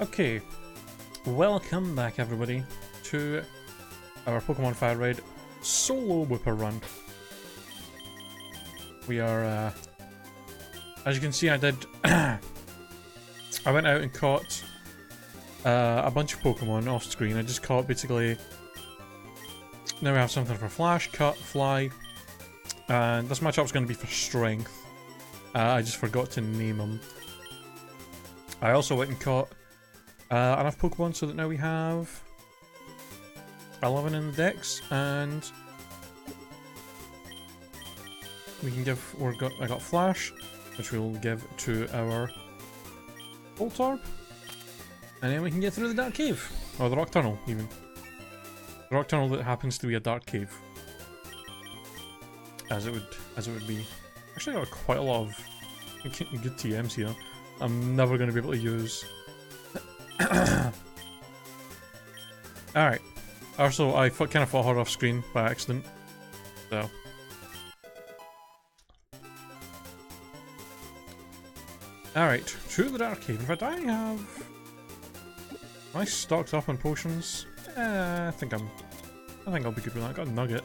Okay, welcome back everybody to our Pokemon Fire Red solo Wooper run. We are, as you can see, I did, I went out and caught a bunch of Pokemon off screen. I just caught basically, now we have something for Flash, Cut, Fly, and this matchup's going to be for Strength. I just forgot to name them. I also went and caught enough Pokemon so that now we have 11 in the decks, and we can give. I got Flash, which we'll give to our Voltorb, and then we can get through the Dark Cave, or the Rock Tunnel, even the Rock Tunnel that happens to be a Dark Cave, as it would be. Actually, got quite a lot of good TMs here. I'm never going to be able to use. Alright. Also, I kind of fought her off screen by accident. So. Alright, through the Dark Cave. In fact, I have. Am I stocked up on potions? I think I'll be good with that. I got a nugget.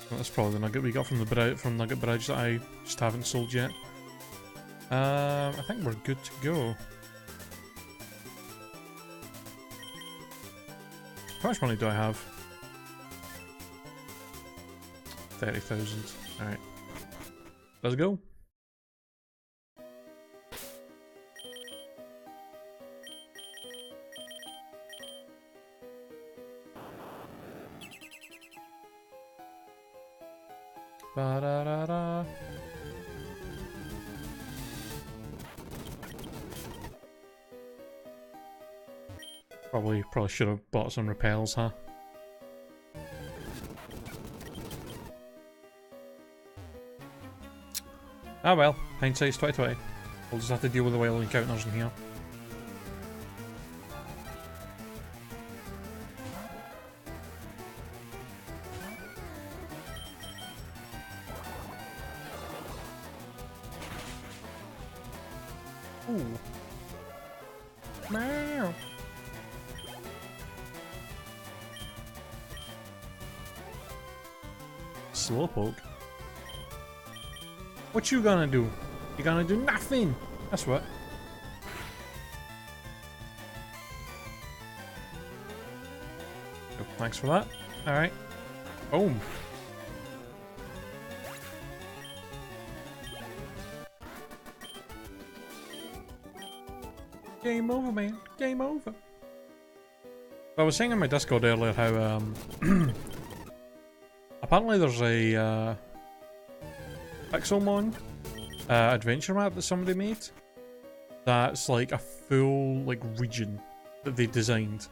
Well, that's probably the nugget we got from Nugget Bridge that I just haven't sold yet. I think we're good to go. How much money do I have? 30,000. Alright. Let's go. Ba-da-da-da. Probably should have bought some repels, huh? Ah well, hindsight's 2020. We'll just have to deal with the wild encounters in here. Ooh. Meow. Slowpoke? What you gonna do? You gonna do nothing! That's what. Oh, thanks for that. Alright. Boom. Game over, man. Game over. I was saying in my Discord earlier how, apparently there's a Pixelmon adventure map that somebody made that's like a full like region that they designed,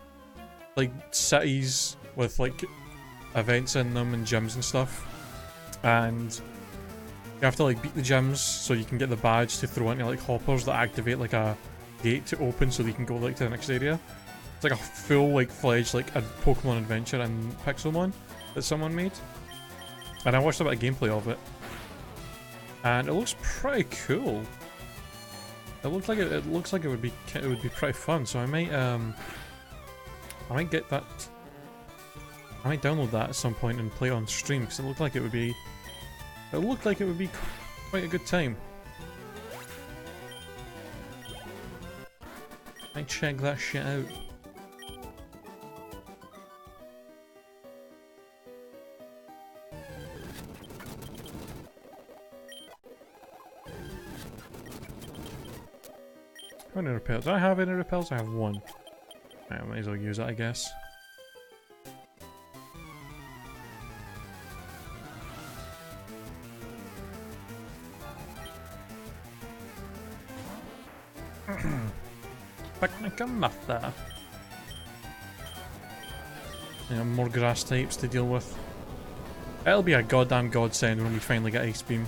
like cities with like events in them and gyms and stuff, and you have to like beat the gyms so you can get the badge to throw into like hoppers that activate like a gate to open so that you can go like to the next area. It's like a full like fledged like a Pokemon adventure in Pixelmon that someone made. And I watched a bit of gameplay of it, and it looks pretty cool. It looks like it would be pretty fun. So I might get that. I might download that at some point and play it on stream because it looked like it would be. It looked like it would be quite a good time. Might check that shit out. How many repels? Do I have any repels? I have one. I might as well use it, I guess. Picnic and Martha. Yeah, more grass types to deal with. It'll be a goddamn godsend when we finally get Ice Beam.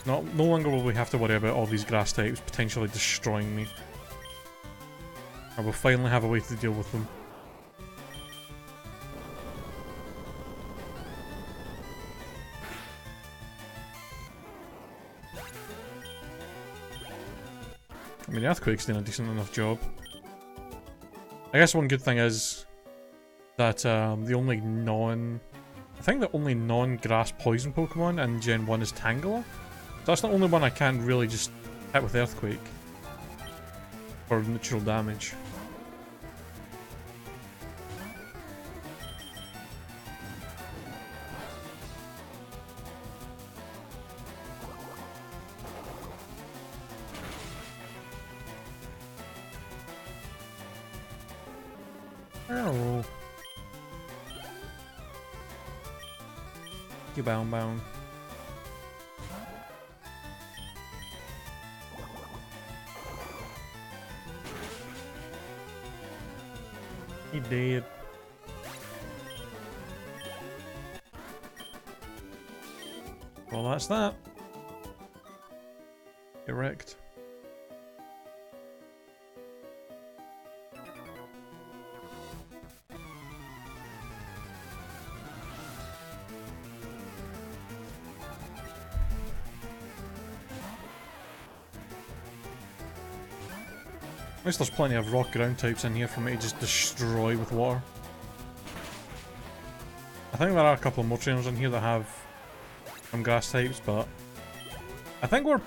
No longer will we have to worry about all these grass types potentially destroying me. I will finally have a way to deal with them. I mean, the Earthquake's doing a decent enough job. I guess one good thing is that the only I think the only non-grass poison Pokemon in Gen 1 is Tangela. So that's the only one I can't really just hit with Earthquake for neutral damage. Oh. You bound. He did. Well, that's that. Erect. At least there's plenty of rock ground types in here for me to just destroy with water. I think there are a couple of more trainers in here that have some grass types, but I think we're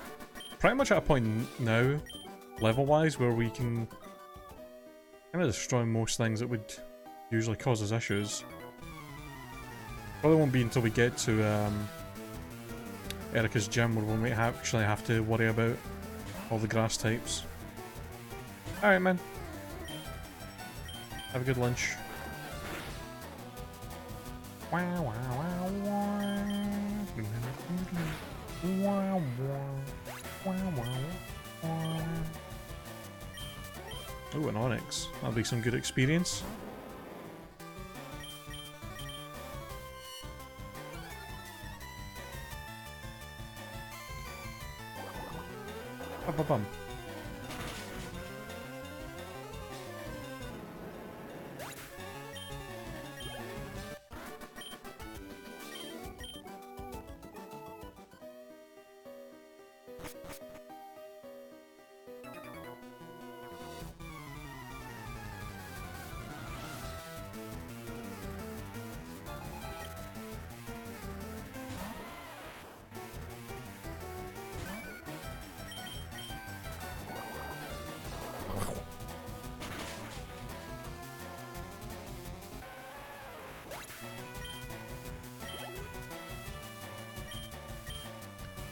pretty much at a point now, level-wise, where we can kind of destroy most things that would usually cause us issues. Probably won't be until we get to Erica's gym where we might actually have to worry about all the grass types. Alright, man. Have a good lunch. Ooh, an Onyx. That'll be some good experience. Bum.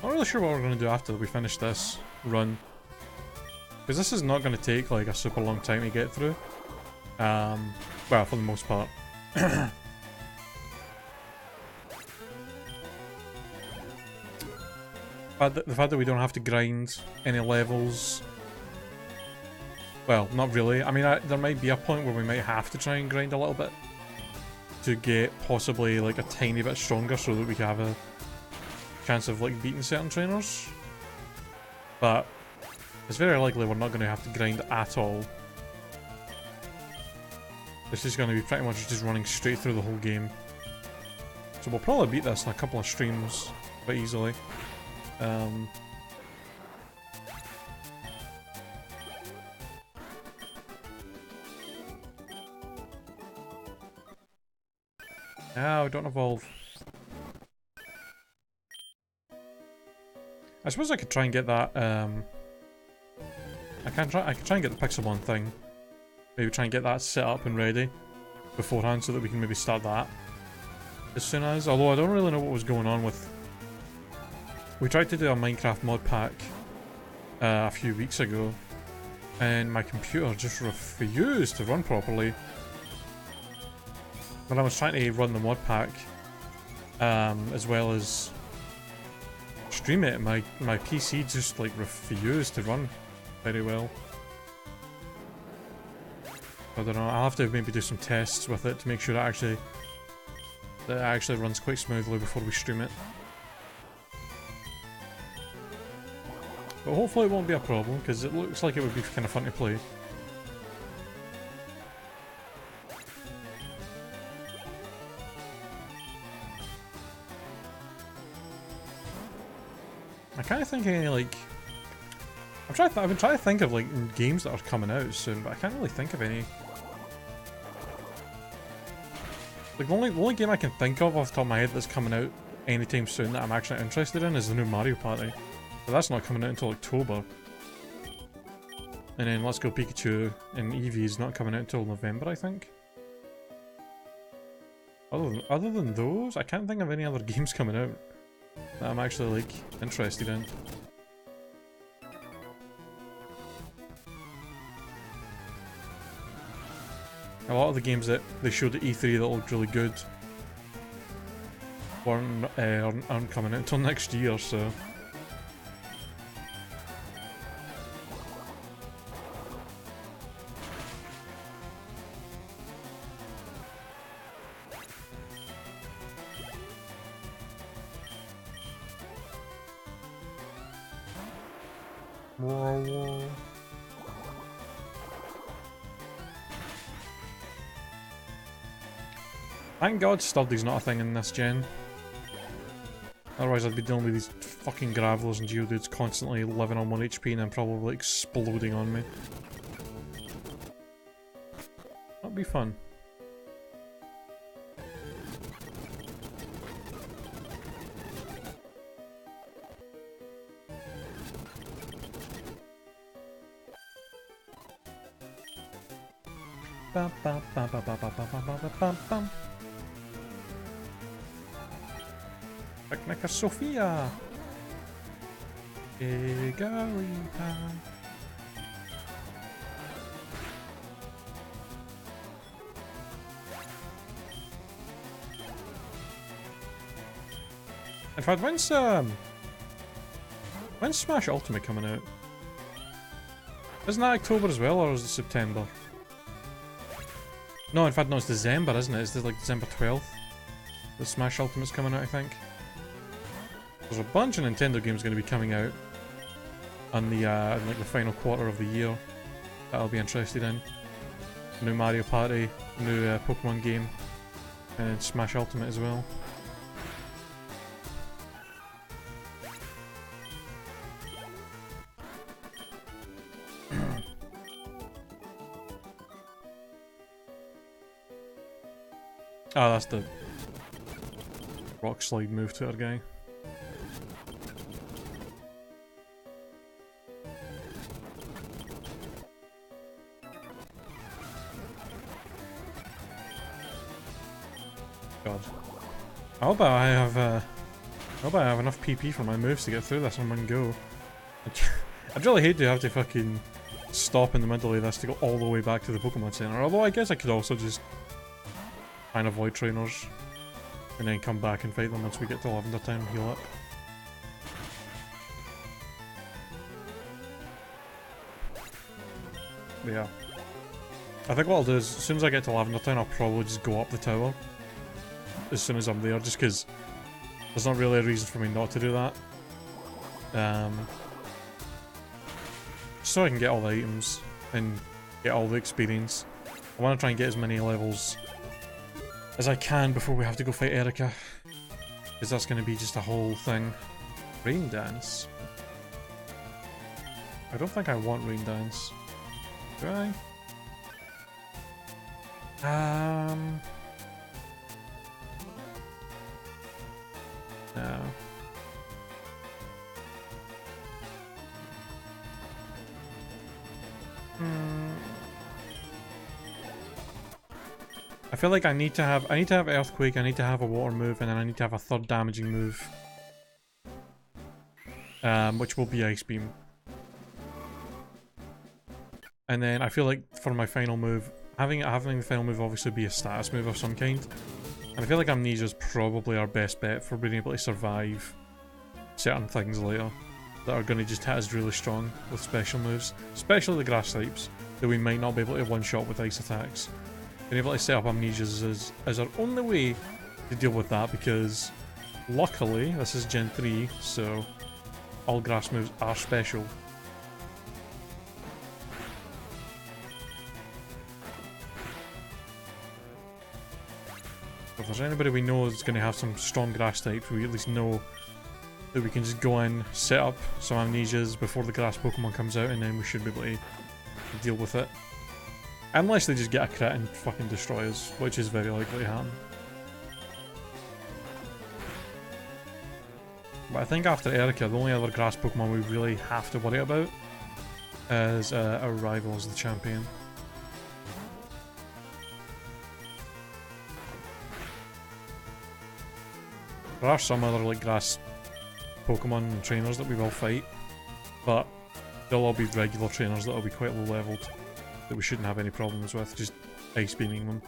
Not really sure what we're going to do after we finish this run, because this is not going to take like a super long time to get through. Well, for the most part. But the fact that we don't have to grind any levels, well, not really. I mean, there might be a point where we might have to try and grind a little bit to get possibly like a tiny bit stronger so that we can have a chance of like beating certain trainers, but it's very likely we're not going to have to grind at all. This is going to be pretty much just running straight through the whole game, so we'll probably beat this in a couple of streams quite easily. Oh, don't evolve. I suppose I could try and get that, I can try and get the Pixelmon thing. Maybe try and get that set up and ready beforehand so that we can maybe start that as soon as. Although I don't really know what was going on with... We tried to do a Minecraft mod pack a few weeks ago, and my computer just refused to run properly. When I was trying to run the mod pack, as well as stream it, my PC just like refused to run very well. I don't know, I'll have to maybe do some tests with it to make sure that it actually runs quite smoothly before we stream it. But hopefully it won't be a problem, because it looks like it would be kind of fun to play. I kind of think like I've been trying to think of like games that are coming out soon, but I can't really think of any. Like the only game I can think of off the top of my head that's coming out anytime soon that I'm actually interested in is the new Mario Party. But that's not coming out until October. And then Let's Go Pikachu and Eevee is not coming out until November, I think. Other than those, I can't think of any other games coming out that I'm actually like interested in. A lot of the games that they showed at E3 that looked really good aren't coming out until next year, so... Thank God Sturdy's not a thing in this gen. Otherwise I'd be dealing with these fucking Gravelers and Geodudes constantly living on 1 HP and then probably exploding on me. That'd be fun. Bum, bum, bum, bum, bum, bum, bum, bum, bum, bum. Technica Sophia! Egarita! In fact, when's Smash Ultimate coming out? Isn't that October as well, or is it September? No, in fact, no, it's December, isn't it? It's like December 12th. The Smash Ultimate's coming out, I think. There's a bunch of Nintendo games going to be coming out on the in like the final quarter of the year that I'll be interested in. New Mario Party, new Pokemon game, and Smash Ultimate as well. Ah, that's the rock slide move to our guy. God. I hope I have enough PP for my moves to get through this in one go. I'd really hate to have to fucking stop in the middle of this to go all the way back to the Pokemon Center. Although I guess I could also just try and avoid trainers and then come back and fight them once we get to Lavender Town and heal up. But yeah. I think what I'll do is, as soon as I get to Lavender Town, I'll probably just go up the tower as soon as I'm there, just because there's not really a reason for me not to do that. So I can get all the items and get all the experience. I want to try and get as many levels as I can before we have to go fight Erica, because that's going to be just a whole thing. Rain Dance? I don't think I want Rain Dance. Do I? No. I feel like I need to have Earthquake, I need to have a water move, and then I need to have a third damaging move. Which will be Ice Beam. And then I feel like for my final move, having the final move obviously be a status move of some kind. And I feel like Amnesia is probably our best bet for being able to survive certain things later that are going to just hit us really strong with special moves, especially the grass types that we might not be able to one-shot with ice attacks. Being able to set up Amnesias is our only way to deal with that, because luckily this is Gen 3, so all grass moves are special. If there's anybody we know is going to have some strong grass types, we at least know that we can just go in, set up some amnesias before the grass Pokemon comes out, and then we should be able to deal with it. Unless they just get a crit and fucking destroy us, which is very likely to happen. But I think after Erica, the only other grass Pokemon we really have to worry about is our rival as the champion. There are some other like grass Pokemon and trainers that we will fight, but they'll all be regular trainers that'll be quite low leveled, that we shouldn't have any problems with, just ice beaming them.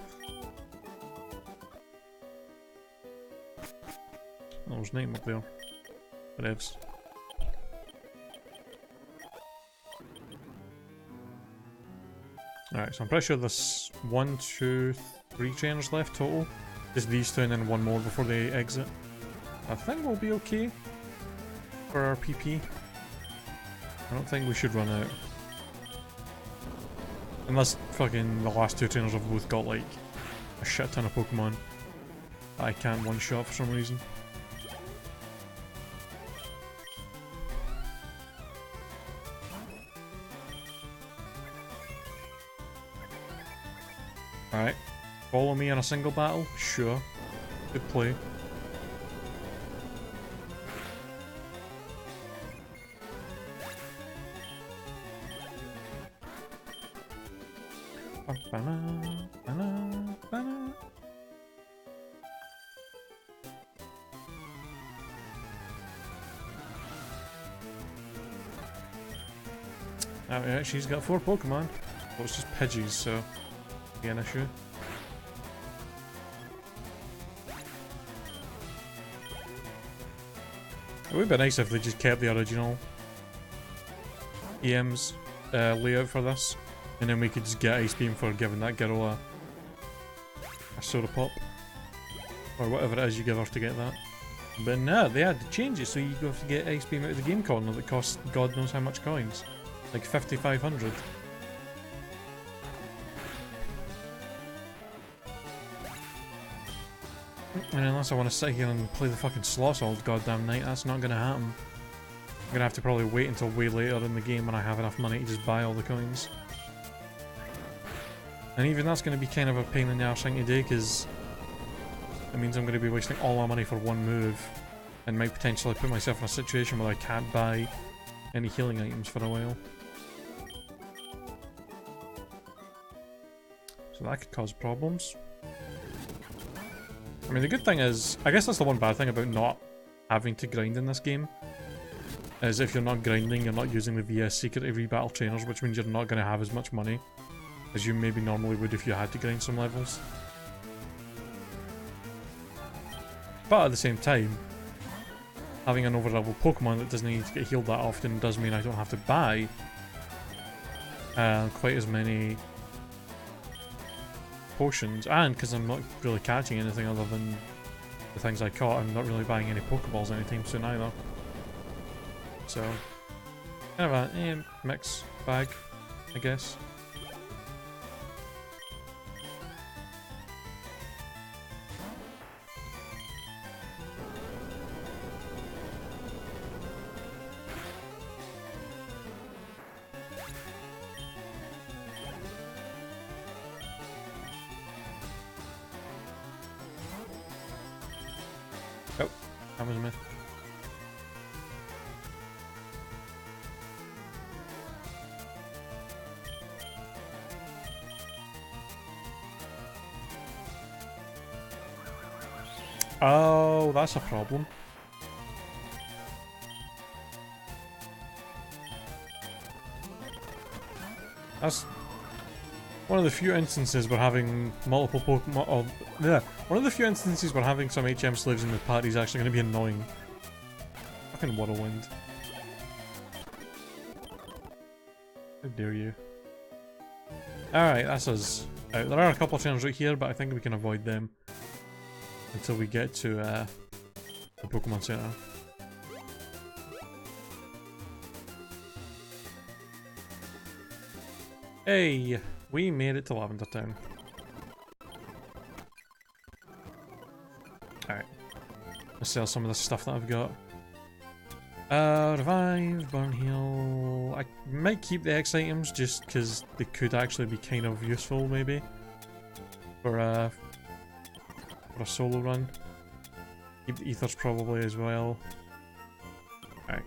Oh, there's name up there. Whatevs. Alright, so I'm pretty sure there's 1, 2, 3 trainers left total. Just these two and then one more before they exit. I think we'll be okay for our PP. I don't think we should run out. Unless fucking the last two trainers have both got like a shit ton of Pokemon that I can't one-shot for some reason. Alright. Follow me in a single battle? Sure. Good play. Oh yeah, she's got 4 Pokemon. Well, it's just Pidgeys, so be an issue. It would be nice if they just kept the original EM's layout for this, and then we could just get Ice Beam for giving that girl a soda pop, or whatever it is you give her to get that. But no, they had to change it so you have to get Ice Beam out of the game corner that costs God knows how much coins. Like 5,500. And unless I want to sit here and play the fucking slots all goddamn night, that's not gonna happen. I'm gonna have to probably wait until way later in the game when I have enough money to just buy all the coins. And even that's gonna be kind of a pain in the arse thing to do, because it means I'm gonna be wasting all my money for one move, and might potentially put myself in a situation where I can't buy any healing items for a while. So that could cause problems. I mean, the good thing is, I guess that's the one bad thing about not having to grind in this game, is if you're not grinding, you're not using the VS Secret to rebattle trainers, which means you're not going to have as much money as you maybe normally would if you had to grind some levels. But at the same time, having an overleveled Pokemon that doesn't need to get healed that often does mean I don't have to buy quite as many potions, and because I'm not really catching anything other than the things I caught, I'm not really buying any Pokeballs anytime soon either. So, kind of a mix bag, I guess. Oh, that was me. Oh, that's a problem. That's one of the few instances we're having multiple Pokemon. Oh, yeah, one of the few instances we're having some HM slaves in the party is actually going to be annoying. Fucking Whirlwind. How dare you? Alright, that's us out. There are a couple of trainers right here, but I think we can avoid them until we get to the Pokemon Center. Hey, we made it to Lavender Town. Alright. Let's sell some of the stuff that I've got. Revive, burn heal. I might keep the X items just because they could actually be kind of useful, maybe for a solo run. Keep the ethers probably as well. Alright.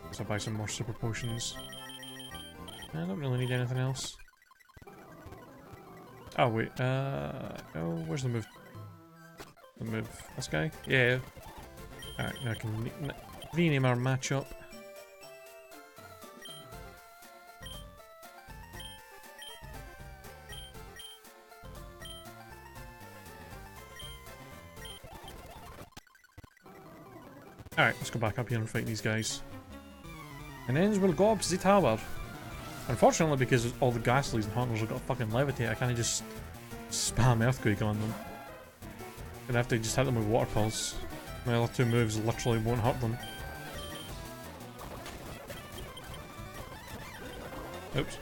Guess I'll buy some more super potions. I don't really need anything else. Oh wait, oh, where's the move? The move. This guy? Yeah. Alright, now I can rename our matchup. Alright, let's go back up here and fight these guys. And then we'll go up to the tower. Unfortunately, because all the Ghastlies and Hunters have got fucking levitate, I can't just spam Earthquake on them. Gonna have to just hit them with Water Pulse. My other two moves literally won't hurt them. Oops.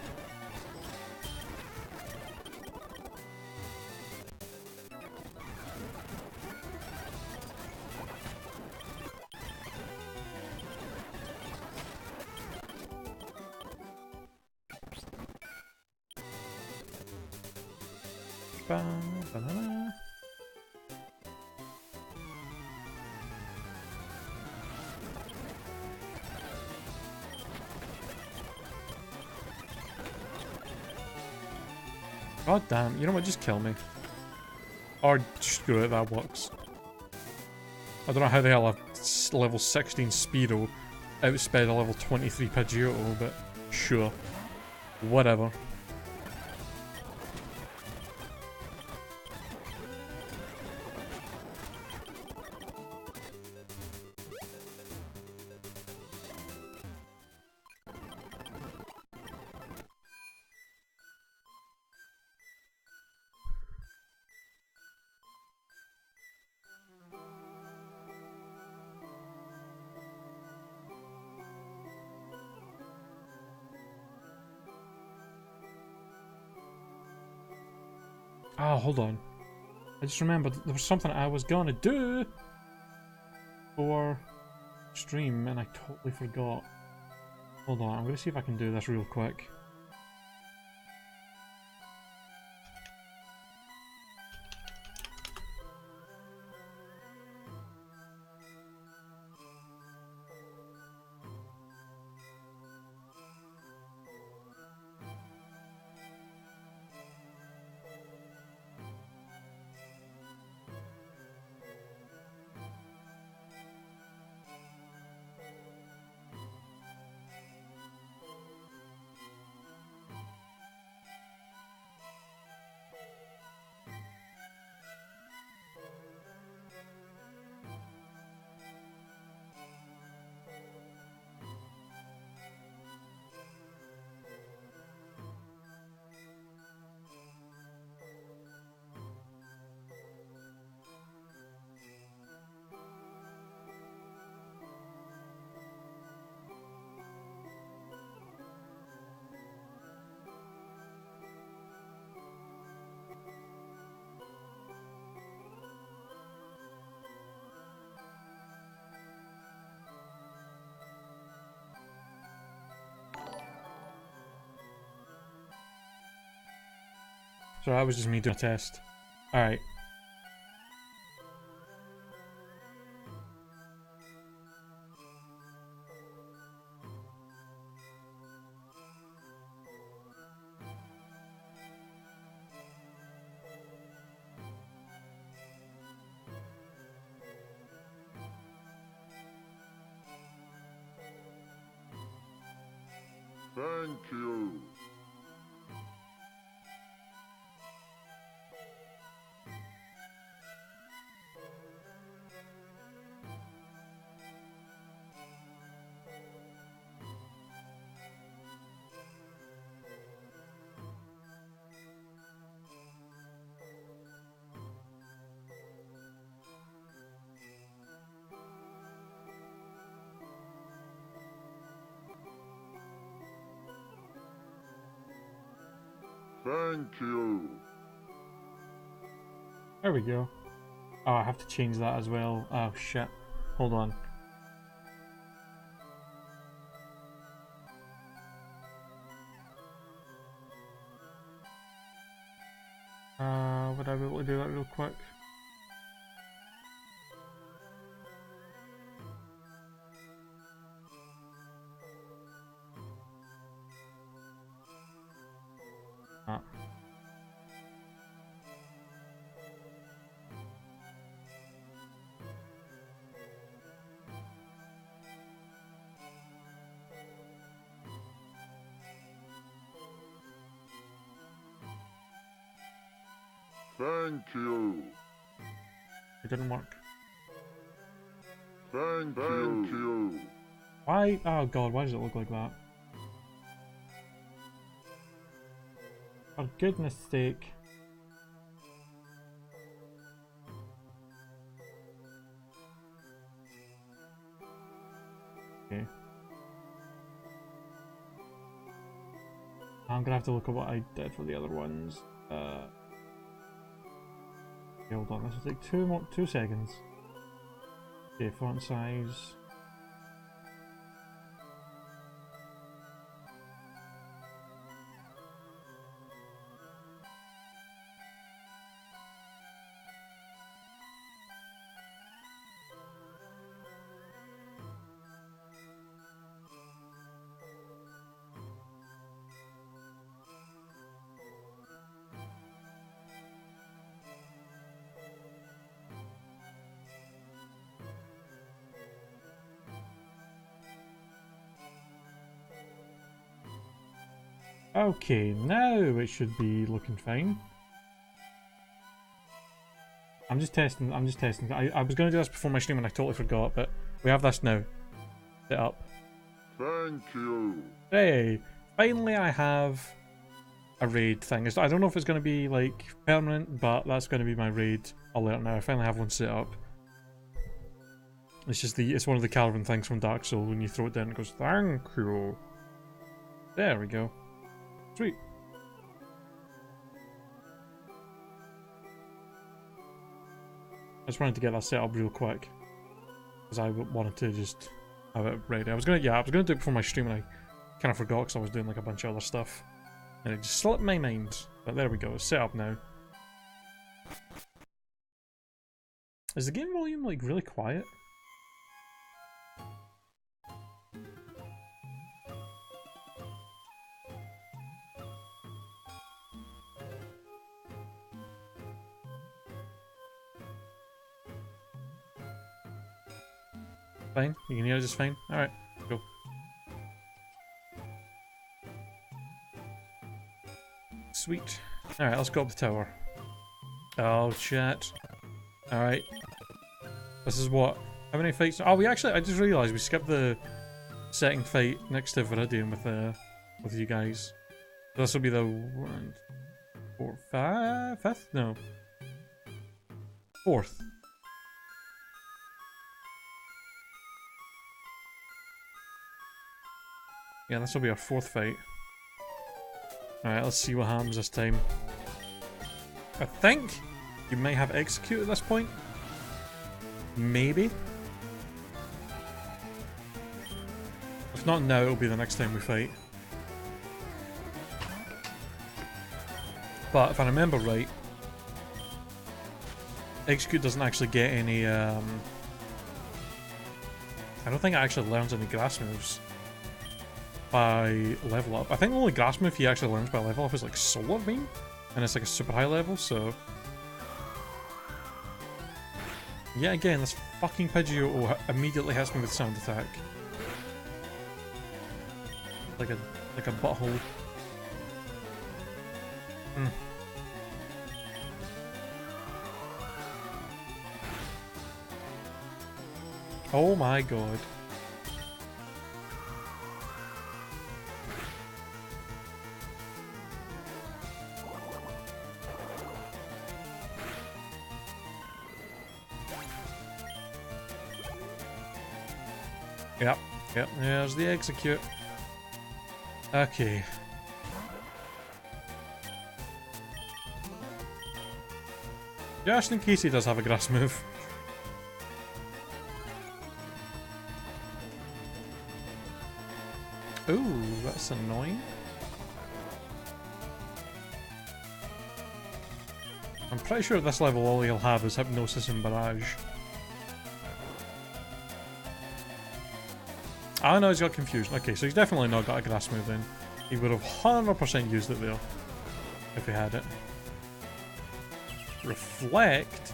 Ba-ba-da-da. God damn, you know what, just kill me. Or screw it, that works. I don't know how the hell a level 16 Speedo outsped a level 23 Pidgeotto, but sure. Whatever. Oh, hold on. I just remembered there was something I was gonna do for stream and I totally forgot. Hold on, I'm gonna see if I can do this real quick. So that was just me doing a test. Alright. Thank you. Thank you. There we go. Oh, I have to change that as well. Oh shit. Hold on. Would I be able to do that real quick? Ah. Thank you. It didn't work. Thank you. Why? Oh god, why does it look like that? For goodness sake. Okay. I'm gonna have to look at what I did for the other ones. Okay, hold on, this will take 2 seconds. Okay, font size. Okay, now it should be looking fine. I'm just testing. I was going to do this before my stream and I totally forgot, but we have this now. Set up. Thank you. Hey, finally I have a raid thing. I don't know if it's going to be like permanent, but that's going to be my raid alert now. I finally have one set up. It's one of the Calvin things from Dark Souls. When you throw it down, it goes, thank you. There we go. Sweet. I just wanted to get that set up real quick because I wanted to just have it ready. I was gonna do it before my stream and I kind of forgot because I was doing like a bunch of other stuff and it just slipped my mind. But there we go, it's set up now. Is the game volume like really quiet? Fine? You can hear it just fine? Alright, go. Sweet. Alright, let's go up the tower. Oh, chat. Alright. This is what? How many fights? Oh, I just realised we skipped the second fight next to Viridian with you guys. This will be the 1, 4, 5, 5th? No. 4th. Yeah, this will be our 4th fight. Alright, let's see what happens this time. I think you may have execute at this point. Maybe. If not now, it'll be the next time we fight. But if I remember right, execute doesn't actually get any, I don't think it actually learns any grass moves by level up. I think the only grass move he actually learns by level up is like Solar Beam, and it's like a super high level, so... Yeah, again, this fucking Pidgeotto immediately hits me with Sound Attack. Like a butthole. Hmm. Oh my god. Yep, there's the execute. Okay. Just in case he does have a grass move. Ooh, that's annoying. I'm pretty sure at this level all he'll have is Hypnosis and Barrage. Ah no, he's got Confusion. Okay, so he's definitely not got a grass move then. He would have 100% used it there. If he had it. Reflect?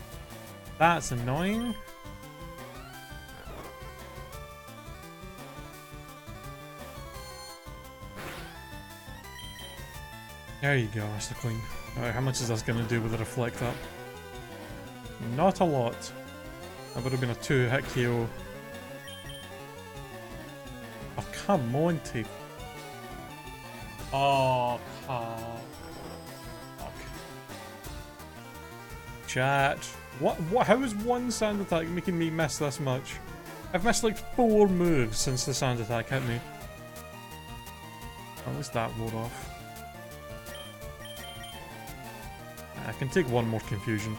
That's annoying. There you go, Mr. Queen. Alright, how much is this going to do with the Reflect up? Not a lot. That would have been a 2-hit KO. Oh, come on, Tape. Oh, come. Fuck. Chat. What? How is one sand attack making me miss this much? I've missed like 4 moves since the sand attack hit me. At least that wore off. I can take one more confusion.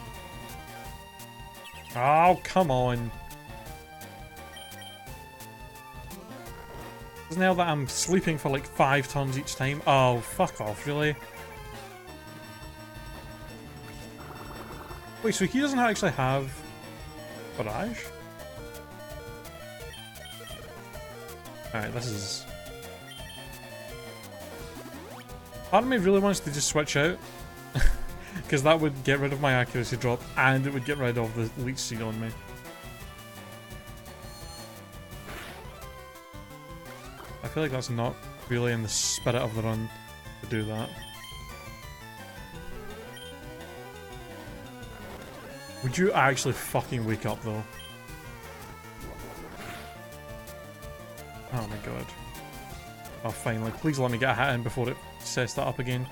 Oh, come on. Now that I'm sleeping for like 5 turns each time. Oh, fuck off, really? Wait, so he doesn't actually have Barrage? Alright, this is... Part of me really wants to just switch out. Because that would get rid of my accuracy drop and it would get rid of the Leech Seed on me. I feel like that's not really in the spirit of the run to do that. Would you actually fucking wake up though? Oh my god. Oh finally, please let me get a hit in before it sets that up again.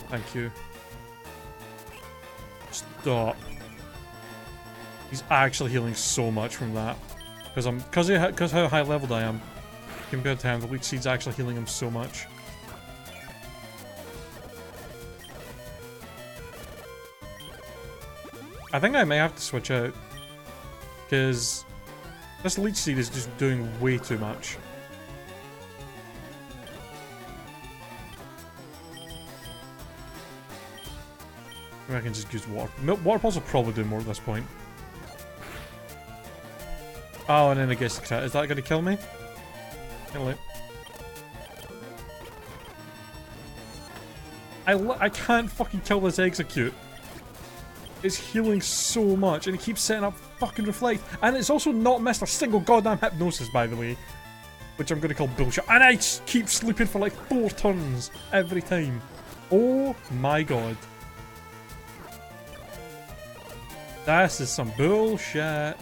Thank you. Stop. He's actually healing so much from that. Because how high leveled I am. Compared to him, the Leech Seed's actually healing him so much. I think I may have to switch out. Because this Leech Seed is just doing way too much. Maybe I can just use water. Water Pulse will probably do more at this point. Oh, and then I guess the crit. Is that going to kill me? Hello. I can't fucking kill this Execute. It's healing so much, and it keeps setting up fucking Reflect. And it's also not missed a single goddamn Hypnosis, by the way. Which I'm going to call bullshit. And I keep sleeping for like 4 turns every time. Oh my god. This is some bullshit.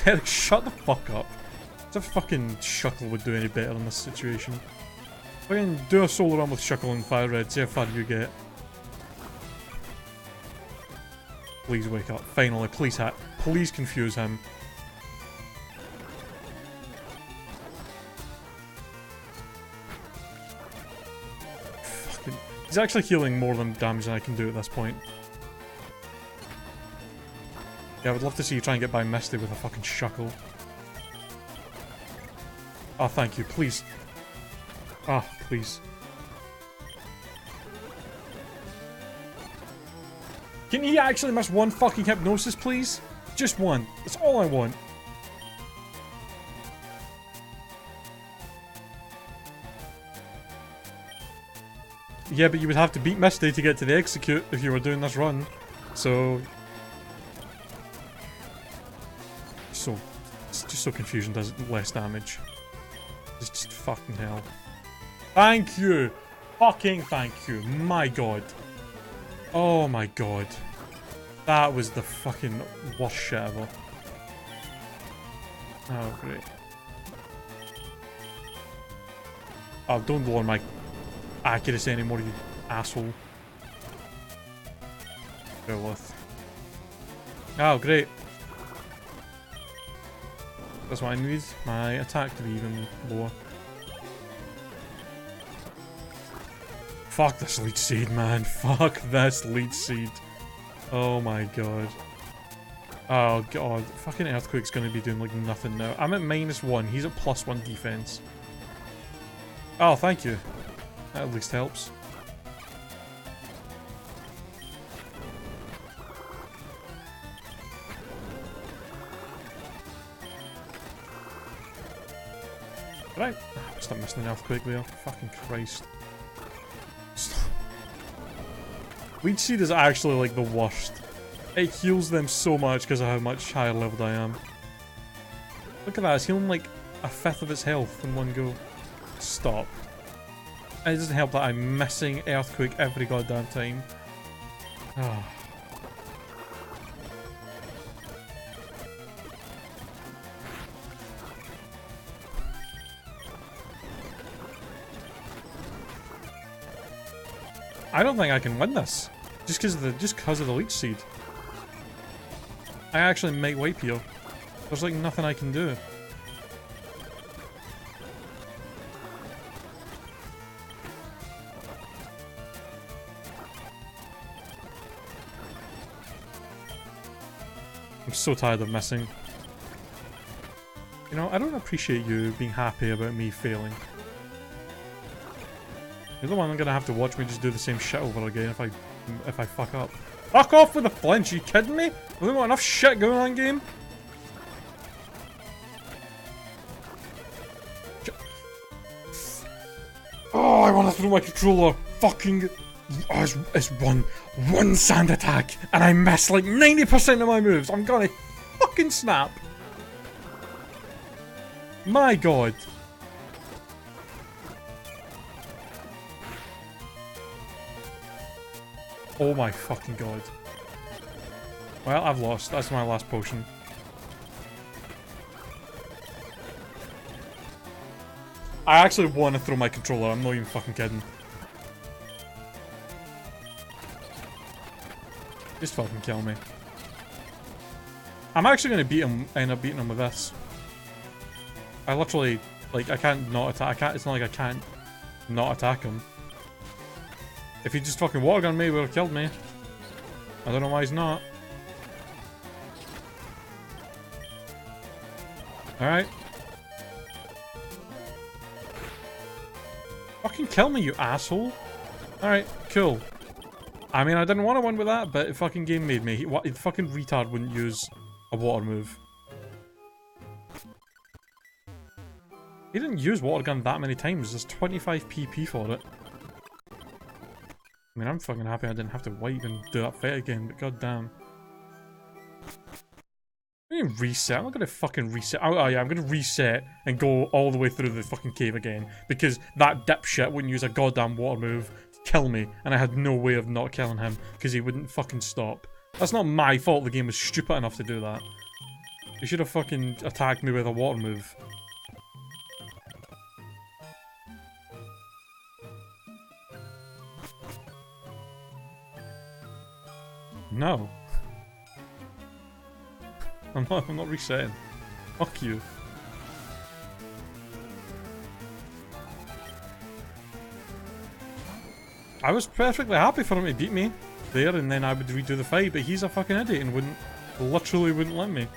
Derek, shut the fuck up. As if fucking Shuckle would do any better in this situation. Fucking do a solo run with Shuckle and Fire Red, see how far you get. Please wake up. Finally, please hit. Please confuse him. Fucking... He's actually healing more than damage than I can do at this point. Yeah, I would love to see you try and get by Misty with a fucking Shuckle. Oh, thank you. Please. Ah, oh, please. Can he actually miss one fucking Hypnosis, please? Just one. That's all I want. Yeah, but you would have to beat Misty to get to the Execute if you were doing this run. So... It's just so Confusion does less damage. It's just fucking hell. Thank you! Fucking thank you. My god. Oh my god. That was the fucking worst shit ever. Oh, great. Oh, don't lower my accuracy anymore, you asshole. Bear with. Oh, great. That's what I need. My attack to be even lower. Fuck this leech seed, man. Fuck this leech seed. Oh my god. Oh god. Fucking Earthquake's gonna be doing like nothing now. I'm at -1. He's at +1 defense. Oh, thank you. That at least helps. Right. Stop missing an Earthquake there. Fucking Christ. Leech Seed is actually like the worst. It heals them so much because of how much higher leveled I am. Look at that, it's healing like 1/5 of its health in one go. Stop. And it doesn't help that I'm missing Earthquake every goddamn time. Oh. I don't think I can win this. Just because of the Leech Seed. I actually might wipe here. There's like nothing I can do. I'm so tired of missing. You know, I don't appreciate you being happy about me failing. You're the one I'm gonna have to watch me just do the same shit over again if I fuck up. Fuck off with the flinch, are you kidding me? Have we got enough shit going on game? Oh, I wanna throw my controller. Fucking it's one sand attack and I miss like 90% of my moves. I'm gonna fucking snap. My god. Oh my fucking god. Well, I've lost. That's my last potion. I actually want to throw my controller. I'm not even fucking kidding. Just fucking kill me. I'm actually going to end up beating him with this. I literally, like, I can't not attack. It's not like I can't not attack him. If he just fucking water gunned me, he would have killed me. I don't know why he's not. Alright. Fucking kill me, you asshole. Alright, cool. I mean, I didn't want to win with that, but the fucking game made me. The fucking retard wouldn't use a water move. He didn't use water gun that many times. There's 25 PP for it. I mean, I'm fucking happy I didn't have to wipe and do that fight again, but goddamn. I'm gonna reset. I'm not gonna fucking reset. Oh yeah, I'm gonna reset and go all the way through the fucking cave again. Because that dipshit wouldn't use a goddamn water move to kill me. And I had no way of not killing him because he wouldn't fucking stop. That's not my fault the game was stupid enough to do that. He should have fucking attacked me with a water move. No. I'm not resetting. Fuck you. I was perfectly happy for him to beat me there and then I would redo the fight, but he's a fucking idiot and literally wouldn't let me.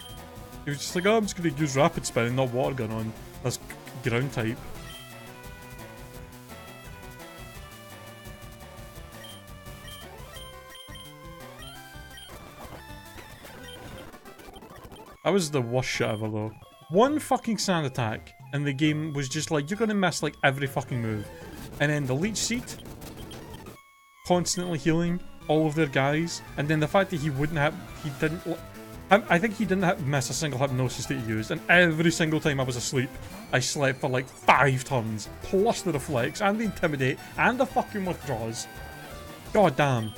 He was just like, oh, I'm just gonna use rapid spin and not water gun on this ground type. That was the worst shit ever though. One fucking sand attack and the game was just like, you're gonna miss like every fucking move. And then the Leech Seed constantly healing all of their guys. And then the fact that he didn't, I think he didn't miss a single hypnosis that he used. And every single time I was asleep, I slept for like 5 turns. Plus the reflex and the intimidate and the fucking withdraws. God damn.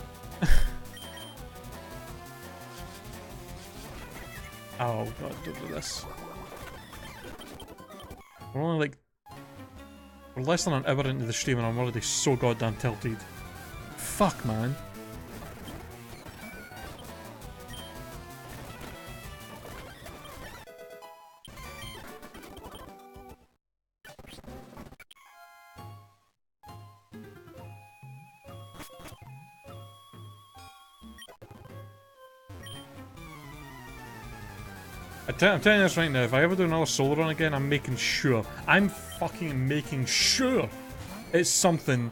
Oh god, don't do this. We're only like... We're less than an hour into the stream and I'm already so goddamn tilted. Fuck, man. I'm telling you this right now, if I ever do another solo run again, I'm making sure, I'm fucking making sure it's something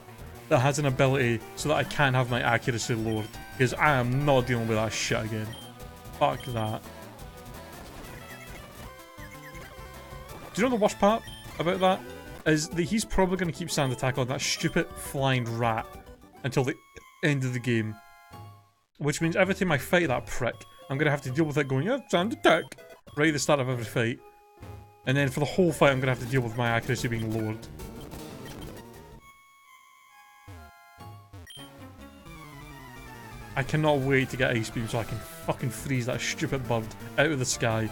that has an ability so that I can have my accuracy lowered. Because I am not dealing with that shit again. Fuck that. Do you know the worst part about that? Is that he's probably going to keep sand attack on that stupid flying rat until the end of the game. Which means every time I fight that prick, I'm going to have to deal with it going, yeah, sand attack, right at the start of every fight. And then for the whole fight, I'm going to have to deal with my accuracy being lowered. I cannot wait to get Ice Beam so I can fucking freeze that stupid bird out of the sky.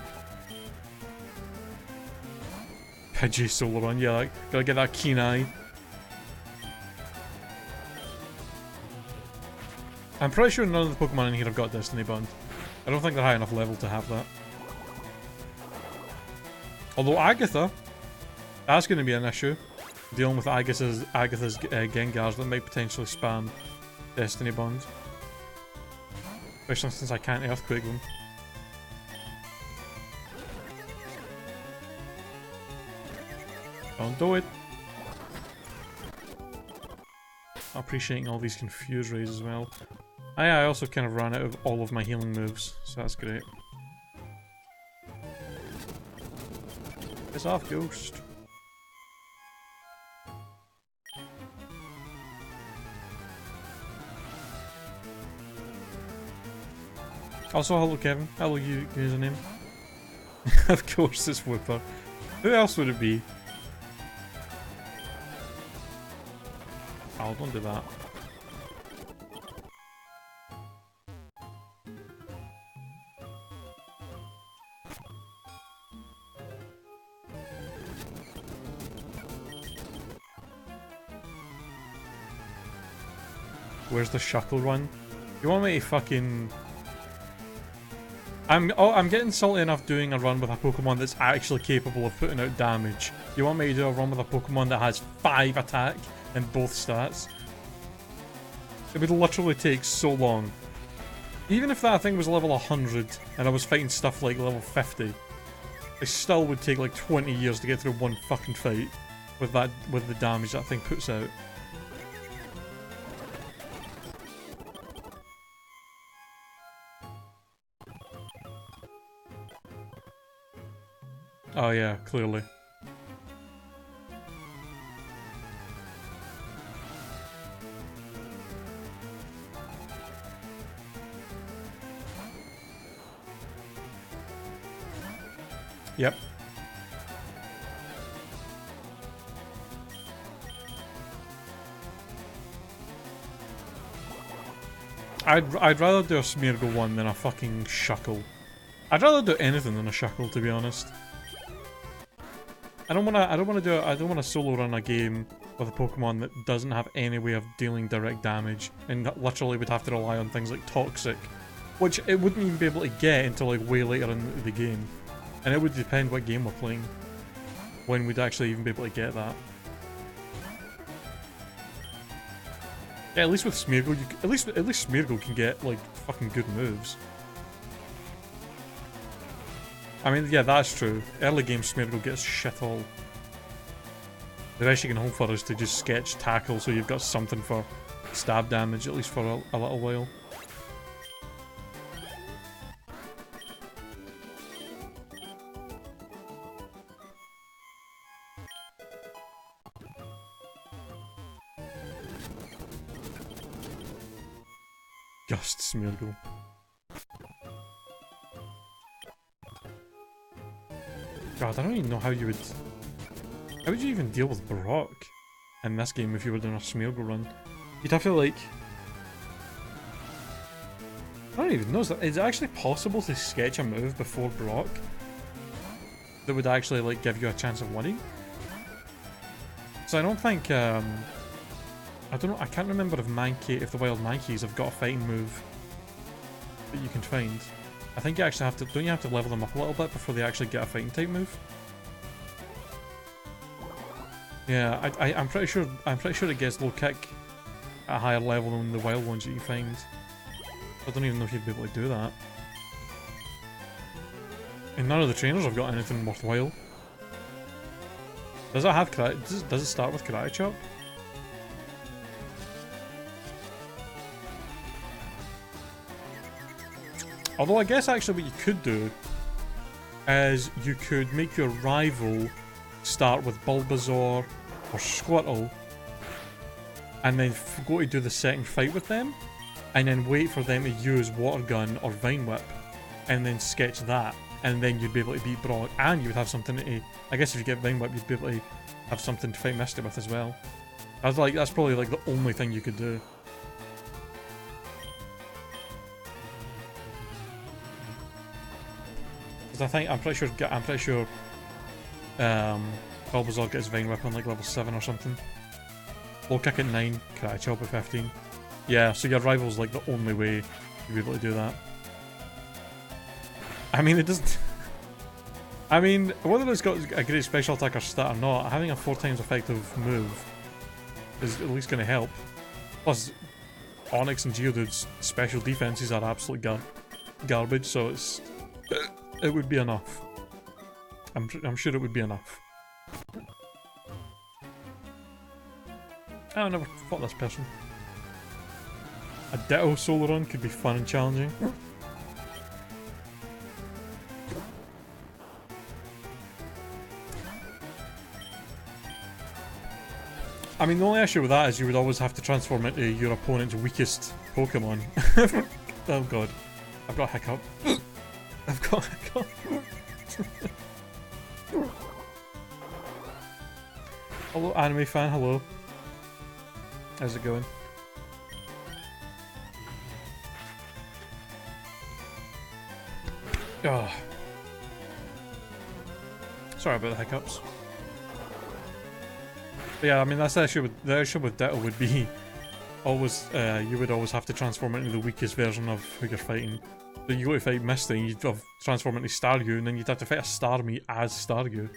Pidgey solo run, yeah, like, gotta get that keen eye. I'm pretty sure none of the Pokemon in here have got Destiny Bond. I don't think they're high enough level to have that. Although Agatha, that's going to be an issue. Dealing with Agatha's Gengars that might potentially spam Destiny Bond. Especially since I can't Earthquake them. Don't do it. I'm appreciating all these Confuse Rays as well. I also kind of ran out of all of my healing moves, so that's great. Piss off, Ghost. Also, hello Kevin. Hello username. Of course it's Wooper. Who else would it be? Oh, don't do that. Where's the Shuckle run? You want me to fucking... I'm getting salty enough doing a run with a Pokemon that's actually capable of putting out damage. You want me to do a run with a Pokemon that has 5 attack in both stats? It would literally take so long. Even if that thing was level 100 and I was fighting stuff like level 50, it still would take like 20 years to get through one fucking fight with the damage that thing puts out. Oh yeah, clearly. Yep. I'd rather do a Smeargle one than a fucking Shuckle. I'd rather do anything than a Shuckle, to be honest. I don't wanna solo run a game with a Pokemon that doesn't have any way of dealing direct damage and literally would have to rely on things like Toxic, which it wouldn't even be able to get until like way later in the game. And it would depend what game we're playing when we'd actually even be able to get that. Yeah, at least with Smeargle, at least Smeargle can get like fucking good moves. I mean, yeah, that's true. Early game Smeargle gets shit all. The best you can hope for is to just sketch tackle so you've got something for stab damage, at least for a little while. Just Smeargle. God, I don't even know how you would... How would you even deal with Brock in this game if you were doing a Smeargle run? You'd have to like... I don't even know, is it actually possible to sketch a move before Brock that would actually like give you a chance of winning? So I don't think, I don't know, I can't remember if the wild Mankeys have got a fighting move that you can find. I think you actually have to, don't you have to level them up a little bit before they actually get a fighting type move? Yeah, I'm pretty sure it gets low kick at a higher level than the wild ones that you find. I don't even know if you'd be able to do that. And none of the trainers have got anything worthwhile. Does it have karate? Does it start with karate chop? Although I guess actually what you could do is you could make your rival start with Bulbasaur or Squirtle and then go to do the second fight with them and then wait for them to use Water Gun or Vine Whip and then sketch that, and then you'd be able to beat Brock, and you would have something to... I guess if you get Vine Whip you'd be able to have something to fight Misty with as well. That's probably like the only thing you could do. Because I'm pretty sure Bulbasaur gets Vine Whip on like level 7 or something. Low Kick at 9, Karate Chop at 15. Yeah, so your rival's like the only way you'd be able to do that. I mean, it doesn't... I mean, whether it's got a great special attack or stat or not, having a 4 times effective move is at least going to help. Plus, Onyx and Geodude's special defenses are absolute garbage, so it would be enough. I'm sure it would be enough. I never fought this person. A Ditto solo run could be fun and challenging. I mean, the only issue with that is you would always have to transform into your opponent's weakest Pokemon. Oh god. I've got a hiccup. I've got a hiccup. Hello, anime fan, hello. How's it going? Oh. Sorry about the hiccups. But yeah, I mean that's the issue with Ditto would be always you would always have to transform into the weakest version of who you're fighting. So you go to fight Misty, you'd have to transform into Staryu, and then you'd have to fight a Starmie as Staryu.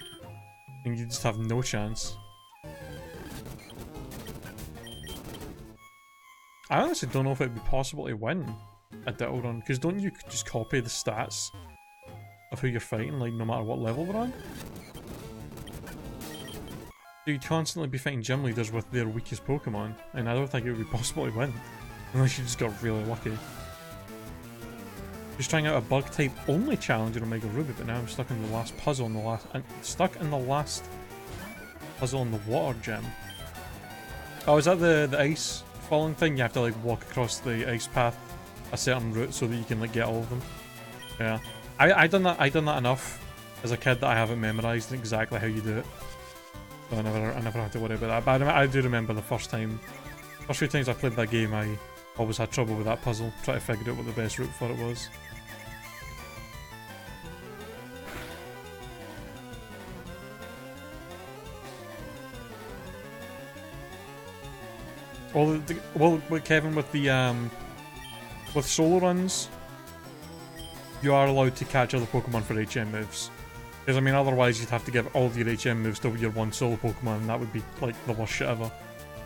And you just have no chance. I honestly don't know if it'd be possible to win a Ditto run, because don't you just copy the stats of who you're fighting, like no matter what level they're on? You'd constantly be fighting gym leaders with their weakest Pokemon, and I don't think it would be possible to win, unless you just got really lucky. Just trying out a bug type only challenge in Omega Ruby, but now I'm stuck in the last puzzle in the last puzzle in the water gym. Oh, is that the ice falling thing? You have to like walk across the ice path a certain route so that you can like get all of them. Yeah, I done that enough as a kid that I haven't memorized exactly how you do it. So I never had to worry about that. But I do remember the first few times I played that game, I always had trouble with that puzzle, trying to figure out what the best route for it was. Well, Kevin, with the with solo runs, you are allowed to catch other Pokemon for HM moves. Because I mean, otherwise you'd have to give all of your HM moves to your one solo Pokemon, and that would be like the worst shit ever.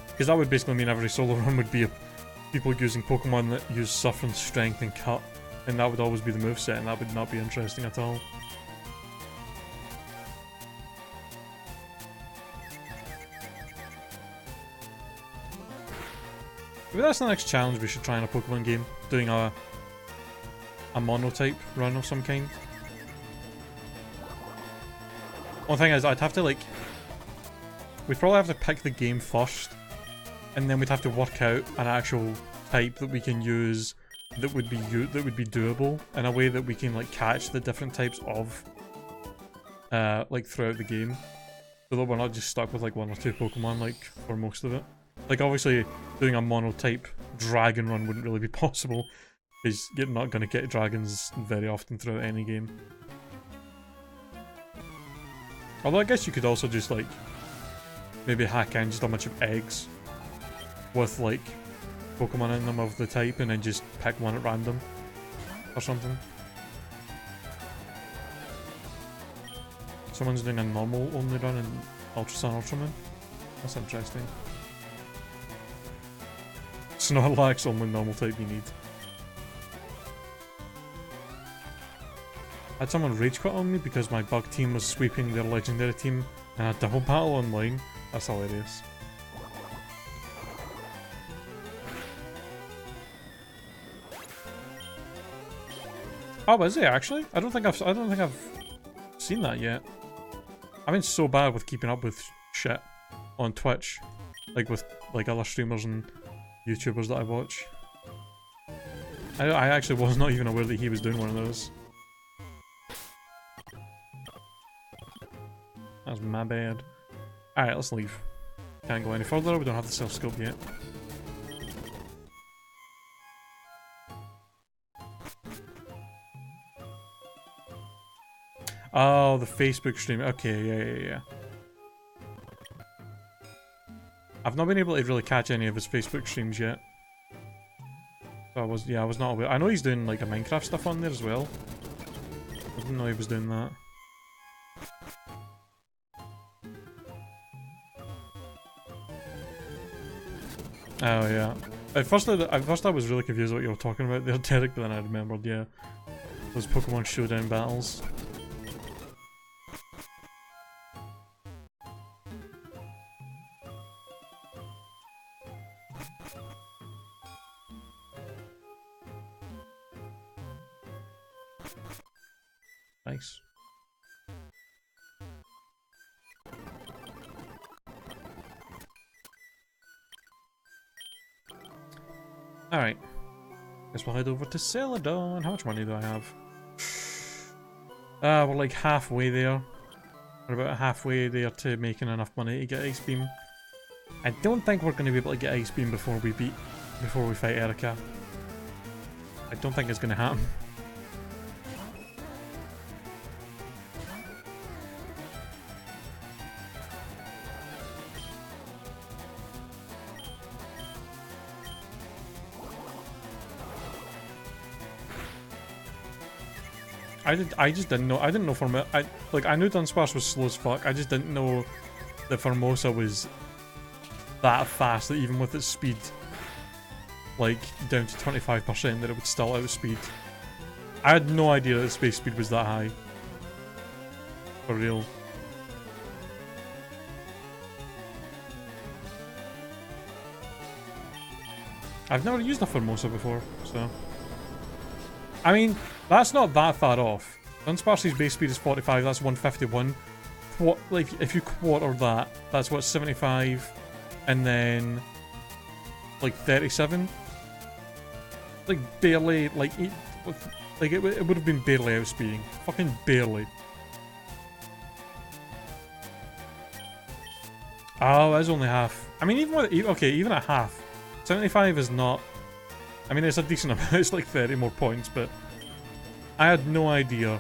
Because that would basically mean every solo run would be people using Pokemon that use Suffering, Strength, and Cut, and that would always be the moveset, and that would not be interesting at all. Maybe that's the next challenge we should try in a Pokemon game, doing a monotype run of some kind. One thing is, I'd have to like... We'd probably have to pick the game first, and then we'd have to work out an actual type that we can use that would be doable in a way that we can like catch the different types of like throughout the game, so that we're not just stuck with like 1 or 2 Pokemon like for most of it. Like obviously doing a monotype dragon run wouldn't really be possible, because you're not going to get dragons very often throughout any game. Although I guess you could also just like maybe hack in just a bunch of eggs with like Pokemon in them of the type, and then just pick one at random or something. Someone's doing a normal only run in Ultra Sun Ultra Moon. That's interesting. Snorlax, only normal type you need. had someone rage quit on me because my bug team was sweeping their legendary team and a double battle online. That's hilarious. Oh, is it actually? I don't think I've seen that yet. I've been so bad with keeping up with shit on Twitch, like with like other streamers and YouTubers that I watch. I actually was not even aware that he was doing one of those. That's my bad. Alright, let's leave. Can't go any further, we don't have the self-scope yet. Oh, the Facebook stream. Okay, yeah. I've not been able to really catch any of his Facebook streams yet. So I was not aware. I know he's doing like a Minecraft stuff on there as well. I didn't know he was doing that. Oh yeah. At first I was really confused what you were talking about there, Derek, but then I remembered, yeah. Those Pokemon Showdown battles. Nice. Alright. Guess we'll head over to Celadon. How much money do I have? We're like halfway there. We're about halfway there to making enough money to get Ice Beam. I don't think we're going to be able to get Ice Beam before we fight Erica. I don't think it's going to happen. I just didn't know. I didn't know I knew Dunsparce was slow as fuck. I just didn't know that Formosa was that fast that even with its speed, like down to 25%, that it would still outspeed. I had no idea that its base speed was that high. For real. I've never used a Formosa before, so. I mean, that's not that far off. Dunsparce's base speed is 45, that's 151. Like, if you quarter that, that's what, 75, and then, like, 37? Like, barely, like it would have been barely outspeeding. Fucking barely. Oh, that's only half. I mean, even at half, 75 is not... I mean, it's a decent amount, it's like 30 more points, but I had no idea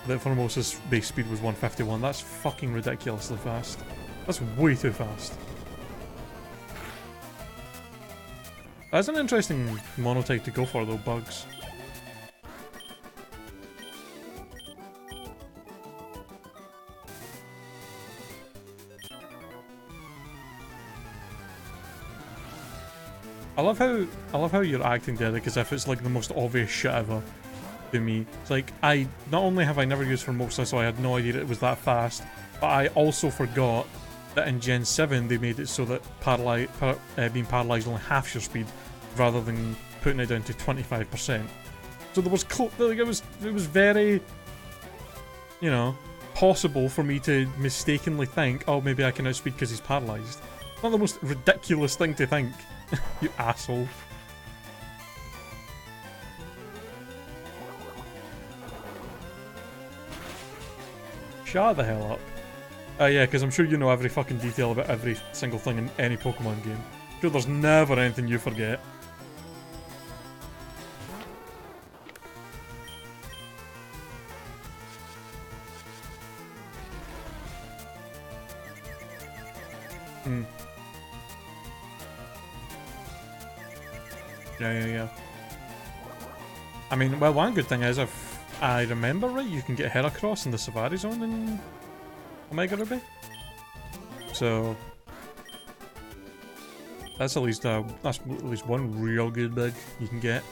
that Formosa's base speed was 151. That's fucking ridiculously fast. That's way too fast. That's an interesting monotype to go for, though, bugs. I love how you're acting, Derek, as if it's like the most obvious shit ever to me. It's like, not only have I never used Formosa, so I had no idea it was that fast, but I also forgot that in Gen 7 they made it so that being paralyzed only half your speed, rather than putting it down to 25%. So there was it was very, you know, possible for me to mistakenly think, oh, maybe I can outspeed because he's paralyzed. Not the most ridiculous thing to think. You asshole. Shut the hell up. Yeah, because I'm sure you know every fucking detail about every single thing in any Pokemon game. I'm sure there's never anything you forget. Hmm. Yeah. I mean, well, one good thing is, if I remember right, you can get Heracross in the Safari Zone in Omega Ruby. So that's at least one real good bug you can get.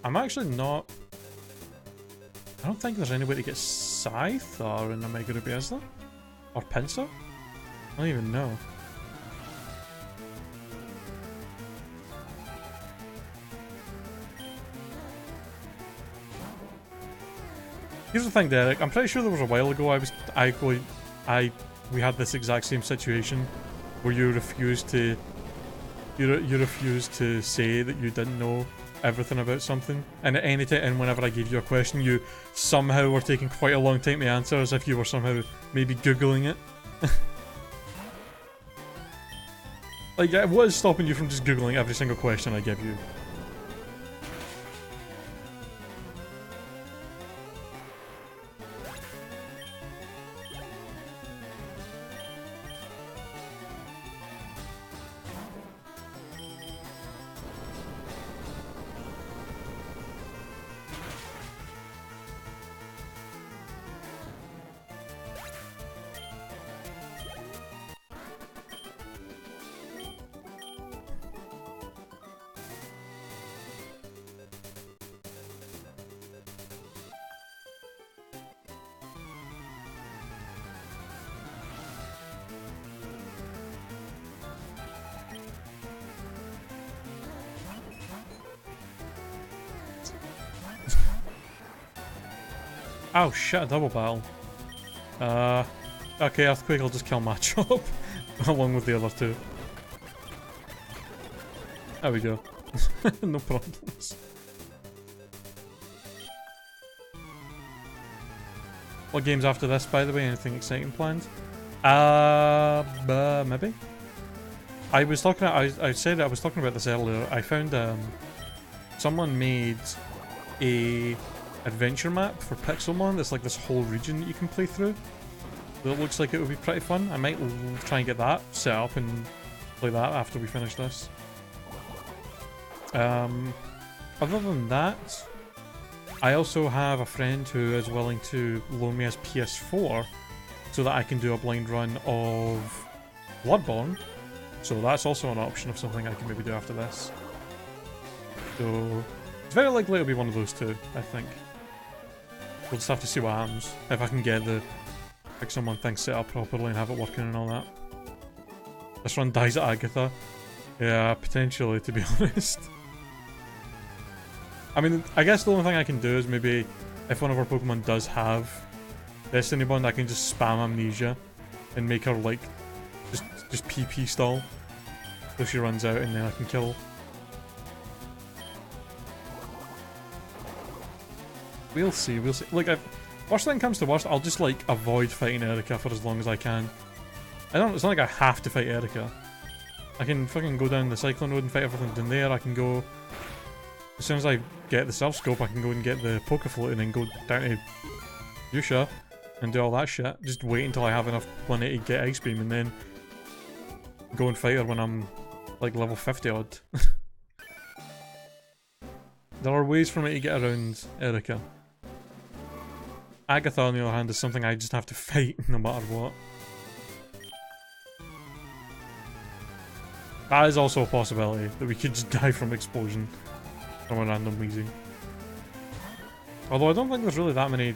I'm actually not I don't think there's any way to get Scyther in Omega Ruby, is there? Or Pinsir? I don't even know. Here's the thing, Derek. I'm pretty sure there was a while ago we had this exact same situation where you refused to you refused to say that you didn't know everything about something, and at any time, and whenever I gave you a question, you somehow were taking quite a long time to answer, as if you were somehow maybe googling it. Like, what is stopping you from just googling every single question I give you? Oh shit, a double battle. Okay, Earthquake will just kill Machop along with the other two. There we go. No problems. What games after this, by the way? Anything exciting planned? Maybe? I was talking, I said I was talking about this earlier. I found, someone made a adventure map for Pixelmon that's like this whole region that you can play through. So it looks like it would be pretty fun. I might try and get that set up and play that after we finish this. Other than that, I also have a friend who is willing to loan me his PS4 so that I can do a blind run of Bloodborne. So that's also an option of something I can maybe do after this. So it's very likely it'll be one of those two, I think. We'll just have to see what happens. If I can get the Pixelmon thing set up properly and have it working and all that. This run dies at Agatha. Yeah, potentially, to be honest. I mean, I guess the only thing I can do is maybe if one of our Pokemon does have Destiny Bond, I can just spam Amnesia and make her like just PP stall so she runs out and then I can kill. We'll see, we'll see. Like, worst thing comes to worst, I'll just like avoid fighting Erica for as long as I can. It's not like I have to fight Erica. I can fucking go down the Cyclone Road and fight everything down there. I can go, as soon as I get the Self Scope, I can go and get the Pokefloat and then go down to Yusha and do all that shit. Just wait until I have enough money to get Ice Beam and then go and fight her when I'm like level 50 odd. There are ways for me to get around Erica. Agatha, on the other hand, is something I just have to fight no matter what. That is also a possibility, that we could just die from explosion from a random wheezing. Although I don't think there's really that many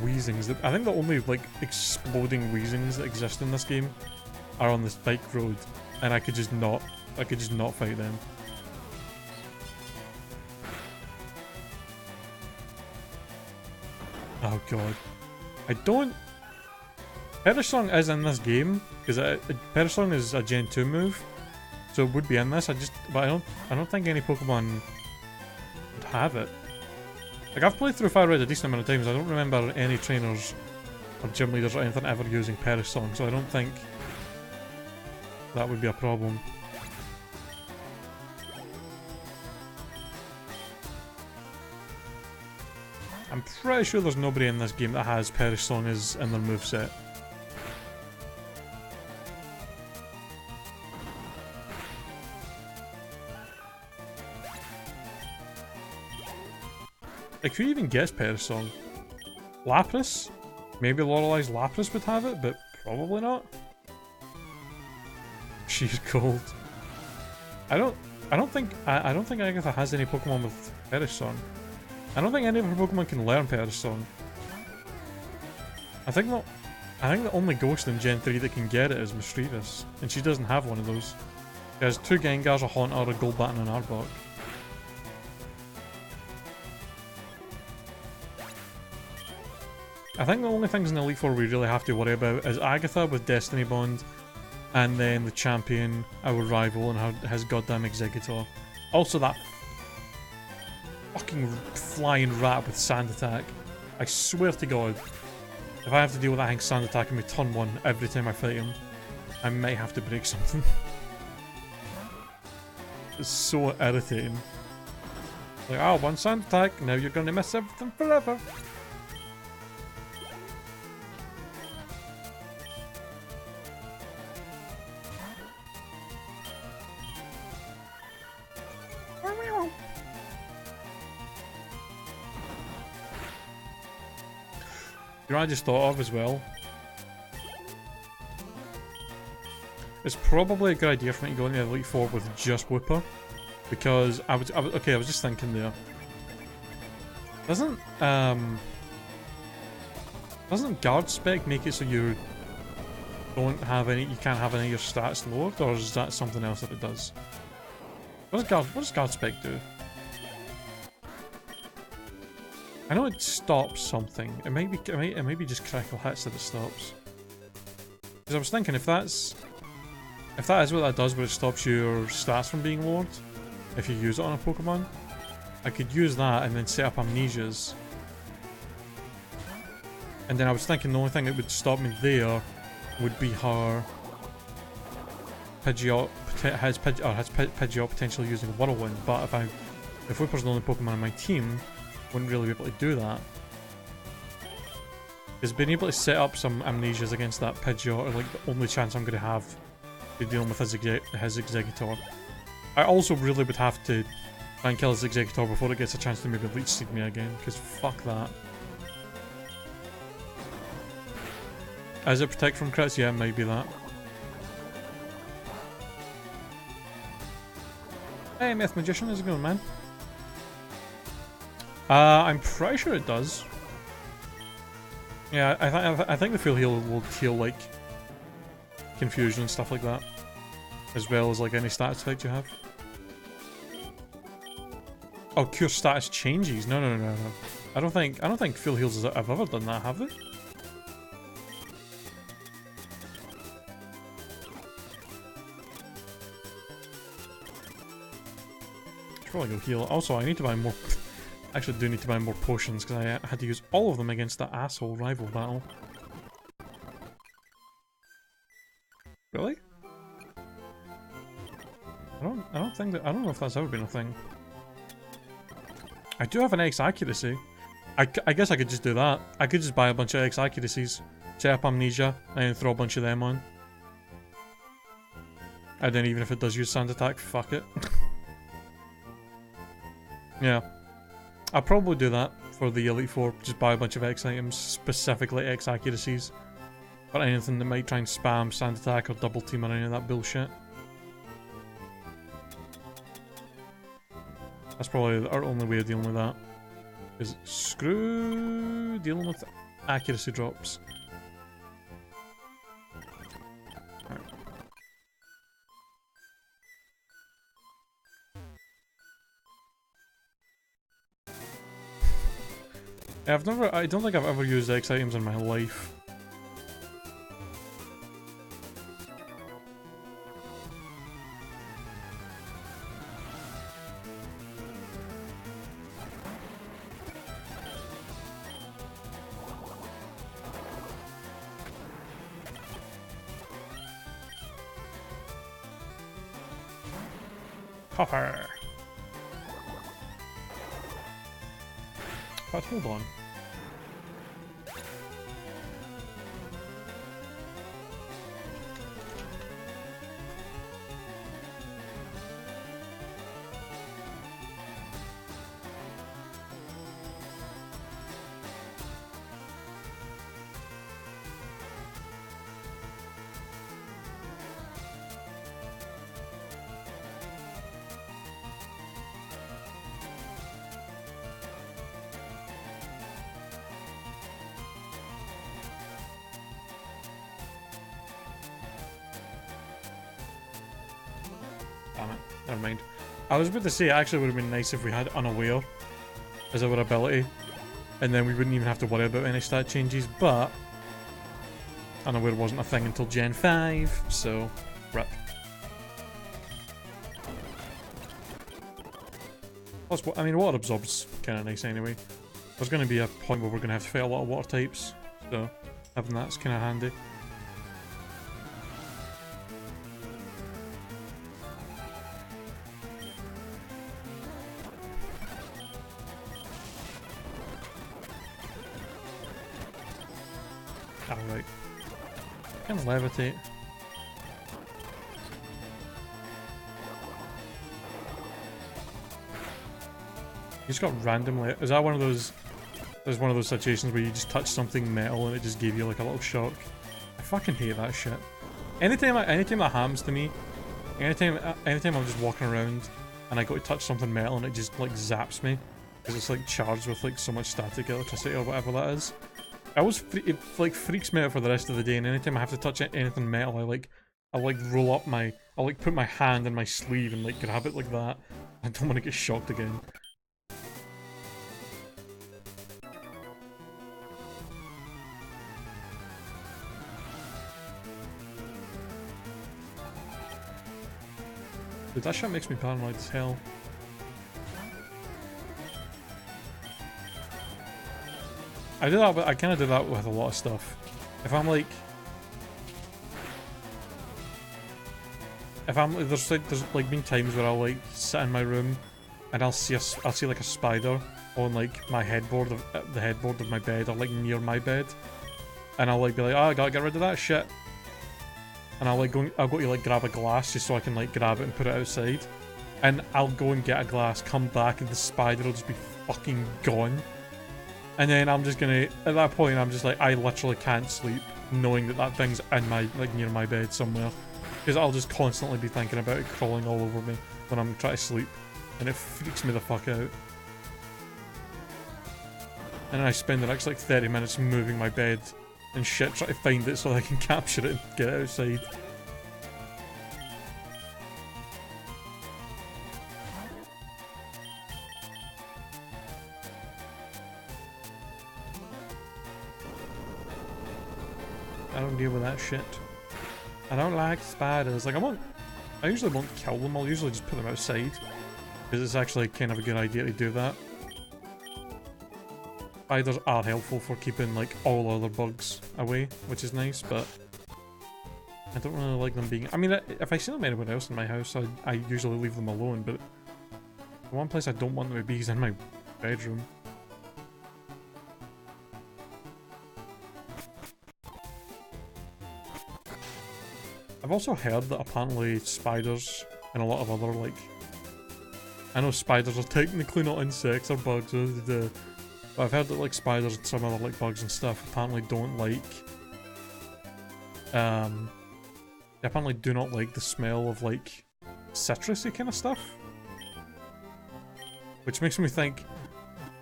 wheezings. I think the only like exploding wheezings that exist in this game are on this bike road, and I could just not fight them. Oh god. I don't... Perish Song is in this game, because Perish Song is a Gen 2 move, so it would be in this, but I don't think any Pokemon would have it. Like, I've played through Fire Red a decent amount of times, I don't remember any trainers or gym leaders or anything ever using Perish Song, so I don't think that would be a problem. I'm pretty sure there's nobody in this game that has Perish Song as in their moveset. Like, who even gets Perish Song? Lapras? Maybe Lorelei's Lapras would have it, but probably not. She's cold. I don't think Agatha has any Pokemon with Perish Song. I don't think any of her Pokemon can learn Perish Song. I think the only ghost in Gen 3 that can get it is Mischievous, and she doesn't have one of those. She has 2 Gengars, a Haunter, a Golbat, and an Arbok. I think the only things in Elite Four we really have to worry about is Agatha with Destiny Bond, and then the champion, our rival, and his goddamn Executor. Also that fucking flying rat with Sand Attack. I swear to God, if I have to deal with that thing Sand Attacking me turn 1 every time I fight him, I might have to break something. It's so irritating. Like, oh, 1 Sand Attack, now you're gonna miss everything forever. You know what I just thought of as well? It's probably a good idea for me to go into Elite Four with just Wooper, because I was just thinking there. Doesn't guard spec make it so you can't have any of your stats lowered, or is that something else that it does? What does guard spec do? I know it stops something. It might be just critical hits that it stops. Because I was thinking if that is what that does, where it stops your stats from being lowered, if you use it on a Pokemon, I could use that and then set up amnesias. And then I was thinking the only thing that would stop me there would be her Pidgeot, has Pidgeot potentially using Whirlwind, but if Whipper's the only Pokemon on my team, wouldn't really be able to do that. Because being able to set up some amnesias against that Pidgeot are like the only chance I'm going to have to dealing with his Executor. I also really would have to try and kill his Executor before it gets a chance to maybe Leech Seed me again, because fuck that. Is it protect from crits? Yeah, it might be that. Hey, Myth Magician, how's it going, man? I'm pretty sure it does. Yeah, I think the Full Heal will heal like confusion and stuff like that, as well as like any status effect you have. Oh, cure status changes. No. I don't think Full Heals have ever done that, have they? Should probably go heal. Also, I need to buy more. Actually, do need to buy more potions because I had to use all of them against that asshole rival battle. Really? I don't know if that's ever been a thing. I do have an X accuracy. I guess I could just do that. I could just buy a bunch of X accuracies, set up amnesia, and then throw a bunch of them on. And then even if it does use Sand Attack, fuck it. Yeah. I'll probably do that for the Elite Four, just buy a bunch of X items, specifically X accuracies. Or anything that might try and spam Sand Attack or double team or any of that bullshit. That's probably our only way of dealing with that. Is screw dealing with accuracy drops. Right. I don't think I've ever used X items in my life. Hopper. But hold on. Damn it. Never mind. I was about to say it actually would have been nice if we had Unaware as our ability, and then we wouldn't even have to worry about any stat changes, but Unaware wasn't a thing until Gen 5, so rip. Plus, I mean, Water Absorb's kind of nice anyway. There's going to be a point where we're going to have to fight a lot of water types, so having that's kind of handy. Alright. Can levitate. You just got randomly. Is that one of those? There's one of those situations where you just touch something metal and it just gave you like a little shock. I fucking hate that shit. Anytime that happens to me, anytime I'm just walking around and I go to touch something metal and it just like zaps me because it's like charged with like so much static electricity or whatever that is. It like freaks me out for the rest of the day, and anytime I have to touch anything metal, I roll up I put my hand in my sleeve and like grab it like that. I don't want to get shocked again. Dude, that shit makes me paranoid as hell. I do that, but I kind of do that with a lot of stuff. If I'm like, there's like been times where I'll like sit in my room and I'll see like a spider on like my headboard the headboard of my bed or like near my bed, and I'll like be like, oh, I gotta get rid of that shit, and I'll go to like grab a glass just so I can like grab it and put it outside, and I'll go and get a glass, come back, and the spider will just be fucking gone. And then I'm just gonna, at that point, I'm just like, I literally can't sleep knowing that that thing's in my, like, near my bed somewhere. Because I'll just constantly be thinking about it crawling all over me when I'm trying to sleep. And it freaks me the fuck out. And then I spend the next, like, 30 minutes moving my bed and shit trying to find it so I can capture it and get it outside. I don't deal with that shit. I don't like spiders. Like, I usually won't kill them, I'll usually just put them outside. Because it's actually kind of a good idea to do that. Spiders are helpful for keeping, like, all other bugs away, which is nice, but I don't really like them being... I mean, if I see them anywhere else in my house, I usually leave them alone, but the one place I don't want them to be is in my bedroom. I've also heard that apparently spiders and a lot of other, like... I know spiders are technically not insects or bugs, but I've heard that, like, spiders and some other, like, bugs and stuff apparently don't like... they apparently do not like the smell of, like, citrusy kind of stuff. Which makes me think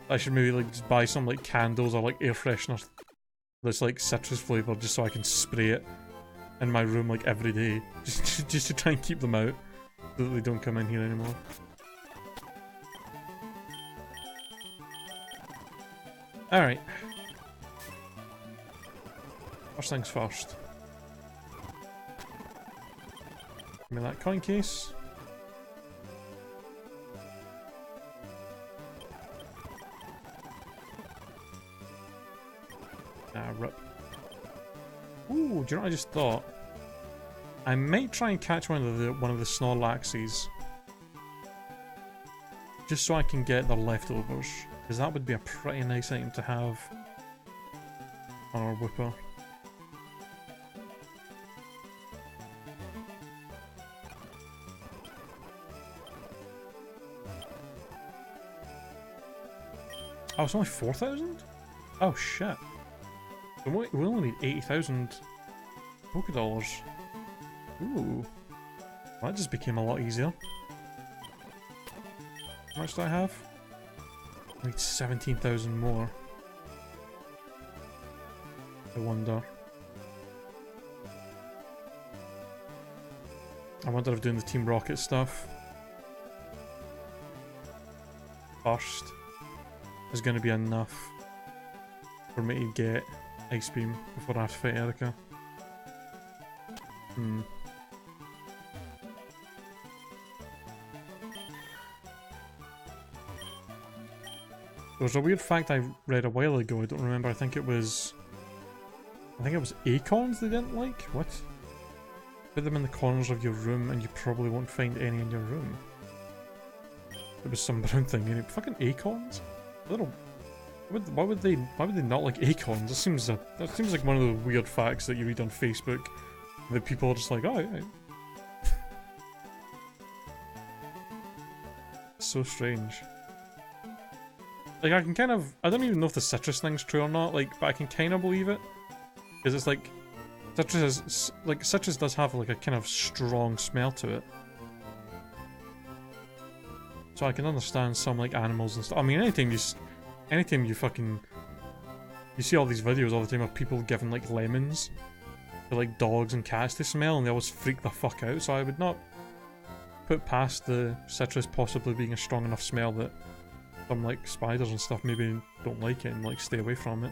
I should maybe, like, just buy some, like, candles or, like, air freshener that's, like, citrus flavour just so I can spray it in my room like every day, just to try and keep them out, so that they don't come in here anymore. Alright. First things first. Give me that coin case. Ah, rip. Ooh, do you know what I just thought? I might try and catch one of the Snorlaxes, just so I can get their leftovers, because that would be a pretty nice item to have on our Wooper. Oh, it's only 4,000? Oh shit. So we only need 80,000 Pokédollars. Ooh. That just became a lot easier. How much do I have? I need 17,000 more. I wonder. I wonder if doing the Team Rocket stuff first is going to be enough for me to get Ice Beam before I have to fight Erica. There was a weird fact I read a while ago, I don't remember, I think it was acorns they didn't like? What? Put them in the corners of your room and you probably won't find any in your room. It was some brown thing, and fucking acorns? Little. Why would they not like acorns? That seems like one of the weird facts that you read on Facebook that people are just like, oh yeah. So strange. Like I don't even know if the citrus thing's true or not, like, but I can kind of believe it. Because it's like, citrus does have like a kind of strong smell to it. So I can understand some like animals and stuff. I mean, anytime you see all these videos all the time of people giving like lemons to like dogs and cats to smell, and they always freak the fuck out. So I would not put past the citrus possibly being a strong enough smell that some like spiders and stuff maybe don't like it and like stay away from it.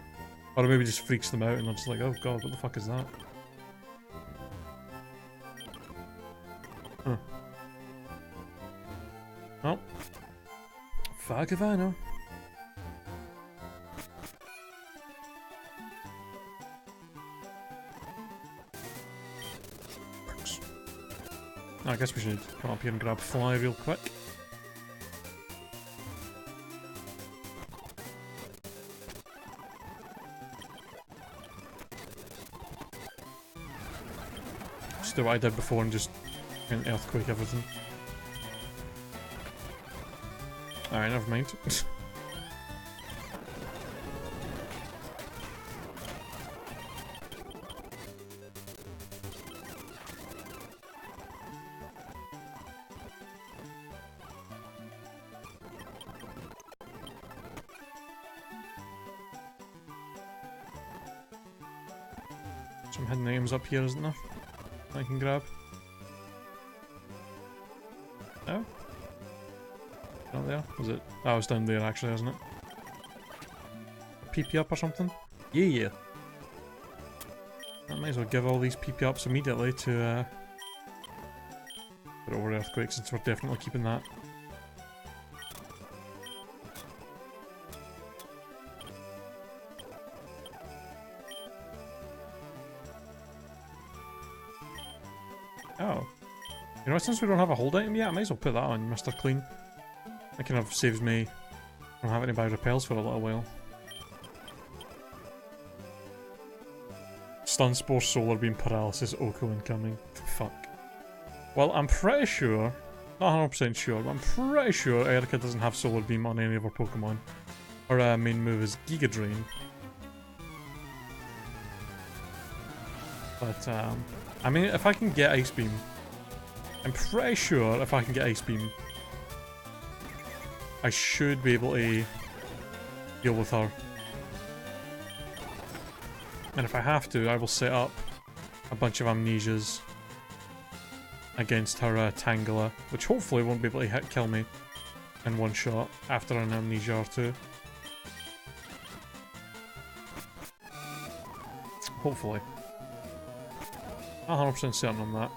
Or maybe just freaks them out and they're just like, oh god, what the fuck is that? Huh. Oh. Fuck if I know. Works. I guess we should come up here and grab Fly real quick. Just do what I did before and just earthquake everything. Alright, never mind. Some hidden items up here, isn't there? I can grab. No? Not there? Was it? That was down there actually, isn't it? PP up or something? Yeah! I might as well give all these PP ups immediately to put over earthquake, since we're definitely keeping that. Oh. You know, since we don't have a hold item yet, I might as well put that on Mr. Clean. That kind of saves me from having to buy repels for a little while. Stun Spore, Solar Beam, Paralysis, Oko incoming. Fuck. Well, I'm pretty sure, not 100% sure, but I'm pretty sure Erica doesn't have Solar Beam on any of her Pokemon. Her main move is Giga Drain. But, I mean, if I can get Ice Beam, I'm pretty sure if I can get Ice Beam, I should be able to deal with her. And if I have to, I will set up a bunch of Amnesias against her Tangela, which hopefully won't be able to kill me in one shot after an Amnesia or two. Hopefully. Not 100% certain on that.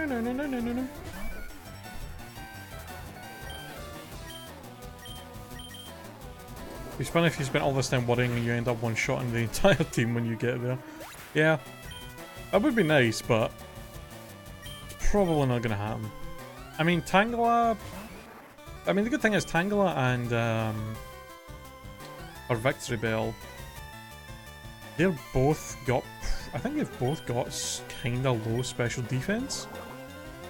No. It's funny if you spent all this time worrying and you end up one-shotting the entire team when you get there. Yeah, that would be nice, but it's probably not going to happen. I mean, Tangela... I mean, the good thing is Tangela and our Victory Bell, they're both got... I think they've both got kinda low special defense.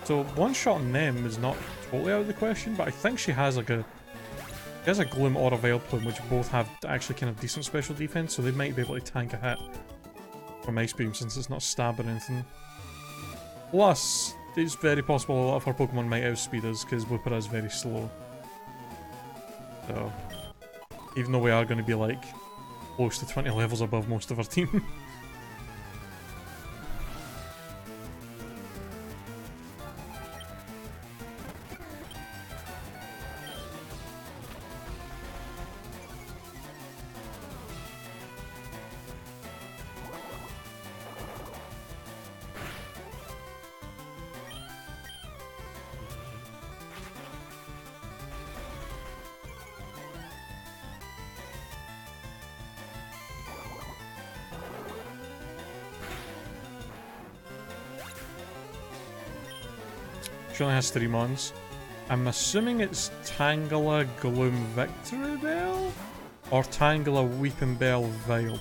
So one-shotting them is not totally out of the question, but I think she has like a... She has a Gloom or a Veilplume, which both have actually kind of decent special defense, so they might be able to tank a hit from Ice Beam since it's not stab or anything. Plus, it's very possible a lot of our Pokemon might outspeed us because Wooper is very slow. So, even though we are going to be like close to 20 levels above most of our team. She only has 3 mons. I'm assuming it's Tangela Gloom Victory Bell? Or Tangela Weeping Bell Vileplume.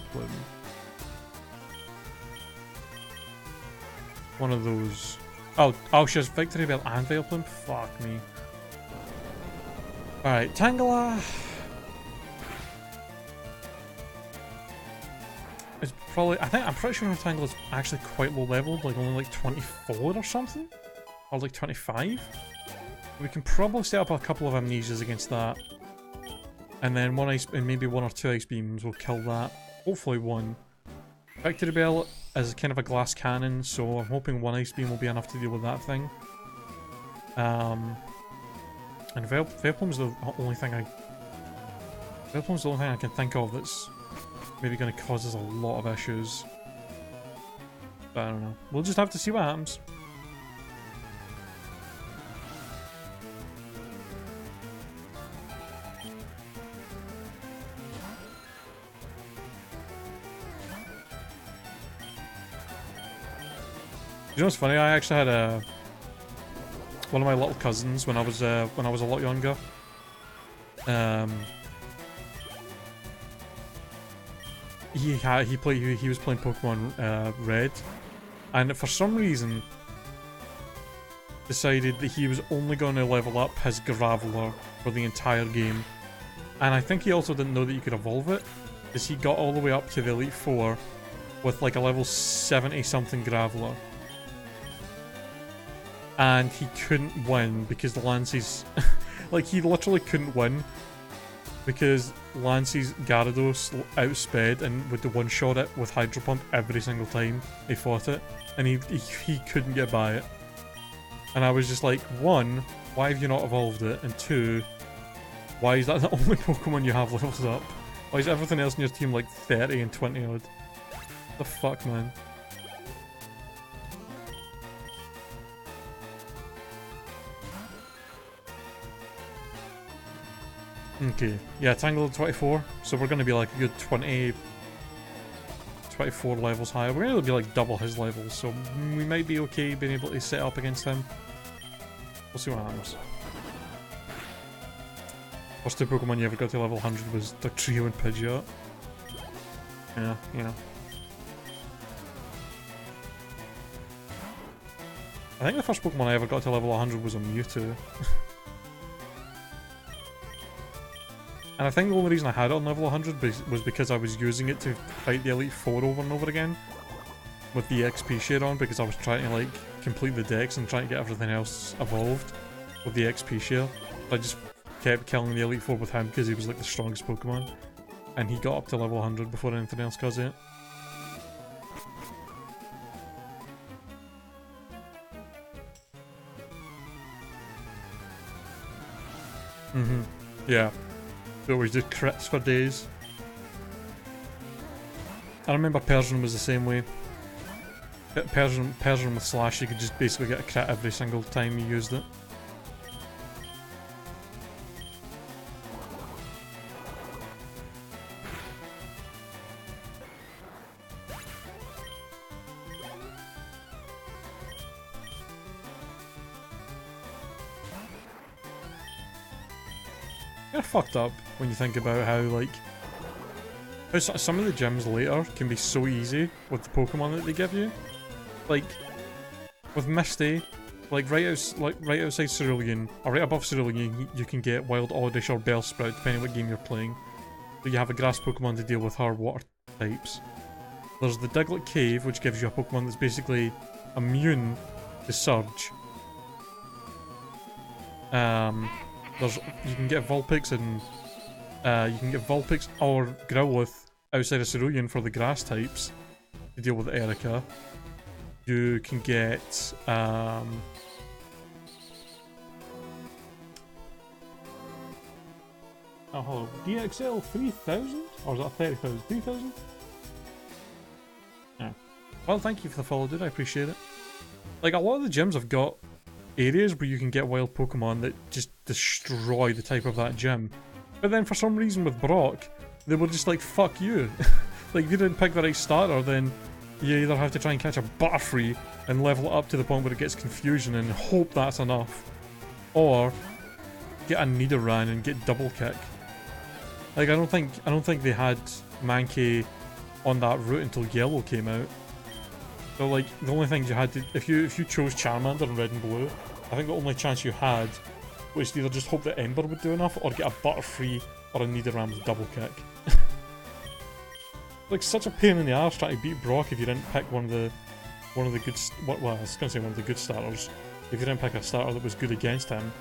One of those. Oh, she has Victory Bell and Vileplume? Fuck me. Alright, Tangela. It's probably, I'm pretty sure Tangela's actually quite low leveled, like only like 24 or something? Or like 25? We can probably set up a couple of amnesias against that. And then maybe 1 or 2 ice beams will kill that. Hopefully 1. Victory Bell is kind of a glass cannon, so I'm hoping 1 ice beam will be enough to deal with that thing. And Vileplume's the only thing I can think of that's maybe going to cause us a lot of issues. But I don't know. We'll just have to see what happens. You know what's funny? I actually had one of my little cousins when I was a lot younger. He was playing Pokemon Red, and for some reason decided that he was only going to level up his Graveler for the entire game. And I think he also didn't know that you could evolve it, because he got all the way up to the Elite Four with like a level 70 something Graveler. And he couldn't win because the Lance's... like, he literally couldn't win because Lance's Gyarados outsped and would one-shot it with Hydro Pump every single time he fought it. And he couldn't get by it. And I was just like, 1, why have you not evolved it? And 2, why is that the only Pokemon you have levels up? Why is everything else in your team like 30 and 20 odd? What the fuck, man? Okay, yeah, Tangela 24, so we're going to be like a good 24 levels higher. We're going to be like double his levels, so we might be okay being able to set up against him. We'll see what happens. First 2 Pokemon you ever got to level 100 was Dugtrio and Pidgeot. Yeah, yeah. I think the first Pokemon I ever got to level 100 was a Mewtwo. And I think the only reason I had it on level 100 was because I was using it to fight the Elite Four over and over again with the XP share on, because I was trying to like complete the decks and trying to get everything else evolved with the XP share. I just kept killing the Elite Four with him because he was like the strongest Pokemon, and he got up to level 100 before anything else got it. Yeah. We always did crits for days. I remember Persian was the same way. Persian with Slash, you could just basically get a crit every single time you used it. They're fucked up when you think about how, like, how some of the gyms later can be so easy with the Pokemon that they give you. Like, with Misty, like right outside Cerulean, or right above Cerulean, you can get Wild Oddish or Bellsprout, depending what game you're playing. So you have a grass Pokemon to deal with her water types. There's the Diglett Cave, which gives you a Pokemon that's basically immune to Surge, You can get Vulpix and you can get Vulpix or Growlithe outside of Cerulean for the grass types to deal with Erica. You can get oh hello, DXL 3000? Or is that 30,000? 3,000? Yeah. Well, thank you for the follow, dude. I appreciate it. Like, a lot of the gyms have got areas where you can get wild Pokemon that just destroy the type of that gym. But then for some reason with Brock, they were just like, fuck you. Like, if you didn't pick the right starter, then you either have to try and catch a Butterfree and level it up to the point where it gets confusion and hope that's enough. Or get a Nidoran and get double kick. Like, I don't think they had Mankey on that route until Yellow came out. So like, the only things you had to, if you chose Charmander in Red and Blue, I think the only chance you had was to either just hope that Ember would do enough, or get a Butterfree or a Nidoran with double kick. Like, such a pain in the arse trying to beat Brock if you didn't pick one of the good, well, I was gonna say one of the good starters. If you didn't pick a starter that was good against him.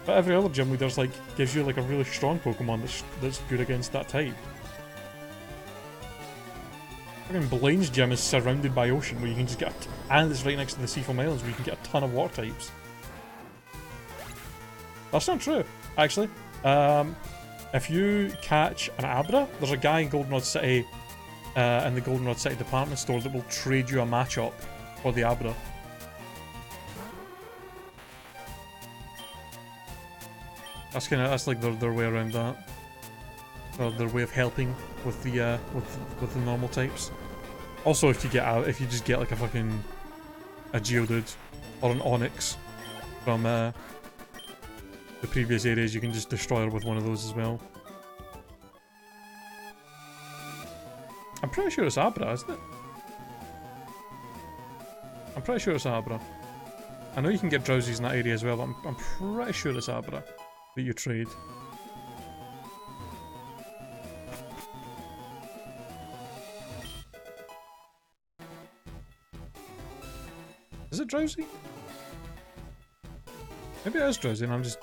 But every other gym leader's like, gives you like a really strong Pokemon that's good against that type. Fucking Blaine's gym is surrounded by ocean where you can just get and it's right next to the Seafoam Islands where you can get a ton of water types. That's not true, actually. If you catch an Abra, there's a guy in Goldenrod City, in the Goldenrod City department store that will trade you a matchup for the Abra. That's like their way around that. Or their way of helping with the with the normal types. Also, if you just get like a fucking Geodude or an Onix from the previous areas, you can just destroy her with one of those as well. I'm pretty sure it's Abra, isn't it? I'm pretty sure it's Abra. I know you can get Drowsies in that area as well, but I'm pretty sure it's Abra that you trade. Is it Drowsy? Maybe it is Drowsy and I'm just...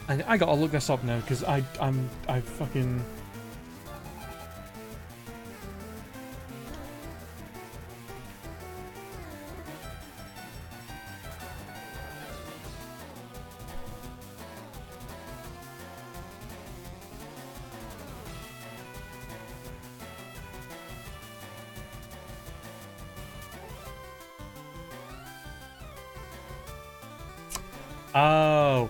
I gotta look this up now because I fucking... Oh,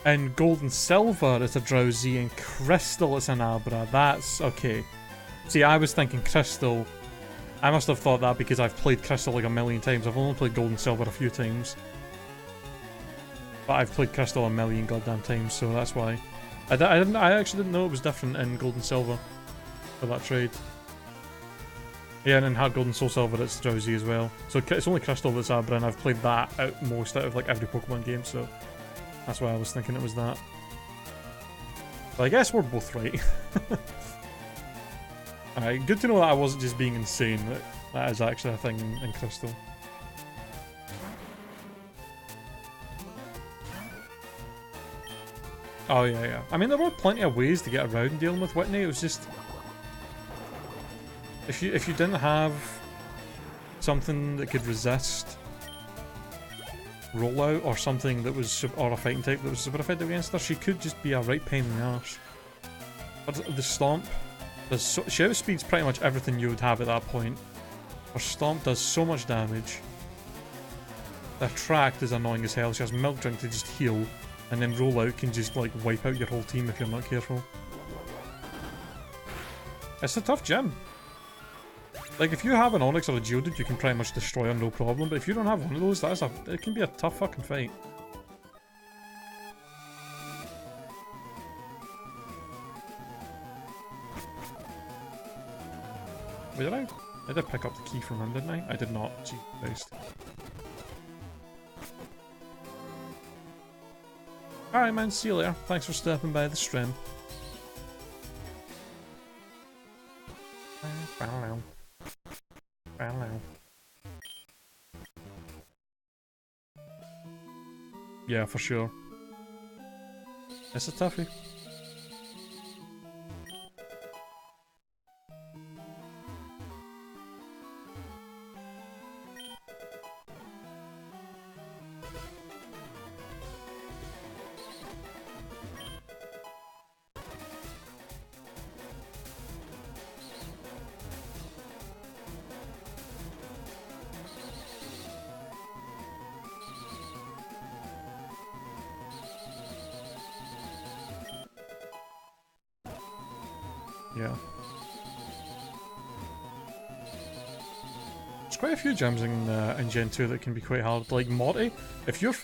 and Gold and Silver it's a Drowsy, and Crystal it's an Abra. That's okay. See, I was thinking Crystal. I must have thought that because I've played Crystal like a million times. I've only played Gold and Silver a few times, but I've played Crystal a million goddamn times, so that's why. I actually didn't know it was different in Gold and Silver for that trade. Yeah, and in Hard Gold and Soul Silver it's Drowsy as well. So it's only Crystal that's Abra, and I've played that out of like every Pokemon game, so that's why I was thinking it was that. But I guess we're both right. Alright, good to know that I wasn't just being insane, that is actually a thing in Crystal. Oh yeah. I mean, there were plenty of ways to get around dealing with Whitney, it was just... If you didn't have something that could resist rollout or something that was, or a fighting type that was super effective against her, she could just be a right pain in the arse. But the Stomp does she outspeeds pretty much everything you would have at that point. Her Stomp does so much damage. The Attract is annoying as hell. She has Milk Drink to just heal, and then rollout can just like wipe out your whole team if you're not careful. It's a tough gym. Like, if you have an Onix or a Geodude, you can pretty much destroy her no problem, but if you don't have one of those, it can be a tough fucking fight. Wait, I did pick up the key from him, didn't I? I did not. Gee, Christ. Alright man, see you later. Thanks for stopping by the stream. Yeah, for sure. It's a toughie. Yeah. There's quite a few gems in Gen 2 that can be quite hard. Like Morty, if you're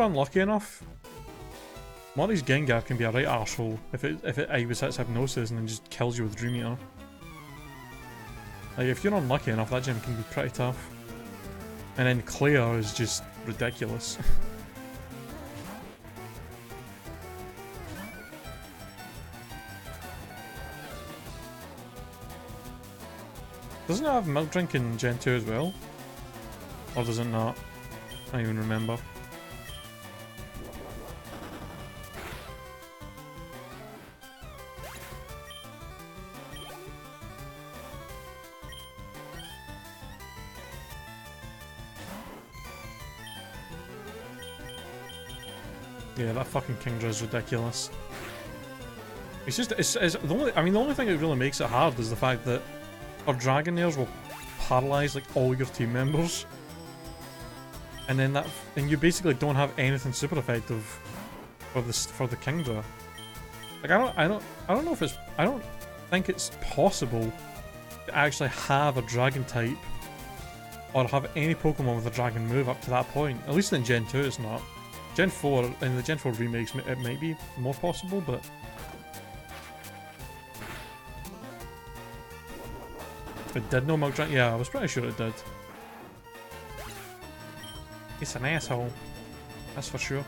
unlucky enough, Morty's Gengar can be a right arsehole if it Ibis hits hypnosis and then just kills you with Dream Eater. Like if you're unlucky enough, that gem can be pretty tough. And then Claire is just ridiculous. Doesn't it have milk drink in Gen 2 as well? Or does it not? I don't even remember. Yeah, that fucking Kingdra is ridiculous. It's just, it's the only thing that really makes it hard is the fact that her Dragonairs will paralyze like all your team members, and then you basically don't have anything super effective for the Kingdra. Like I don't know if it's, I don't think it's possible to actually have a Dragon type or have any Pokemon with a Dragon move up to that point. At least in Gen 2 it's not. Gen 4, in the Gen 4 remakes, it might be more possible, but it did no milk drink? Yeah, I was pretty sure it did. It's an asshole. That's for sure.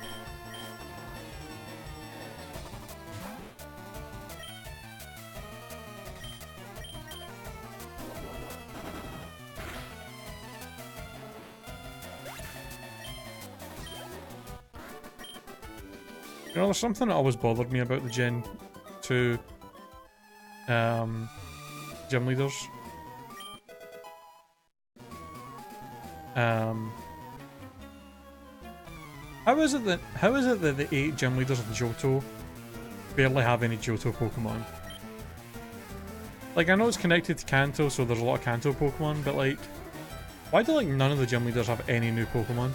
You know, there's something that always bothered me about the Gen 2 gym leaders. How is it that the 8 gym leaders of Johto barely have any Johto Pokemon? Like, I know it's connected to Kanto, so there's a lot of Kanto Pokemon, but like, why do like none of the gym leaders have any new Pokemon?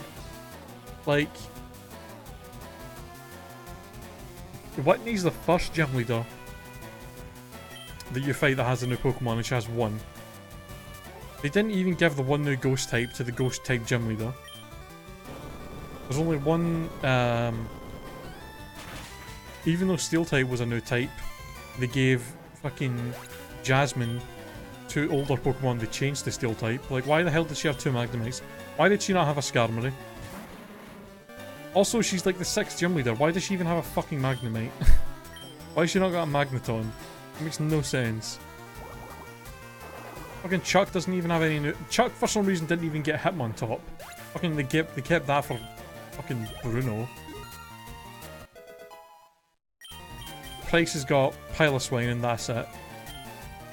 Like, Whitney's the first gym leader that you fight that has a new Pokemon, and she has one. They didn't even give the one new Ghost type to the Ghost type gym leader. There's only one, even though Steel type was a new type, they gave fucking Jasmine 2 older Pokemon they changed to Steel type. Like, why the hell did she have 2 Magnemites? Why did she not have a Skarmory? Also, she's like the 6th gym leader. Why does she even have a fucking Magnemite? Why has she not got a Magneton? It makes no sense. Fucking Chuck doesn't even have any new... Chuck, for some reason, didn't even get Hitmontop. Fucking, they kept that for fucking Bruno. Price has got Piloswine and that's it.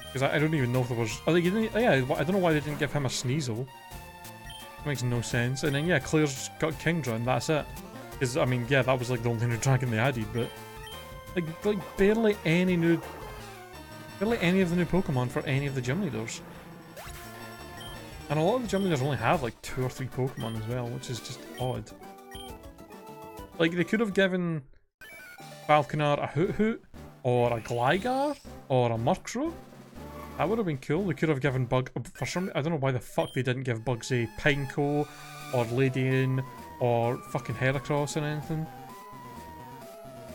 Because I don't even know if there was... Oh, yeah, I don't know why they didn't give him a Sneasel. It makes no sense. And then, yeah, Claire's got Kingdra and that's it. Because, I mean, yeah, that was like the only new dragon they added, but... Like barely any of the new Pokemon for any of the gym leaders. And a lot of the gym leaders only have like 2 or 3 Pokemon as well, which is just odd. Like, they could have given Falconer a Hoot Hoot, or a Gligar, or a Murkrow. That would have been cool. They could have given Bug... For some... I don't know why the fuck they didn't give Bugs a Pineco, or Ladian, or fucking Heracross or anything.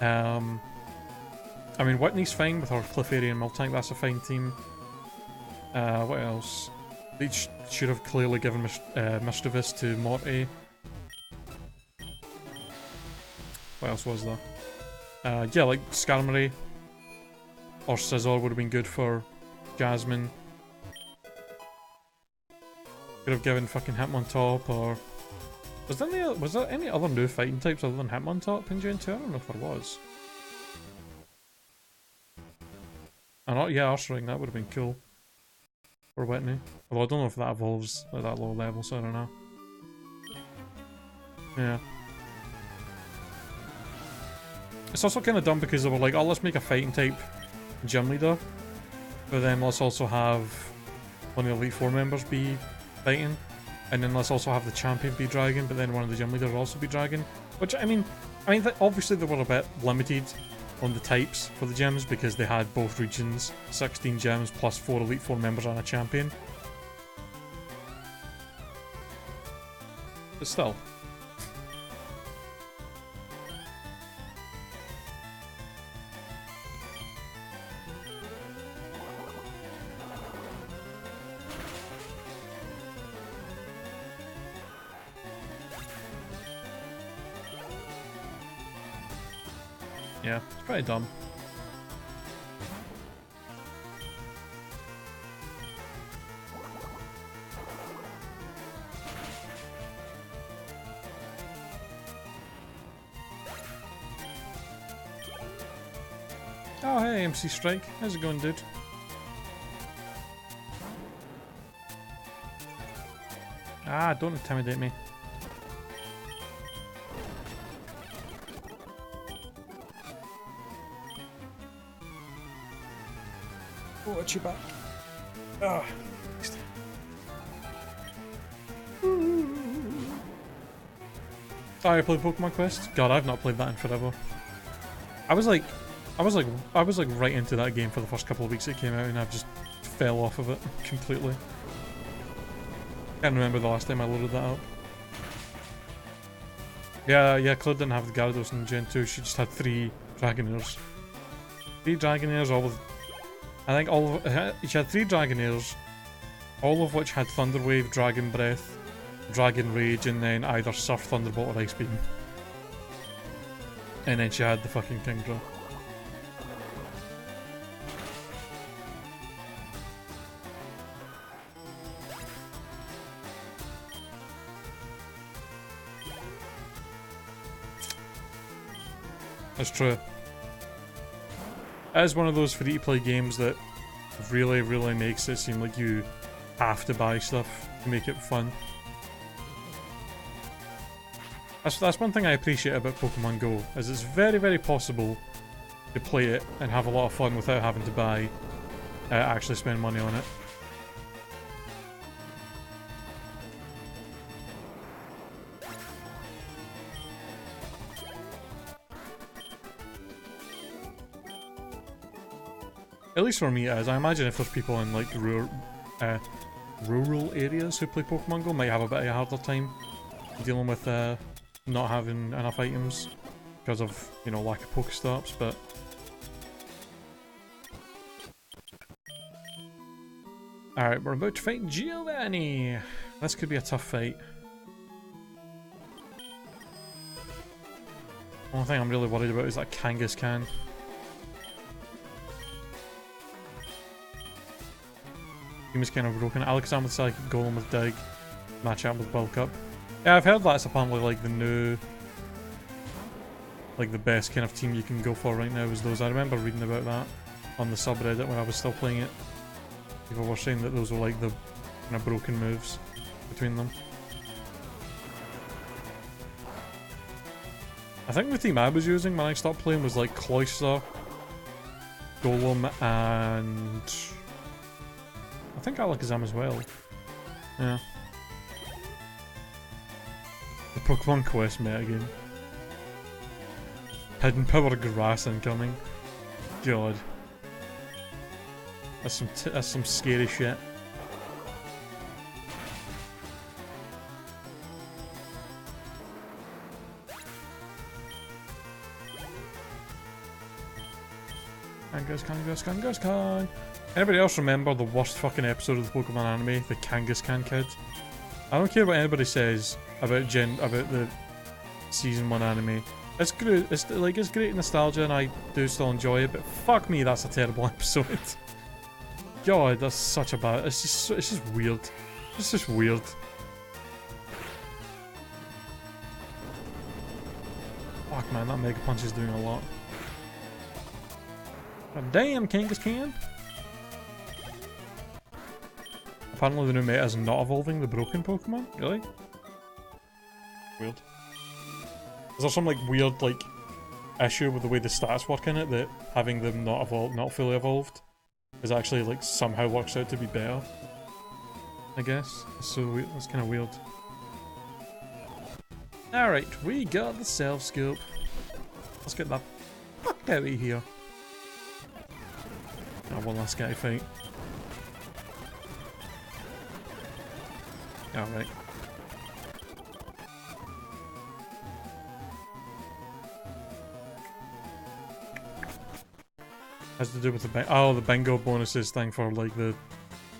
I mean, Whitney's fine with her Clefairy and Miltank, that's a fine team. What else? They should have clearly given Mischievous to Morty. What else was there? Yeah, like Skarmory or Scizor would have been good for Jasmine. Could have given fucking Hitmontop or Was there any other new fighting types other than Hitmontop in Gen 2? I don't know if there was. Yeah, Archering, that would have been cool. Or Whitney. Although I don't know if that evolves at that low level, so I don't know. Yeah. It's also kind of dumb because they were like, oh, let's make a fighting type gym leader. But then let's also have one of the Elite Four members be fighting. And then let's also have the champion be dragon, but then one of the gym leaders will also be dragon. Which, I mean, obviously they were a bit limited on the types for the gyms because they had both regions, 16 gyms plus 4 Elite Four members and a champion. But still. Yeah, it's pretty dumb. Oh hey MC Strike, how's it going, dude? Ah, don't intimidate me. Oh, watch your back. Ah. Oh, I played Pokemon Quest? God, I've not played that in forever. I was like right into that game for the first couple of weeks it came out and I just fell off of it completely. Can't remember the last time I loaded that up. Yeah, Claire didn't have the Gyarados in Gen 2, she just had 3 Dragonairs. 3 Dragonairs, all with... I think she had 3 Dragonairs, all of which had Thunder Wave, Dragon Breath, Dragon Rage, and then either Surf, Thunderbolt, or Ice Beam. And then she had the fucking Kingdra. That's true. It is one of those free-to-play games that really, really makes it seem like you have to buy stuff to make it fun. That's one thing I appreciate about Pokemon Go, is it's very, very possible to play it and have a lot of fun without having to buy, actually spend money on it. At least for me it is. I imagine if there's people in like rural areas who play Pokemon Go might have a bit of a harder time dealing with not having enough items because of, you know, lack of Pokestops, but... Alright, we're about to fight Giovanni! This could be a tough fight. The only thing I'm really worried about is that Kangaskhan. Team is kind of broken. Alakazam with Psychic, Golem with Dig, match up with Bulk Up. Yeah, I've heard that's apparently like the new, like the best kind of team you can go for right now is those. I remember reading about that on the subreddit when I was still playing it. People were saying that those were like the kind of broken moves between them. I think the team I was using when I stopped playing was like Cloyster, Golem, and I think Alakazam as well. Yeah. The Pokemon Quest metagame. Hidden Power Grass incoming. God. That's some scary shit. Kangaskhan. Anybody else remember the worst fucking episode of the Pokemon anime, the Kangaskhan kid? I don't care what anybody says about the season 1 anime. It's great. It's great nostalgia, and I do still enjoy it. But fuck me, that's a terrible episode. God, that's such a bad. It's just weird. It's just weird. Fuck man, that Mega Punch is doing a lot. God damn, Kangaskhan! Apparently the new meta is not evolving the broken Pokemon? Really? Weird. Is there some like weird like issue with the way the stats work in it that having them not fully evolved is actually like somehow works out to be better? I guess. So that's kind of weird. Alright, we got the Self Scoop. Let's get that fuck out of here. One last guy fight. Alright. Has to do with the the bingo bonuses thing for like the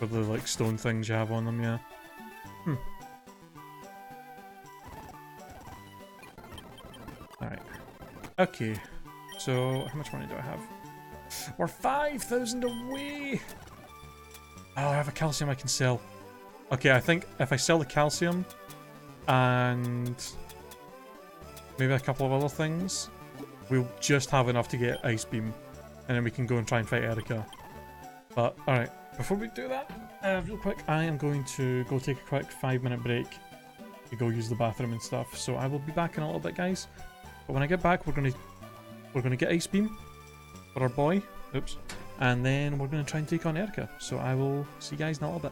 like stone things you have on them, yeah. Alright. Okay. So how much money do I have? We're 5,000 away! Oh, I have a calcium I can sell. Okay, I think if I sell the calcium and maybe a couple of other things, we'll just have enough to get Ice Beam. And then we can go and try and fight Erica. But, alright, before we do that, real quick, I am going to go take a quick 5-minute break to go use the bathroom and stuff. So I will be back in a little bit, guys. But when I get back, we're gonna get Ice Beam for our boy. Oops. And then we're gonna try and take on Erica. So I will see you guys in a little bit.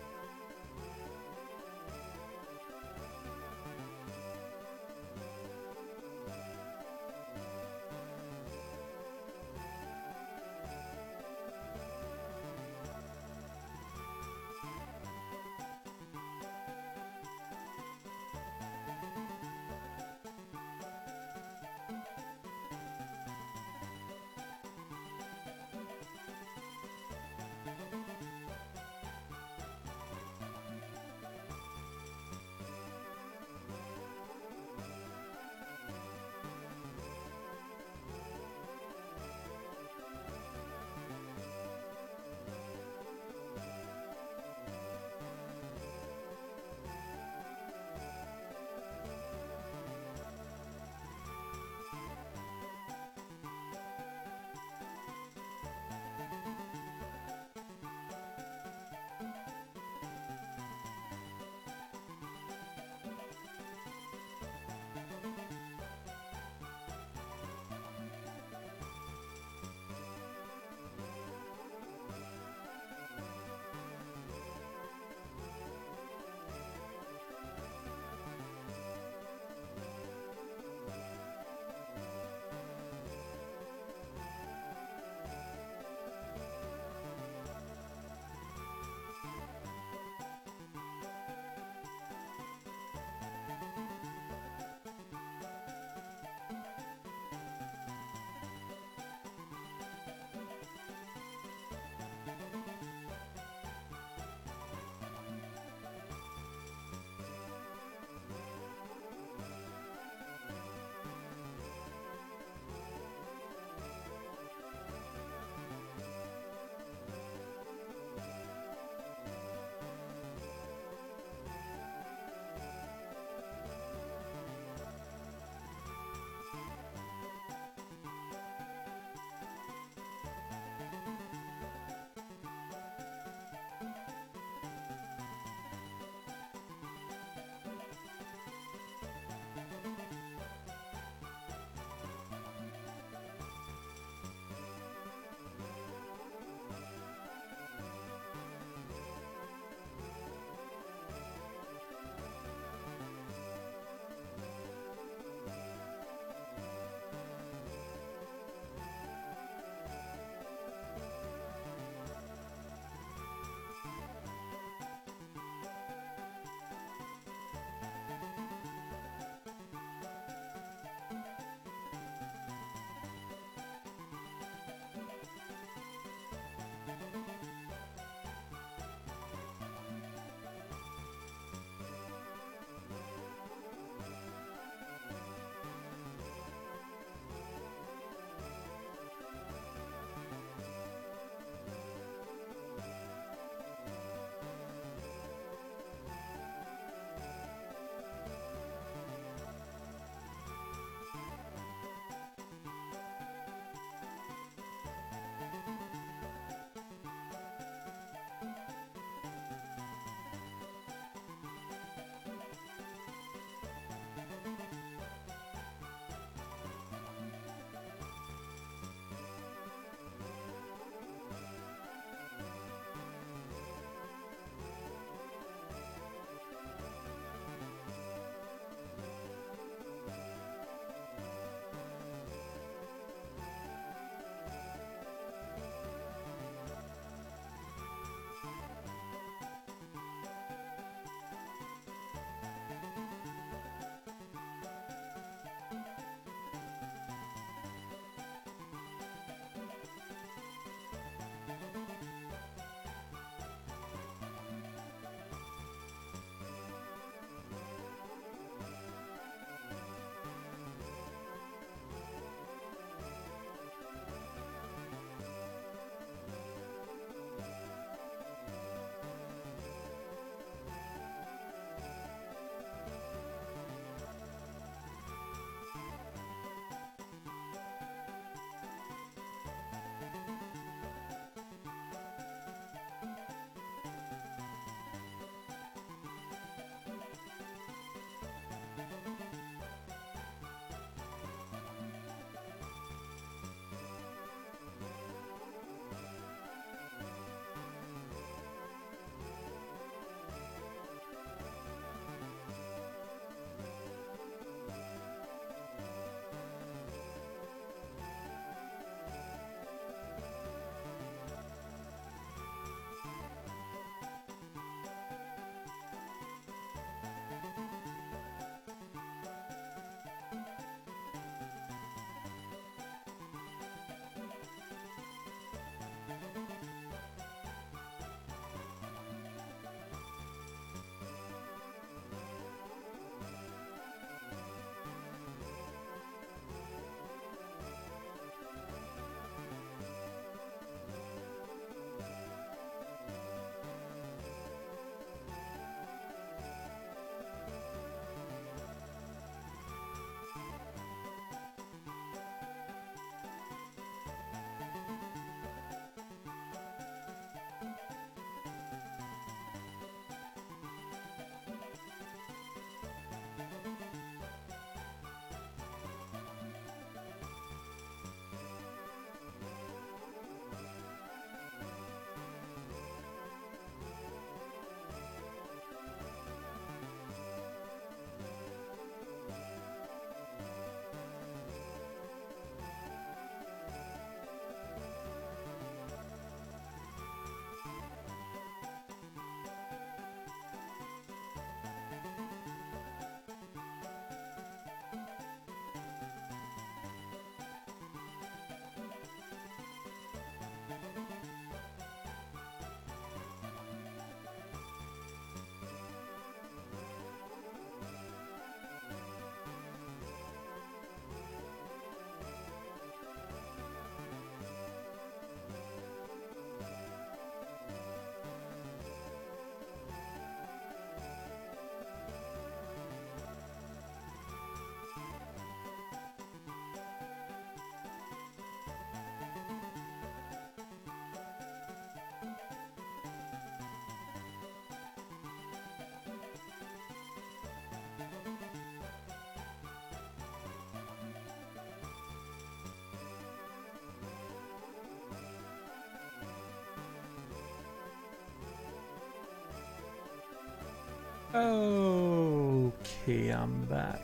Okay, I'm back.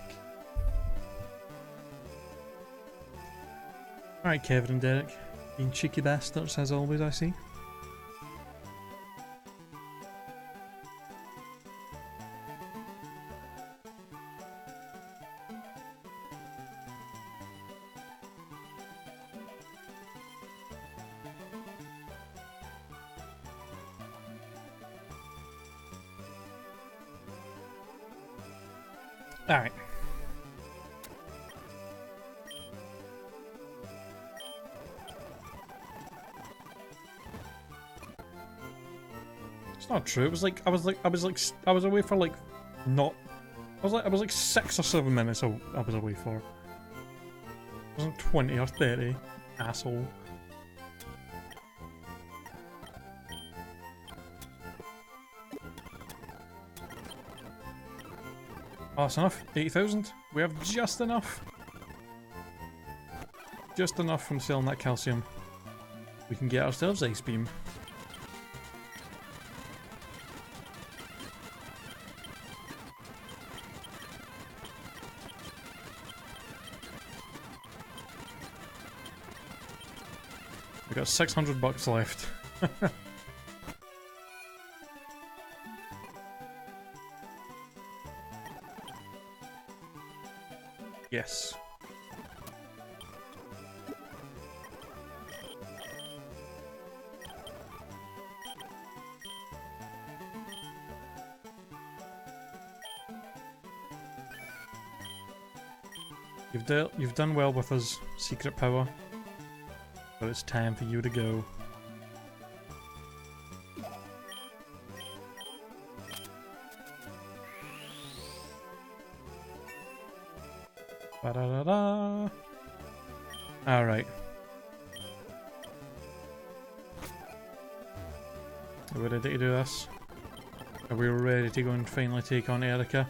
Alright, Kevin and Derek. Being cheeky bastards as always, I see. Alright. It's not true. It was like I was away for like not. I was like 6 or 7 minutes. I was away for. It wasn't 20 or 30. Asshole. Oh, that's enough. 80,000. We have just enough. Just enough from selling that calcium. We can get ourselves Ice Beam. We got 600 bucks left. Yes. You've done well with us, Secret Power. But it's time for you to go. Ba-da-da-da. Alright. Are we ready to do this? Are we ready to go and finally take on Erica?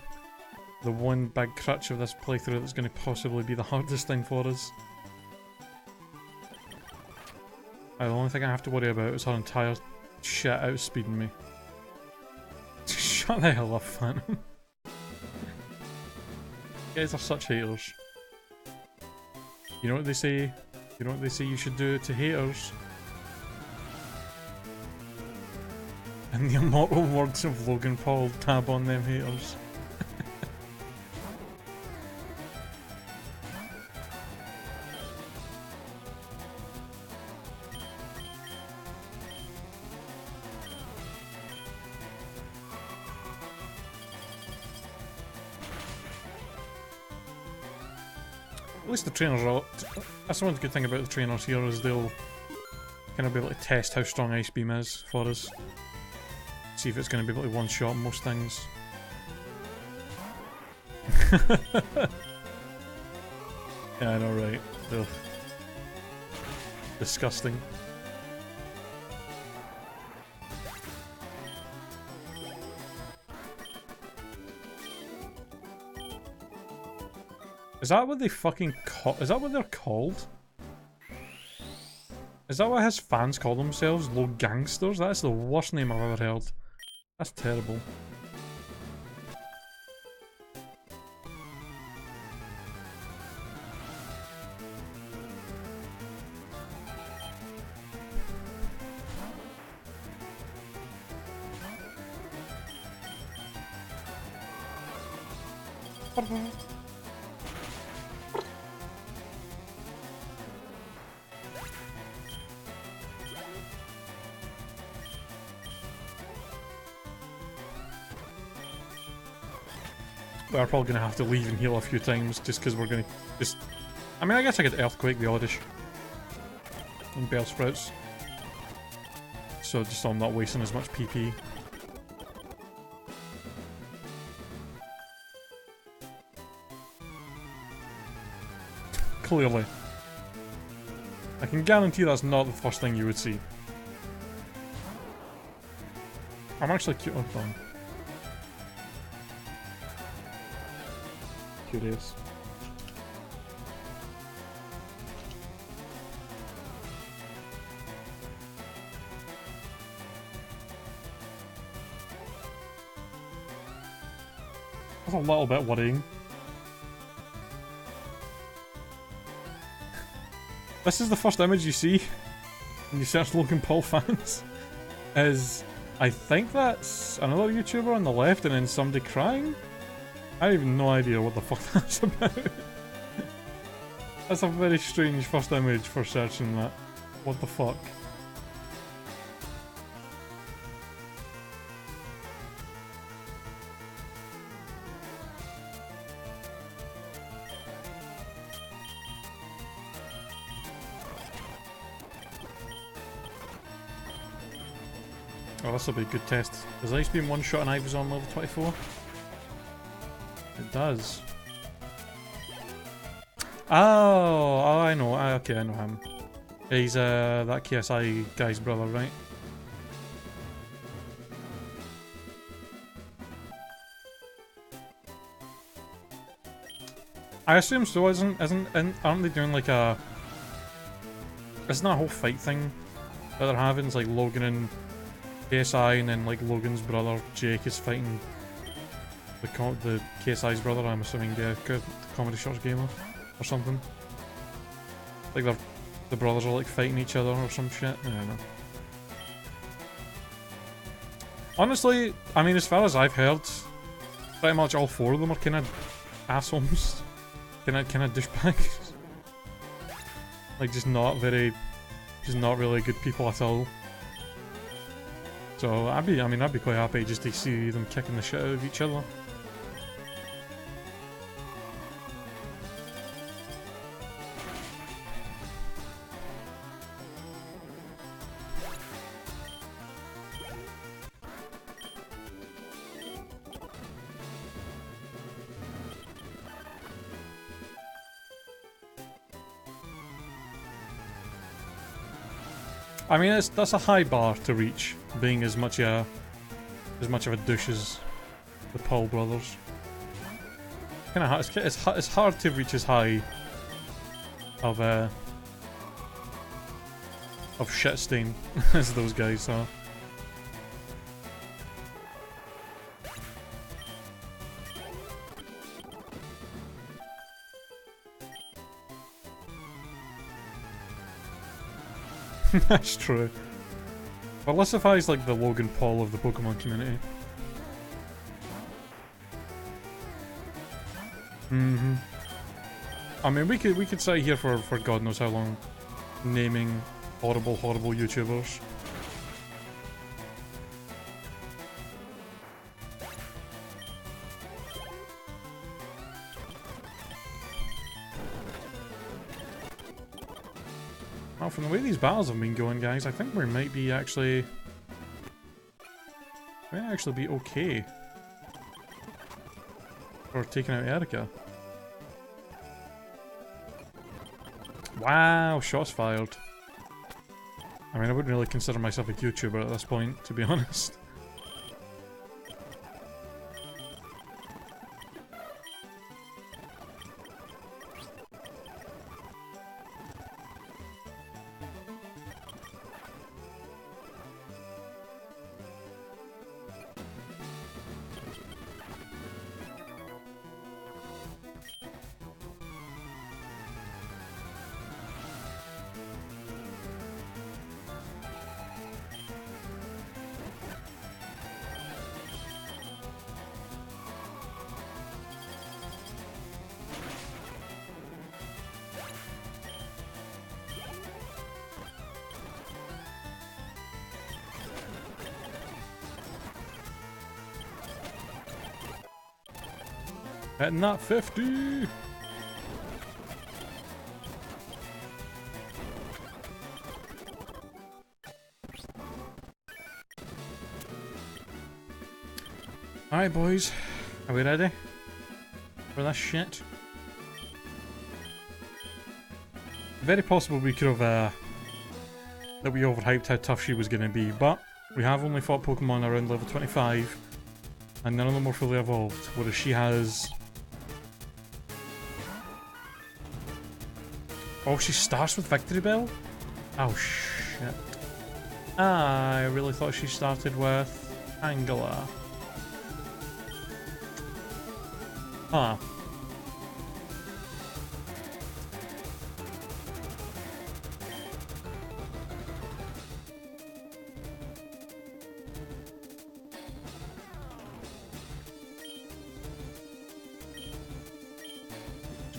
The one big crutch of this playthrough that's going to possibly be the hardest thing for us. The only thing I have to worry about is her entire shit outspeeding me. Shut the hell up, Phantom. You guys are such haters. You know what they say? You know what they say you should do to haters? In the immortal words of Logan Paul, tab on them haters. At least the trainers are... That's one good thing about the trainers here is they'll kind of be able to test how strong Ice Beam is for us. See if it's going to be able to one-shot most things. Yeah, I know, right? Ugh. Disgusting. Is that what they fucking call? Is that what they're called? Is that what his fans call themselves? Low gangsters? That's the worst name I've ever heard. That's terrible. We're probably going to have to leave and heal a few times just because we're going to just... I mean, I guess I could Earthquake the Oddish. And Bell Sprouts. So just so I'm not wasting as much PP. Clearly. I can guarantee that's not the first thing you would see. I'm actually cute. Oh, done. Curious. That's a little bit worrying. This is the first image you see when you search Logan Paul fans. I think that's another YouTuber on the left and then somebody crying? I have no idea what the fuck that's about. That's a very strange first image for searching that. What the fuck? Oh, this will be a good test. Does Ice Beam one-shot an Ivy's on level 24? It does. Oh, I know. Okay, I know him. He's that KSI guy's brother, right? I assume so. Aren't they doing like a? Isn't that a whole fight thing that they're having? It's like Logan and KSI, and then like Logan's brother Jake is fighting the KSI's brother. I'm assuming the Comedy Shorts gamer or something. Like the brothers are like fighting each other or some shit. I don't know. Honestly, I mean, as far as I've heard, pretty much all four of them are kind of assholes, kind of douchebags. Like just not really good people at all. So I'd be quite happy just to see them kicking the shit out of each other. I mean, that's a high bar to reach, being as much of a douche as the Paul brothers. Kind of hard. It's hard to reach as high of shit stain as those guys are. That's true. But Lucify's like the Logan Paul of the Pokemon community. I mean, we could sit here for God knows how long, naming horrible YouTubers. Well, from the way these battles have been going, guys, I think we might actually be okay for taking out Erica. Wow, shots fired. I mean, I wouldn't really consider myself a YouTuber at this point, to be honest. Hitting that 50! Alright boys, are we ready for this shit? Very possible we could have that we overhyped how tough she was going to be, but we have only fought Pokemon around level 25 and none of them are fully evolved, whereas she has... Oh, she starts with Victory Bell? Oh shit. I really thought she started with Angela. Huh.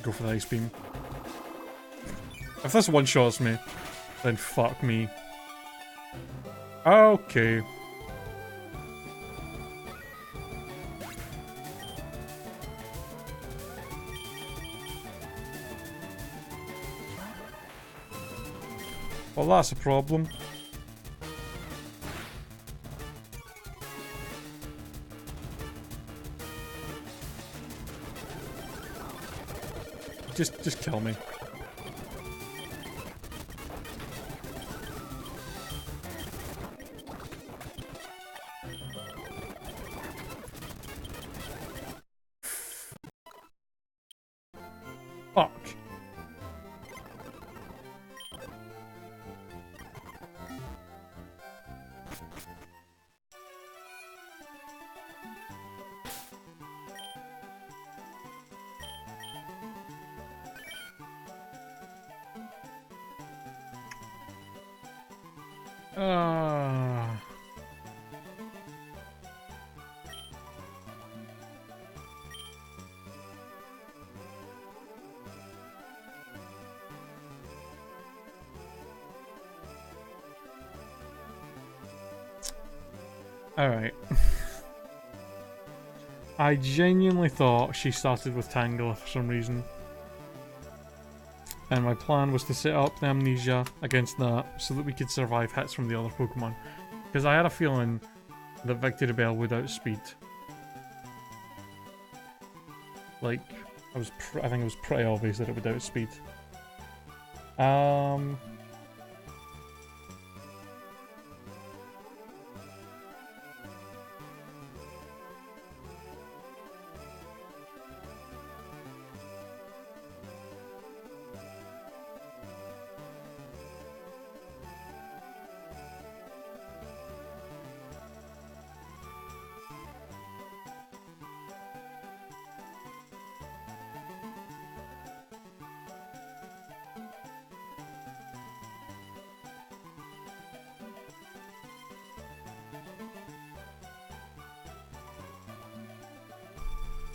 Go for the ice beam. If this one-shots me, then fuck me. Okay. Well, that's a problem. Just kill me. Fuck. Alright. I genuinely thought she started with Tangela for some reason. And my plan was to set up the Amnesia against that so that we could survive hits from the other Pokemon. Because I had a feeling that Victory Bell would outspeed. Like, I think it was pretty obvious that it would outspeed.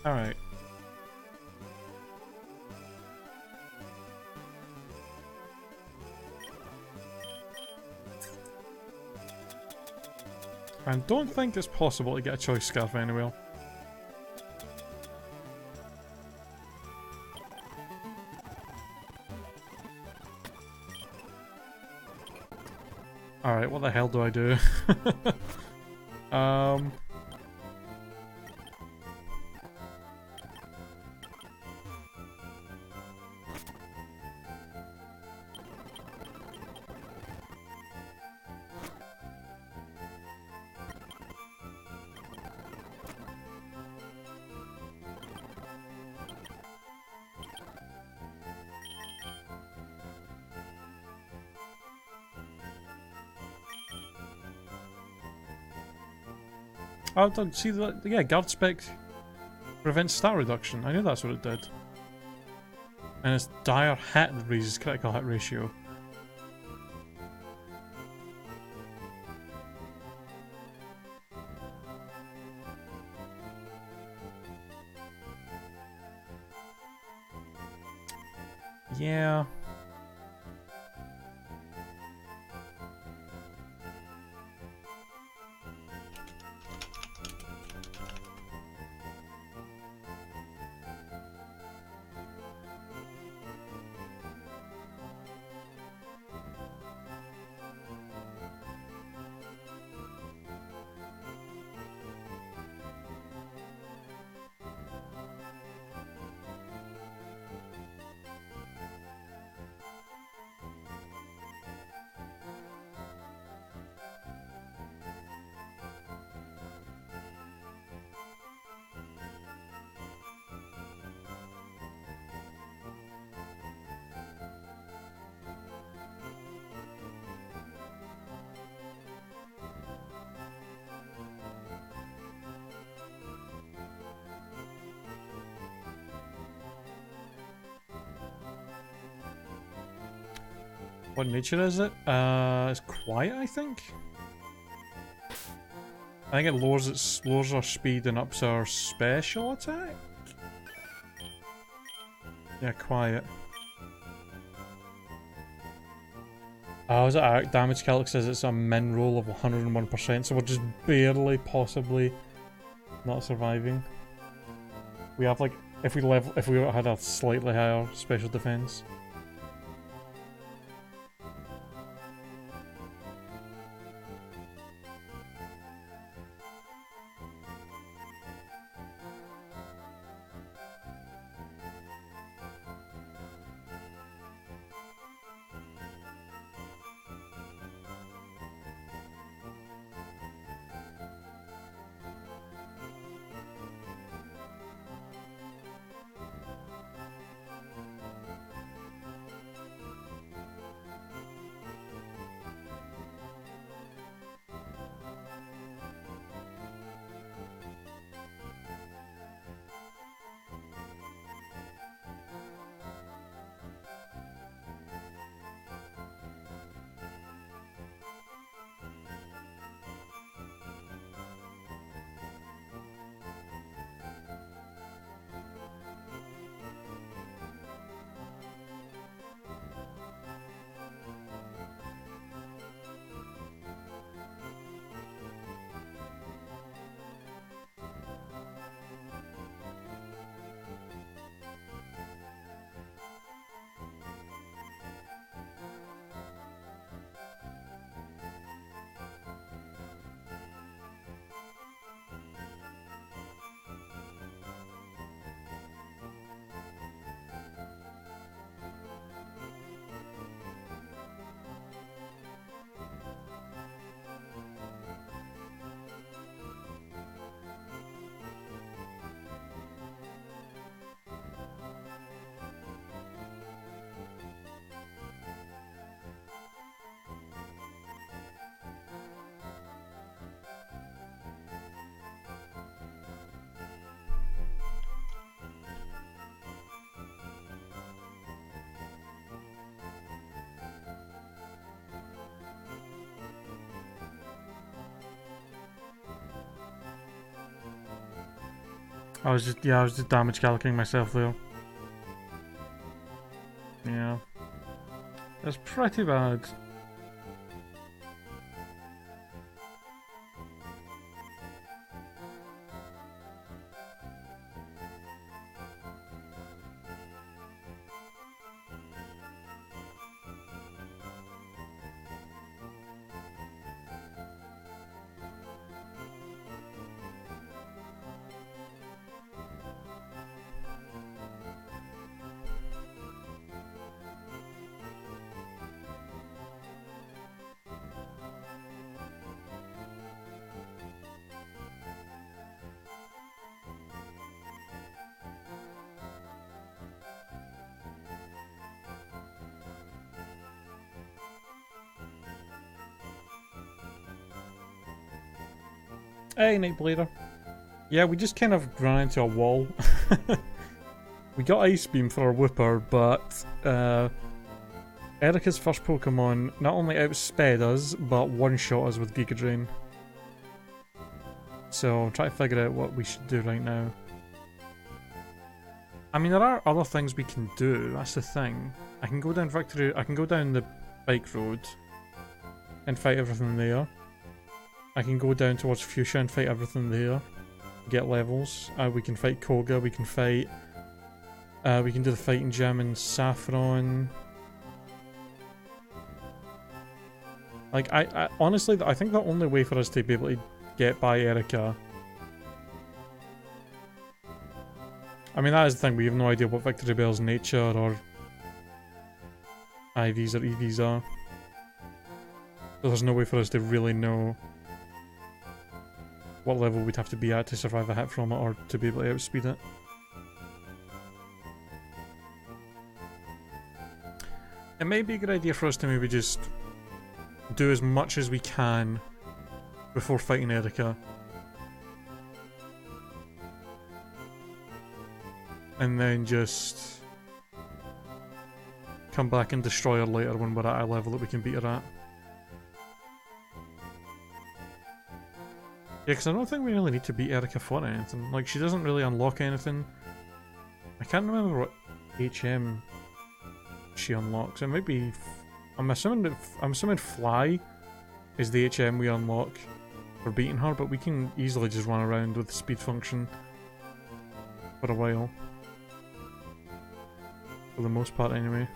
Alright. I don't think it's possible to get a choice scarf anywhere. Alright, what the hell do I do? Oh, see that? Yeah, guard spec prevents stat reduction. I knew that's what it did. And it's dire hit that raises critical hit ratio. Yeah. What nature is it? It's quiet, I think. I think it lowers our speed and ups our special attack. Yeah, quiet. Oh, is it arc damage calc says it's a min roll of 101%, so we're just barely, possibly not surviving. We have like, if we had a slightly higher special defense. I was just damage calculating myself though. Yeah. That's pretty bad. Hey, Nightblader. Yeah, we just kind of ran into a wall. We got Ice Beam for our Wooper, but Erica's first Pokemon not only outsped us, but one-shot us with Giga Drain. So, try to figure out what we should do right now. I mean, there are other things we can do, that's the thing. I can go down the bike road and fight everything there. I can go down towards Fuchsia and fight everything there. Get levels. We can fight Koga, we can fight... we can do the fighting gym in Saffron. Like, I honestly, I think the only way for us to be able to get by Erica... I mean, that is the thing, we have no idea what Victory Bell's nature or IVs or EVs are. So there's no way for us to really know what level we'd have to be at to survive a hit from it or to be able to outspeed it. It may be a good idea for us to maybe just do as much as we can before fighting Erica. And then just come back and destroy her later when we're at a level that we can beat her at. Yeah, because I don't think we really need to beat Erica for anything. Like, she doesn't really unlock anything. I can't remember what HM she unlocks. It might be... I'm assuming Fly is the HM we unlock for beating her, but we can easily just run around with the speed function for a while. For the most part, anyway.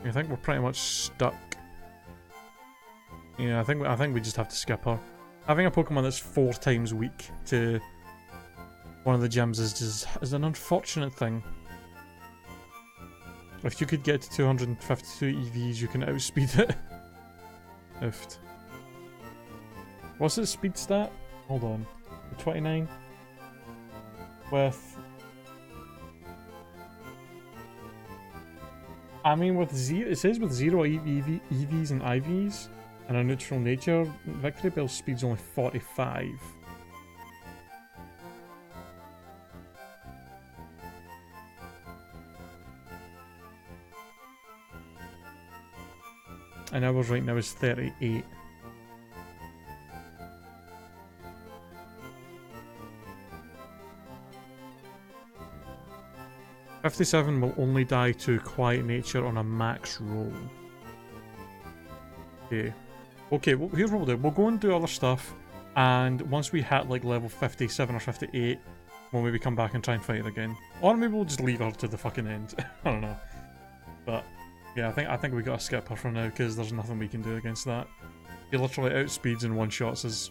I think we're pretty much stuck. Yeah, I think we just have to skip her. Having a Pokemon that's 4 times weak to one of the gyms is an unfortunate thing. If you could get to 252 EVs, you can outspeed it. Oofed. What's its speed stat? Hold on. 29? With... I mean, with zero, it says with 0 EVs and IVs and a neutral nature, Victory Bell's speed's only 45. And ours right now is 38. "57 will only die to Quiet Nature on a max roll." Okay. Okay, well, here's what we'll do. We'll go and do other stuff, and once we hit like level 57 or 58, we'll maybe come back and try and fight her again. Or maybe we'll just leave her to the fucking end. I don't know. But yeah, I think we gotta skip her for now, because there's nothing we can do against that. He literally outspeeds and one-shots us.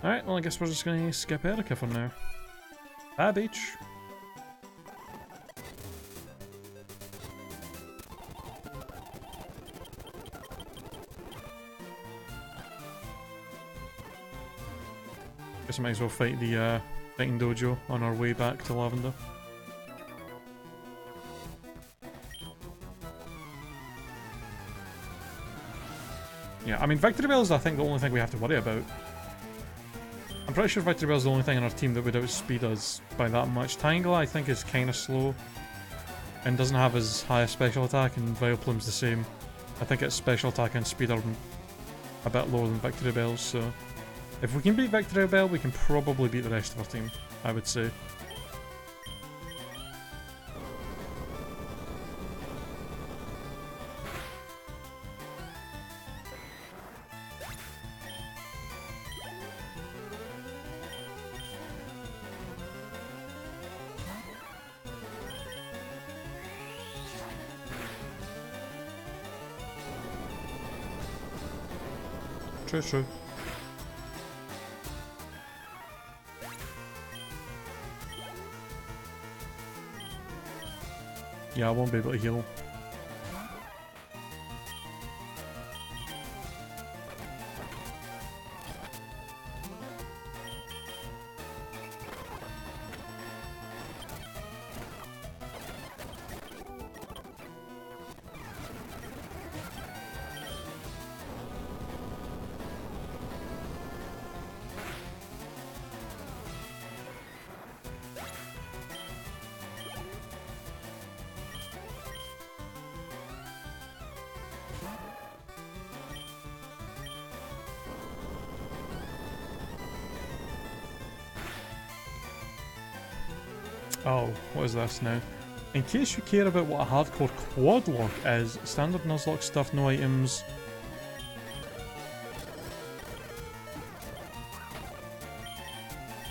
Alright, well I guess we're just gonna skip Erica for now. Bye, beach. Guess I might as well fight the fighting dojo on our way back to Lavender. Yeah, I mean Victory Bell is I think the only thing we have to worry about. I'm pretty sure Victory Bell is the only thing on our team that would outspeed us by that much. Tangela I think is kind of slow and doesn't have as high a special attack, and Vileplume's the same. I think its special attack and speed are a bit lower than Victory Bell's, so if we can beat Victory Bell, we can probably beat the rest of our team, I would say. True, true. Yeah, I won't be able to heal. Oh, what is this now? In case you care about what a hardcore quad lock is, standard Nuzlocke stuff, no items.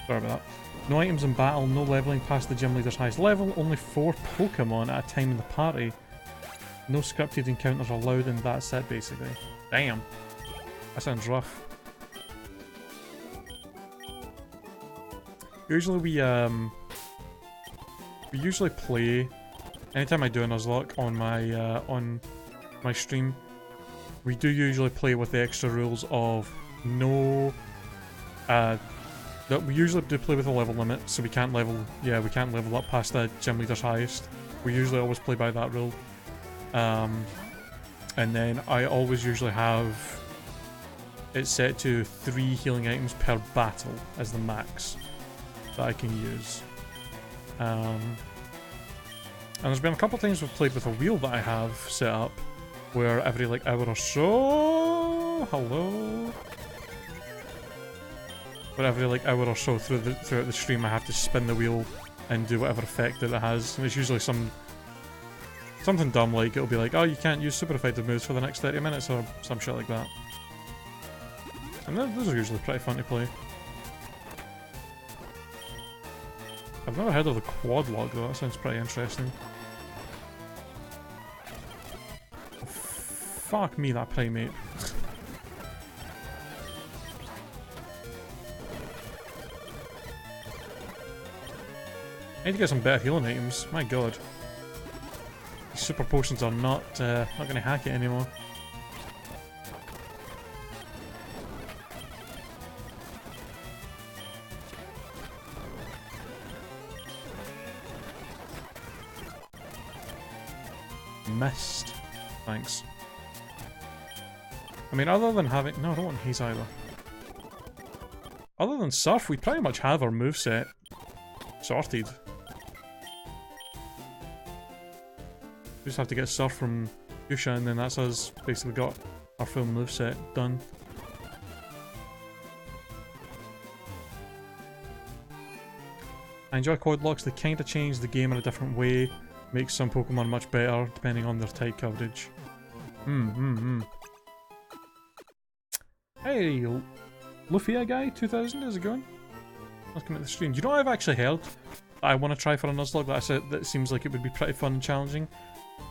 Sorry about that. No items in battle, no leveling past the gym leader's highest level, only 4 Pokemon at a time in the party. No scripted encounters allowed, and that's it basically. Damn. That sounds rough. Usually we usually play, anytime I do a Nuzlocke on my stream, we do usually play with the extra rules of no, that we usually do play with a level limit, so we can't level, we can't level up past the gym leader's highest. We usually always play by that rule. And then I always usually have it set to 3 healing items per battle as the max that I can use. And there's been a couple of times we've played with a wheel that I have set up where every like hour or so, hello, where every like hour or so throughout the stream I have to spin the wheel and do whatever effect that it has, and it's usually something dumb, like it'll be like, oh, you can't use super effective moves for the next 30 minutes or some shit like that. And those are usually pretty fun to play. I've never heard of the quad lock though, that sounds pretty interesting. Fuck me, that primate. I need to get some better healing items, my god. These super potions are not gonna hack it anymore. Missed. Thanks. I mean, other than having... No, I don't want haze either. Other than surf, we pretty much have our moveset sorted. We just have to get surf from Fuchsia, and then that's us basically got our full moveset done. I enjoy quad locks, they kinda change the game in a different way. Makes some Pokemon much better, depending on their type coverage. Hey, Lufia guy, 2000, how's it going? Welcome to the stream. Do you know what I've actually heard that I want to try for a Nuzlocke that I said that seems like it would be pretty fun and challenging?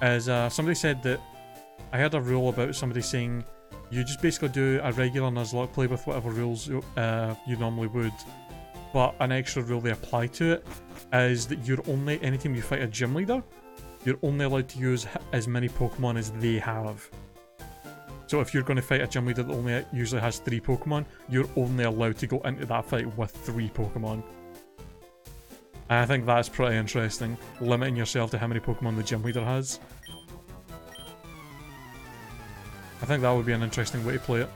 As somebody said that I heard a rule about somebody saying you just basically do a regular Nuzlocke, play with whatever rules you normally would, but an extra rule they apply to it is that you're only, anytime you fight a gym leader, you're only allowed to use as many Pokemon as they have. So if you're going to fight a gym leader that only usually has 3 Pokemon, you're only allowed to go into that fight with 3 Pokemon. And I think that's pretty interesting, limiting yourself to how many Pokemon the gym leader has. I think that would be an interesting way to play it.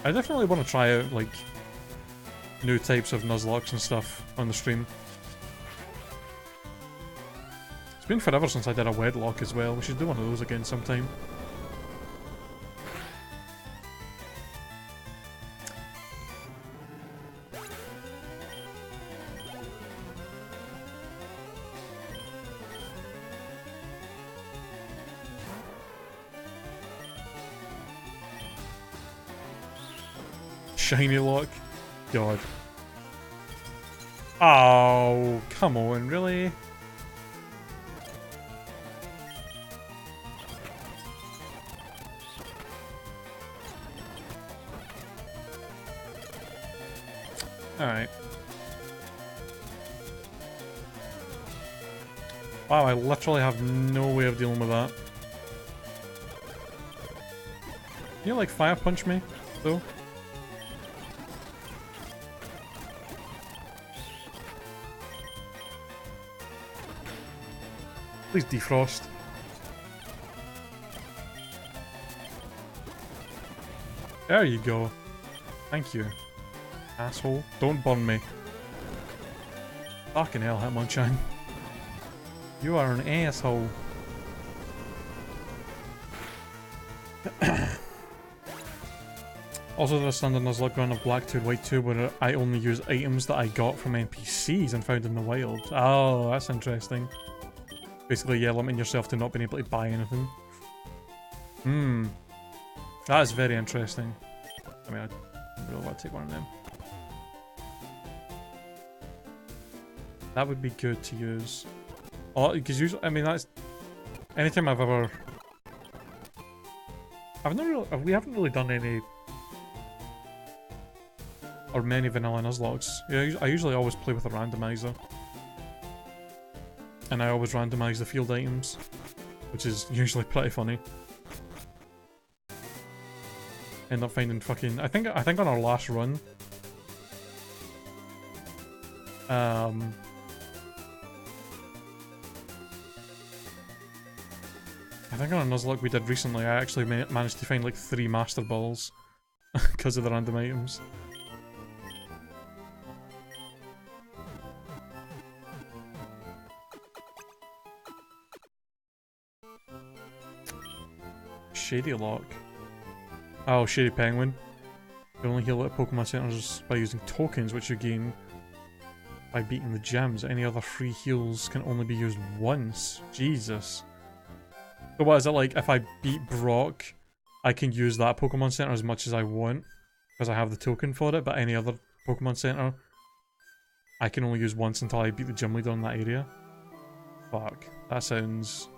I definitely want to try out, like, new types of Nuzlocks and stuff on the stream. It's been forever since I did a wedlock as well. We should do one of those again sometime. Shiny lock. God. Oh, come on, really? Alright. Wow, I literally have no way of dealing with that. Can you, like, fire punch me, though? Please defrost. There you go. Thank you. Asshole. Don't burn me. Fucking hell, Hitmonchan. You are an asshole. Also, the standard Nuzlocke run of Black 2 and White 2 where I only use items that I got from NPCs and found in the wild. Oh, that's interesting. Basically, yeah, limiting yourself to not being able to buy anything. That is very interesting. I mean, I really want to take one of them. That would be good to use. Oh, because usually, I mean, that's... Anytime I've ever... we haven't really done any... or many vanilla Nuzlocks. Yeah, I usually always play with a randomizer. And I always randomise the field items which is usually pretty funny. End up finding fucking... I think on our last run... I think on a Nuzlocke we did recently, I actually managed to find like 3 Master Balls because of the random items. Shady Lock. Oh, Shady Penguin. You only heal at Pokemon Centers by using tokens, which you gain by beating the gyms. Any other free heals can only be used once. Jesus. So what is it like, if I beat Brock, I can use that Pokemon Center as much as I want, because I have the token for it, but any other Pokemon Center, I can only use once until I beat the gym leader in that area? Fuck. That sounds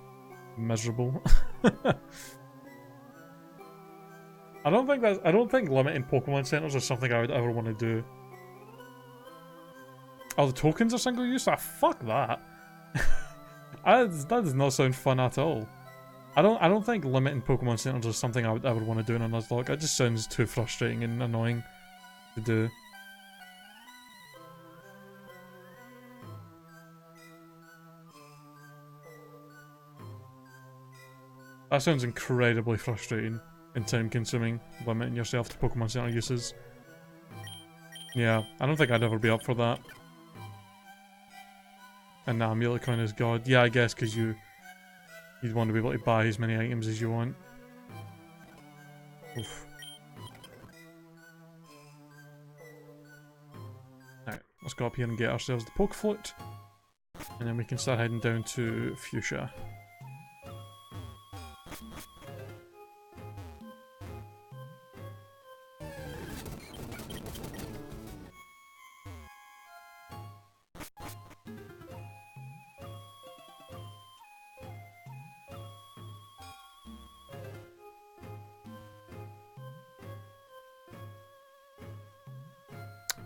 miserable. I don't think limiting Pokemon Centers is something I would ever want to do. Oh, the tokens are single use? Ah, fuck that. That does not sound fun at all. I don't think limiting Pokemon Centers is something I would ever want to do in a Nuzlocke. It just sounds too frustrating and annoying to do. That sounds incredibly frustrating and time consuming, limiting yourself to Pokemon Center uses. Yeah, I don't think I'd ever be up for that. And now Melicon is God. Yeah, I guess because you'd want to be able to buy as many items as you want. Oof. Alright, let's go up here and get ourselves the Pokeflute. And then we can start heading down to Fuchsia.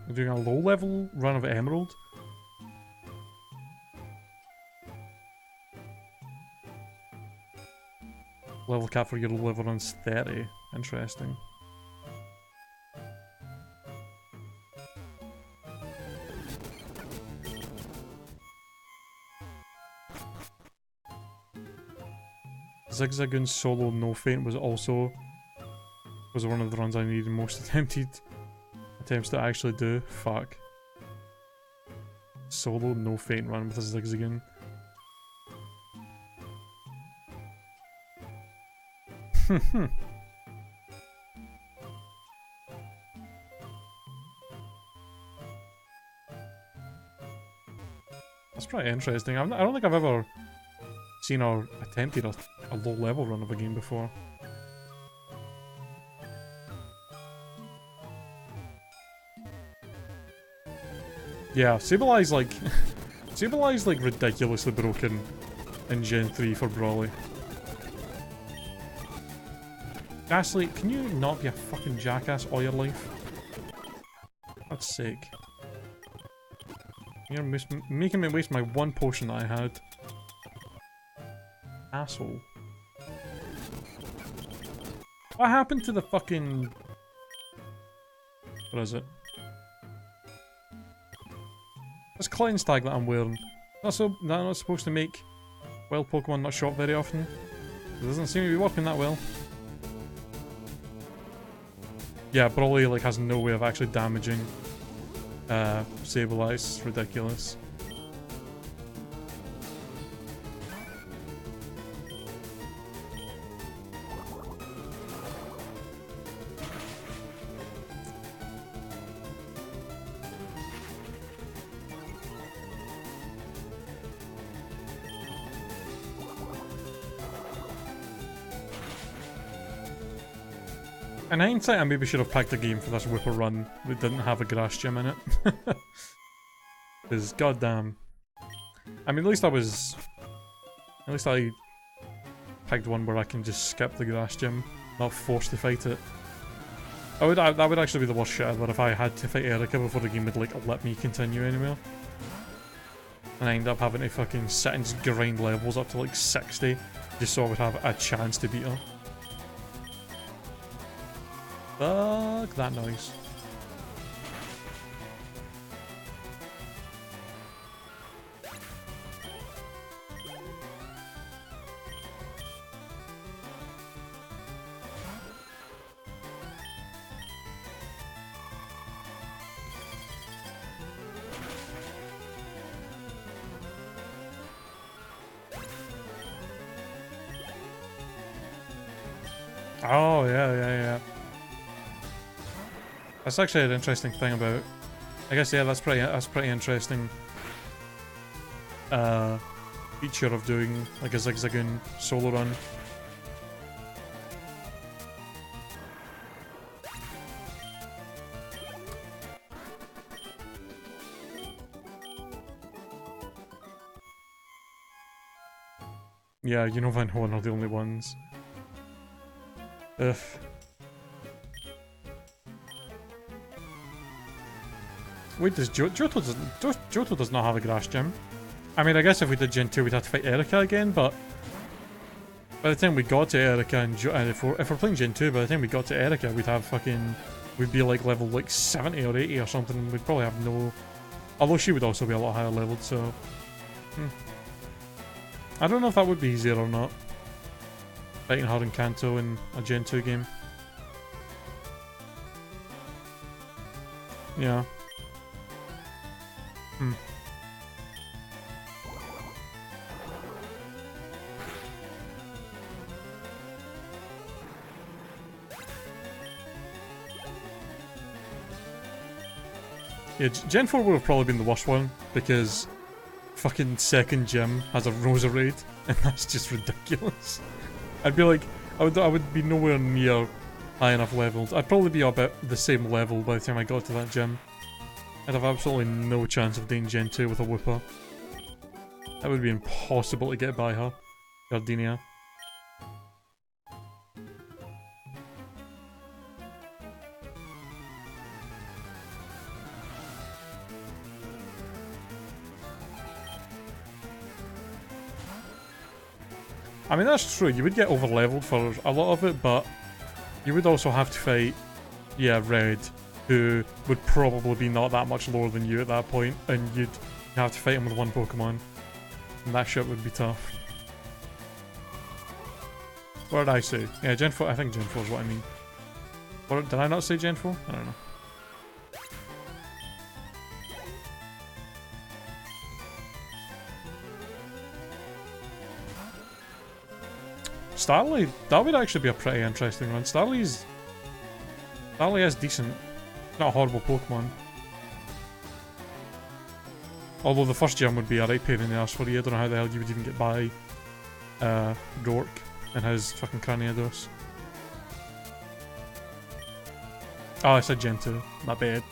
We're doing a low level run of Emerald. Level cap for your low level run's 30. Interesting. Zigzagoon solo no feint was one of the runs I needed most attempts to actually do. Fuck. Solo no feint run with a Zigzagoon. That's pretty interesting. I don't think I've ever seen or attempted a low level run of a game before. Yeah, Sablei's like Sablei's like ridiculously broken in Gen 3 for Brawly. Ghastly, can you not be a fucking jackass all your life? For God's sake. You're making me waste my one potion that I had. Asshole. What happened to the fucking... What is it? This Clown's tag that I'm wearing. That's not supposed to make wild Pokemon not show up very often. It doesn't seem to be working that well. Yeah, Brawly like has no way of actually damaging Sableye. It's ridiculous. In hindsight, I maybe should have picked a game for this Wooper run that didn't have a grass gym in it. Because, goddamn. I mean, at least I picked one where I can just skip the grass gym, not forced to fight it. That would actually be the worst shit ever if I had to fight Erica before the game would, like, let me continue anywhere. And I end up having to fucking sit and just grind levels up to, like, 60 just so I would have a chance to beat her. Fuck that noise. Oh, yeah. That's actually an interesting thing about... I guess, yeah, that's pretty interesting. Feature of doing, like, a zigzagoon solo run. Yeah, Unova and Horn are the only ones. Ugh. Wait, does Johto does not have a grass gym? I mean, I guess if we did Gen 2, we'd have to fight Erica again, but by the time we got to Erica and if we're playing Gen 2, by the time we got to Erica, we'd be like level like 70 or 80 or something. We'd probably have no... Although she would also be a lot higher leveled, so... I don't know if that would be easier or not. Fighting her in Kanto in a Gen 2 game. Yeah. Yeah, Gen 4 would have probably been the worst one, because fucking second gym has a Roserade, and that's just ridiculous. I'd be like, I would be nowhere near high enough levels. I'd probably be about the same level by the time I got to that gym. I'd have absolutely no chance of doing Gen 2 with a Wooper. That would be impossible to get by her. Gardenia. I mean, that's true, you would get over-leveled for a lot of it, but you would also have to fight, yeah, Red, who would probably be not that much lower than you at that point, and you'd have to fight him with one Pokemon. And that shit would be tough. What did I say? Yeah, Gen 4, I think Gen 4 is what I mean. What, did I not say Gen 4? I don't know. Starly, that would actually be a pretty interesting one. Starly is decent. Not a horrible Pokemon. Although the first gym would be a right pain in the arse for you. I don't know how the hell you would even get by Rourke and his fucking Cranidos. Oh, I said Gen 2. My bad.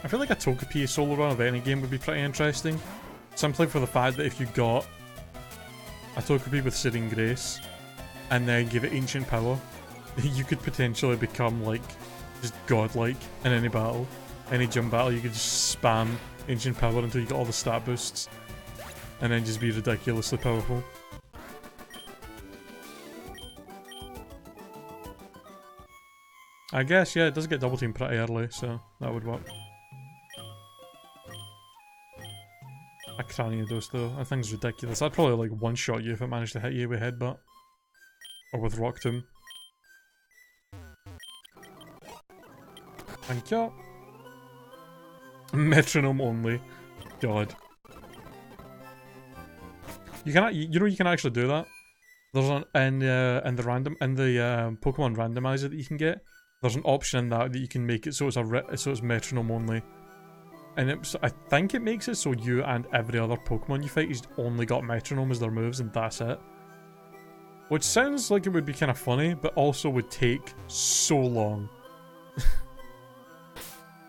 I feel like a Togepi solo run of any game would be pretty interesting. Simply for the fact that if you got a Togepi with Sitting Grace and then give it Ancient Power, you could potentially become like just godlike in any battle. Any gym battle, you could just spam Ancient Power until you got all the stat boosts and then just be ridiculously powerful. I guess, yeah, it does get double teamed pretty early, so that would work. A Cranidos though, that thing's ridiculous. I'd probably like one-shot you if it managed to hit you with Headbutt. Or with Rock Tomb. Thank you. Metronome only. God. You can, you know, you can actually do that. There's an in the Pokemon randomizer that you can get. There's an option in that you can make it so it's metronome only. And I think it makes it so you and every other Pokemon you fight has only got metronome as their moves and that's it. Which sounds like it would be kind of funny, but also would take so long.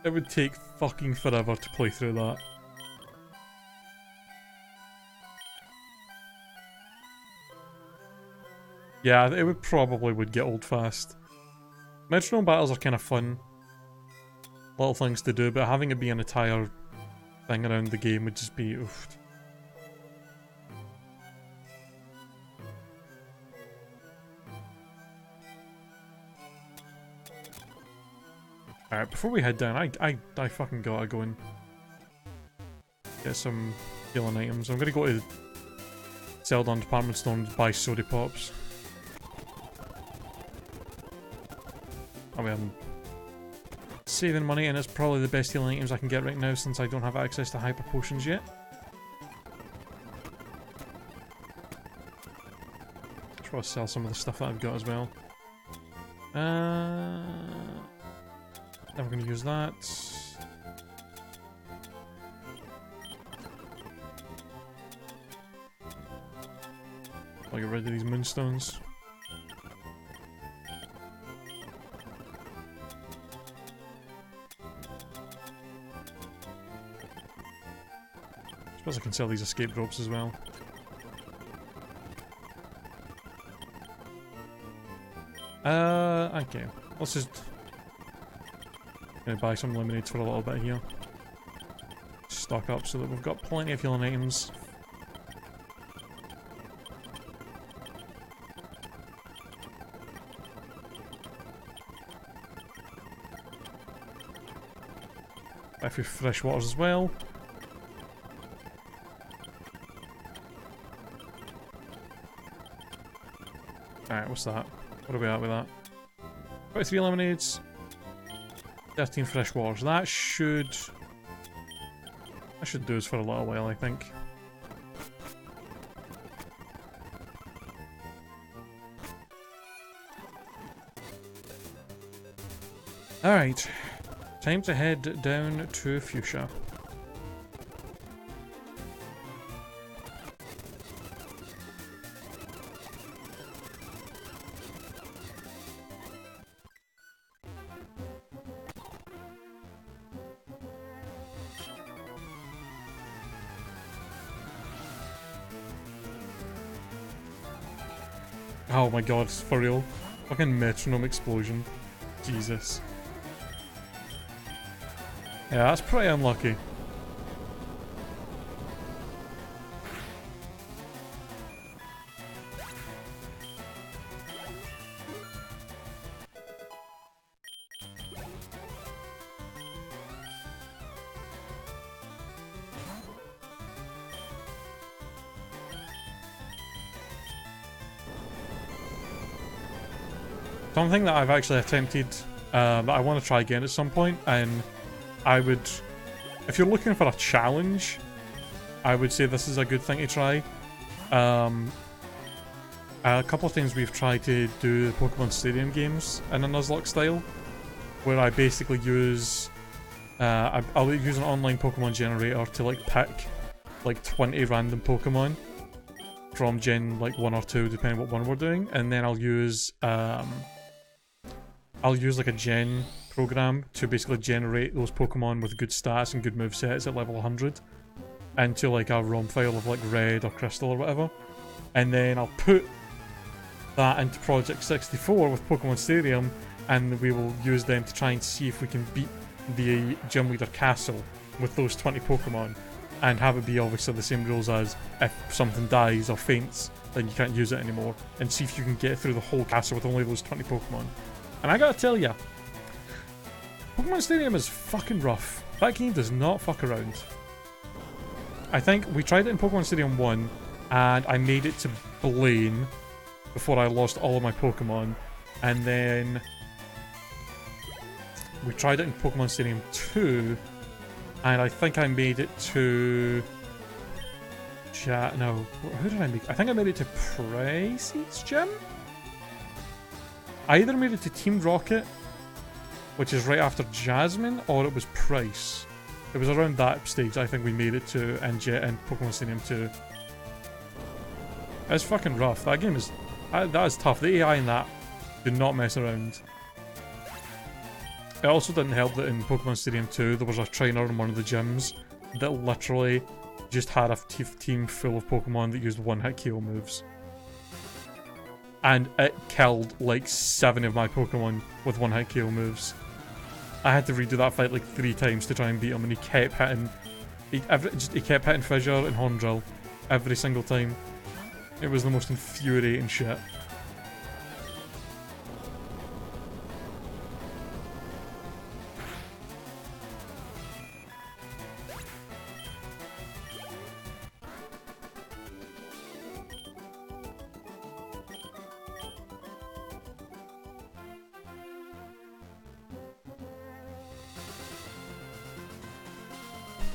It would take fucking forever to play through that. Yeah, it would probably get old fast. Metronome battles are kind of fun. Little things to do, but having it be an entire thing around the game would just be oofed. Alright, before we head down, I fucking gotta go and get some healing items. I'm gonna go to Celadon department store and buy soda pops. I mean, I'm saving money, and it's probably the best healing items I can get right now since I don't have access to hyper potions yet. Try to sell some of the stuff that I've got as well. Never gonna use that. I'll get rid of these moonstones. Suppose I can sell these escape ropes as well. Okay. Let's just gonna buy some lemonades for a little bit here. Stock up so that we've got plenty of healing items. Buy a few fresh waters as well. Alright, what's that? What are we at with that? 23 lemonades. 13 fresh waters. That should do us for a little while, I think. Alright. Time to head down to Fuchsia. Oh my god, for real. Fucking metronome explosion. Jesus. Yeah, that's pretty unlucky. Something that I've actually attempted, that I want to try again at some point, and I would, if you're looking for a challenge, I would say this is a good thing to try. A couple of things we've tried to do the Pokemon Stadium games in a Nuzlocke style, where I basically use, I'll use an online Pokemon generator to like pick like 20 random Pokemon from Gen like 1 or 2, depending what one we're doing, and then I'll use like a gen program to basically generate those Pokemon with good stats and good movesets at level 100 into like a ROM file of like Red or Crystal or whatever, and then I'll put that into Project 64 with Pokemon Stadium, and we will use them to try and see if we can beat the Gym Leader Castle with those 20 Pokemon, and have it be obviously the same rules as if something dies or faints, then you can't use it anymore, and see if you can get through the whole castle with only those 20 Pokemon. And I gotta tell ya, Pokemon Stadium is fucking rough. That game does not fuck around. I think we tried it in Pokemon Stadium 1, and I made it to Blaine before I lost all of my Pokemon, and then we tried it in Pokemon Stadium 2, and I think I made it to... no, who did I make? I think I made it to Pricey's gym? I either made it to Team Rocket, which is right after Jasmine, or it was Price. It was around that stage I think we made it to in Pokemon Stadium 2. It's fucking rough. That game is... that is tough. The AI in that do not mess around. It also didn't help that in Pokemon Stadium 2 there was a trainer in one of the gyms that literally just had a team full of Pokemon that used one-hit KO moves. And it killed like 7 of my Pokemon with one-hit KO moves. I had to redo that fight like 3 times to try and beat him, and he kept hitting... He kept hitting Fissure and Horndrill every single time. It was the most infuriating shit.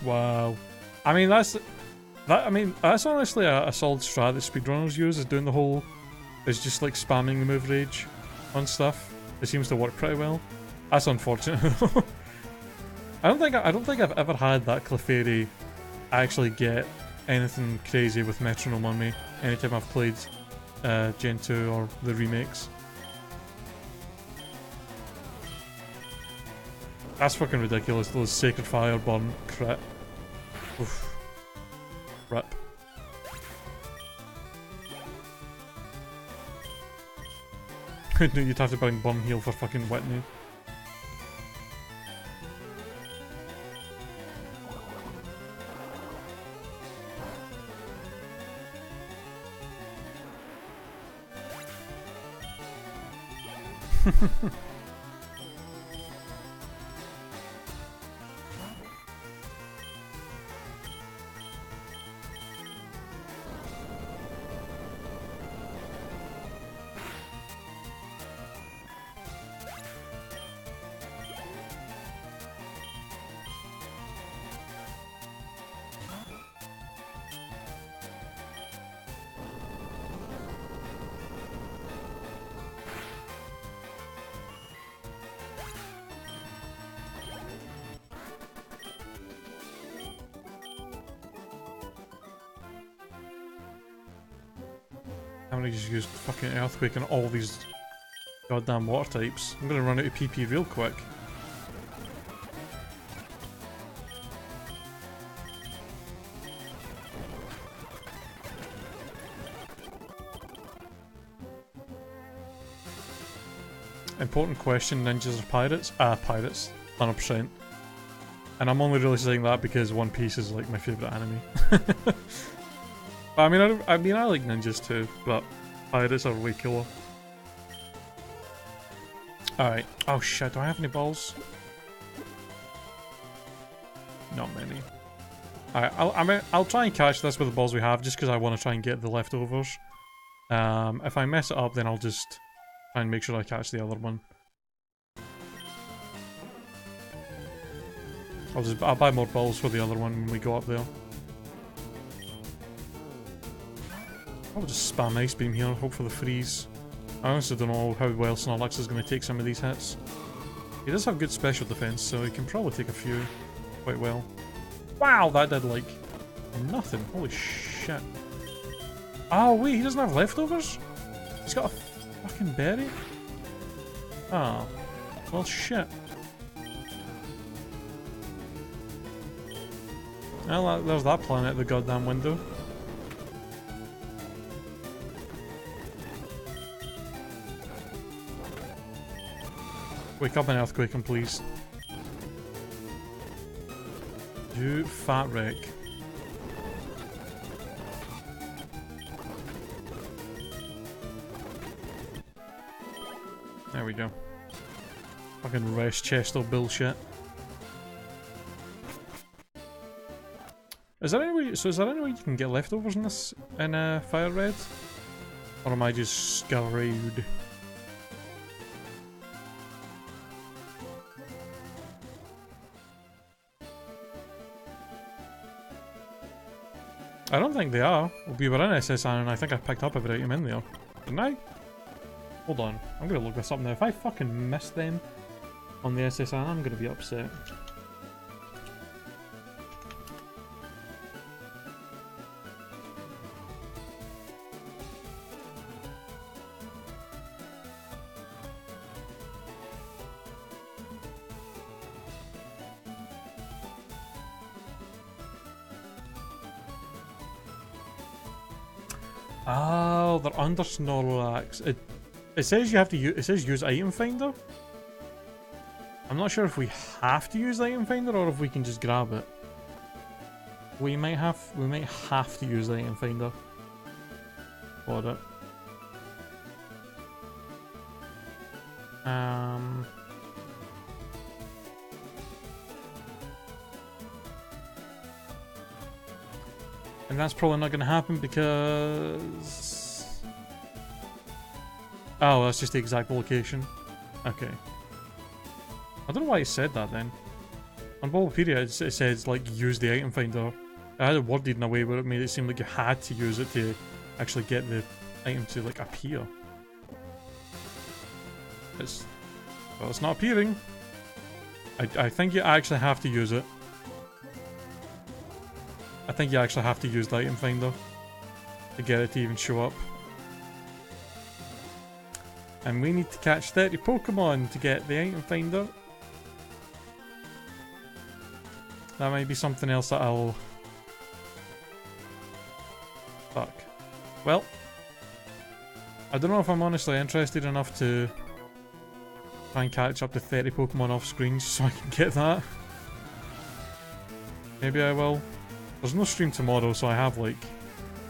Wow. I mean, that's honestly a solid strat that speedrunners use, is doing the whole... is just like spamming the move rage on stuff. It seems to work pretty well. That's unfortunate though. I don't think I've ever had that Clefairy actually get anything crazy with metronome on me anytime I've played Gen 2 or the remakes. That's fucking ridiculous, those Sacred Fire Burn crit. Oof. Rip. Who knew you'd have to bring Burn Heal for fucking Whitney? I'm gonna just use fucking Earthquake on all these goddamn water types. I'm gonna run out of PP real quick. Important question, ninjas or pirates? Pirates. 100%. And I'm only really saying that because One Piece is like my favourite anime. I mean, I like ninjas too, but pirates are way cooler. Alright. Oh shit, do I have any balls? Not many. Alright, I'll try and catch this with the balls we have, just because I want to try and get the leftovers. If I mess it up, then I'll just try and make sure I catch the other one. I'll buy more balls for the other one when we go up there. I'll just spam Ice Beam here, hope for the freeze. I honestly don't know how well Snorlax is going to take some of these hits. He does have good special defense, so he can probably take a few quite well. Wow, that did like nothing. Holy shit. Oh wait, he doesn't have leftovers? He's got a fucking berry? Oh. Well shit. Well, there's that planet at the goddamn window. Wake up and Earthquake him, please. You fat wreck. There we go. Fucking rest chest of bullshit. Is there any way you can get leftovers in this Fire Red? Or am I just screwed? I don't think they are. We were in SSN and I think I picked up every item in there. Didn't I? Hold on. I'm gonna look this up now. If I fucking miss them on the SSN, I'm gonna be upset. Oh, they're under Snorlax. It says you have to use. It says use item finder. I'm not sure if we have to use item finder or if we can just grab it. We might have to use item finder for it. And that's probably not going to happen because... Oh, that's just the exact location. Okay. I don't know why it said that then. On Bulbapedia it says like use the item finder. I had it worded in a way where it made it seem like you had to use it to actually get the item to like appear. Well, it's not appearing. I think you actually have to use it. I think you actually have to use the item finder to get it to even show up. And we need to catch 30 Pokemon to get the item finder. That might be something else that I'll... Fuck. Well, I don't know if I'm honestly interested enough to try and catch up to 30 Pokemon off screen so I can get that. Maybe I will. There's no stream tomorrow, so I have like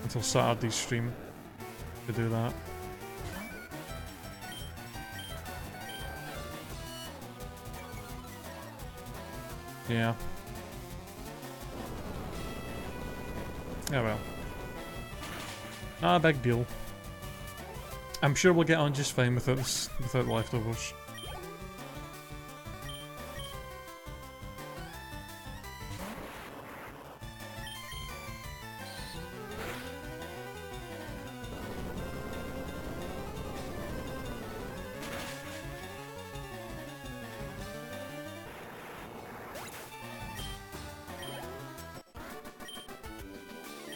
until Saturday's stream to do that. Yeah. Yeah, well. Not a big deal. I'm sure we'll get on just fine without the leftovers.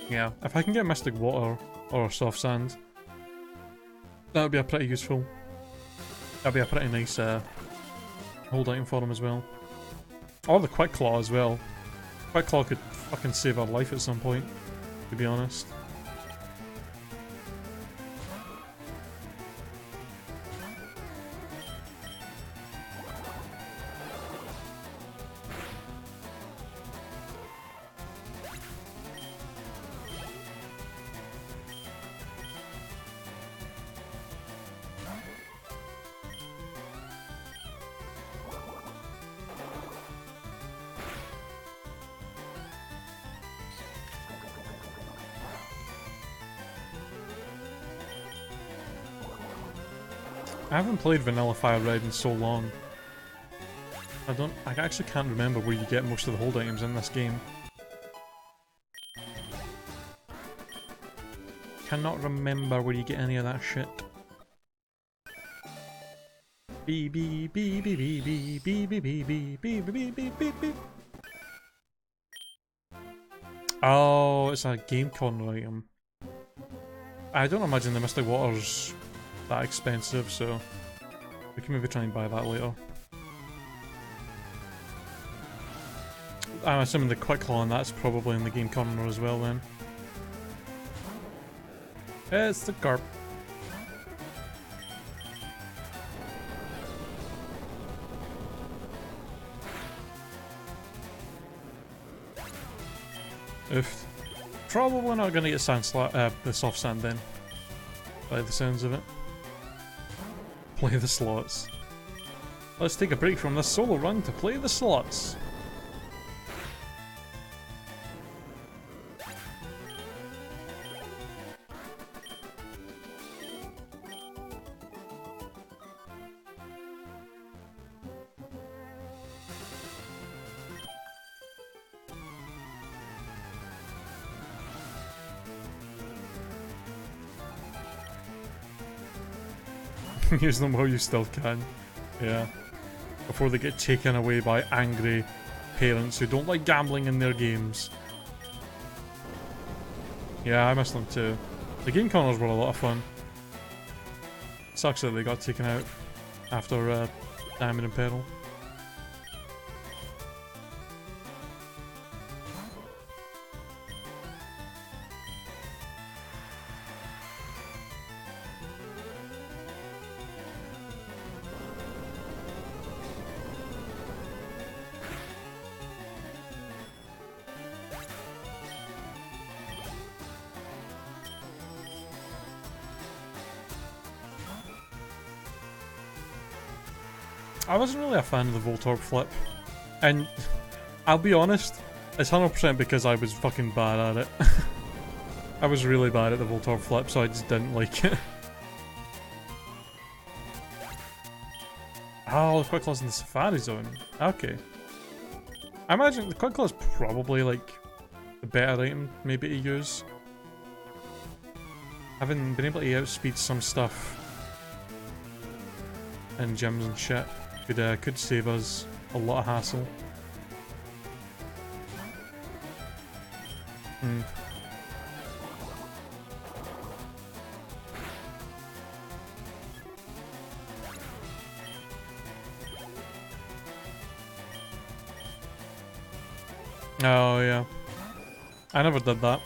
Yeah, if I can get Mystic Water or Soft Sand, that would be a pretty useful. That'd be a pretty nice hold item for him as well. Or the Quick Claw as well. Quick Claw could fucking save our life at some point, to be honest. I haven't played Vanilla Fire Red in so long. I actually can't remember where you get most of the hold items in this game. Cannot remember where you get any of that shit. Beep beep beep beep beep beep beep beep beep beep beep beep beep beep. Oh, it's a game corner item. I don't imagine the Mystic Water's that expensive, so we can maybe try and buy that later. I'm assuming the Quick Claw and that's probably in the game corner as well then. It's the Garp. Oof. Probably not gonna get the Soft Sand then, by the sounds of it. Play the slots. Let's take a break from this solo run to play the slots. Use them while you still can. Yeah. Before they get taken away by angry parents who don't like gambling in their games. Yeah, I miss them too. The game corners were a lot of fun. Sucks that they got taken out after Diamond and Pearl. I wasn't really a fan of the Voltorb flip. And I'll be honest, it's 100% because I was fucking bad at it. I was really bad at the Voltorb flip, so I just didn't like it. Oh, the Quick Claw's in the Safari Zone. Okay. I imagine the Quick Claw is probably like the better item maybe to use. Having been able to outspeed some stuff and gyms and shit could save us a lot of hassle. Hmm. Oh yeah. I never did that.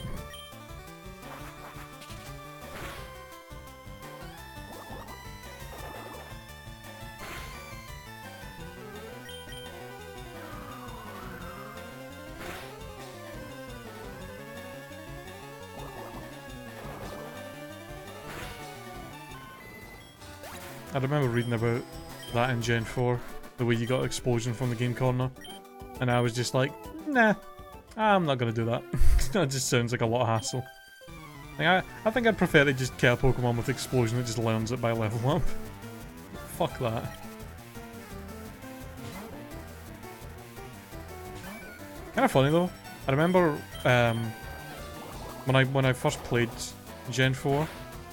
I remember reading about that in Gen 4, the way you got explosion from the game corner, and I was just like, nah, I'm not gonna do that. That just sounds like a lot of hassle. Like, I think I'd prefer to just kill a Pokemon with explosion that just learns it by level up. Fuck that. Kind of funny though. I remember when I first played Gen 4.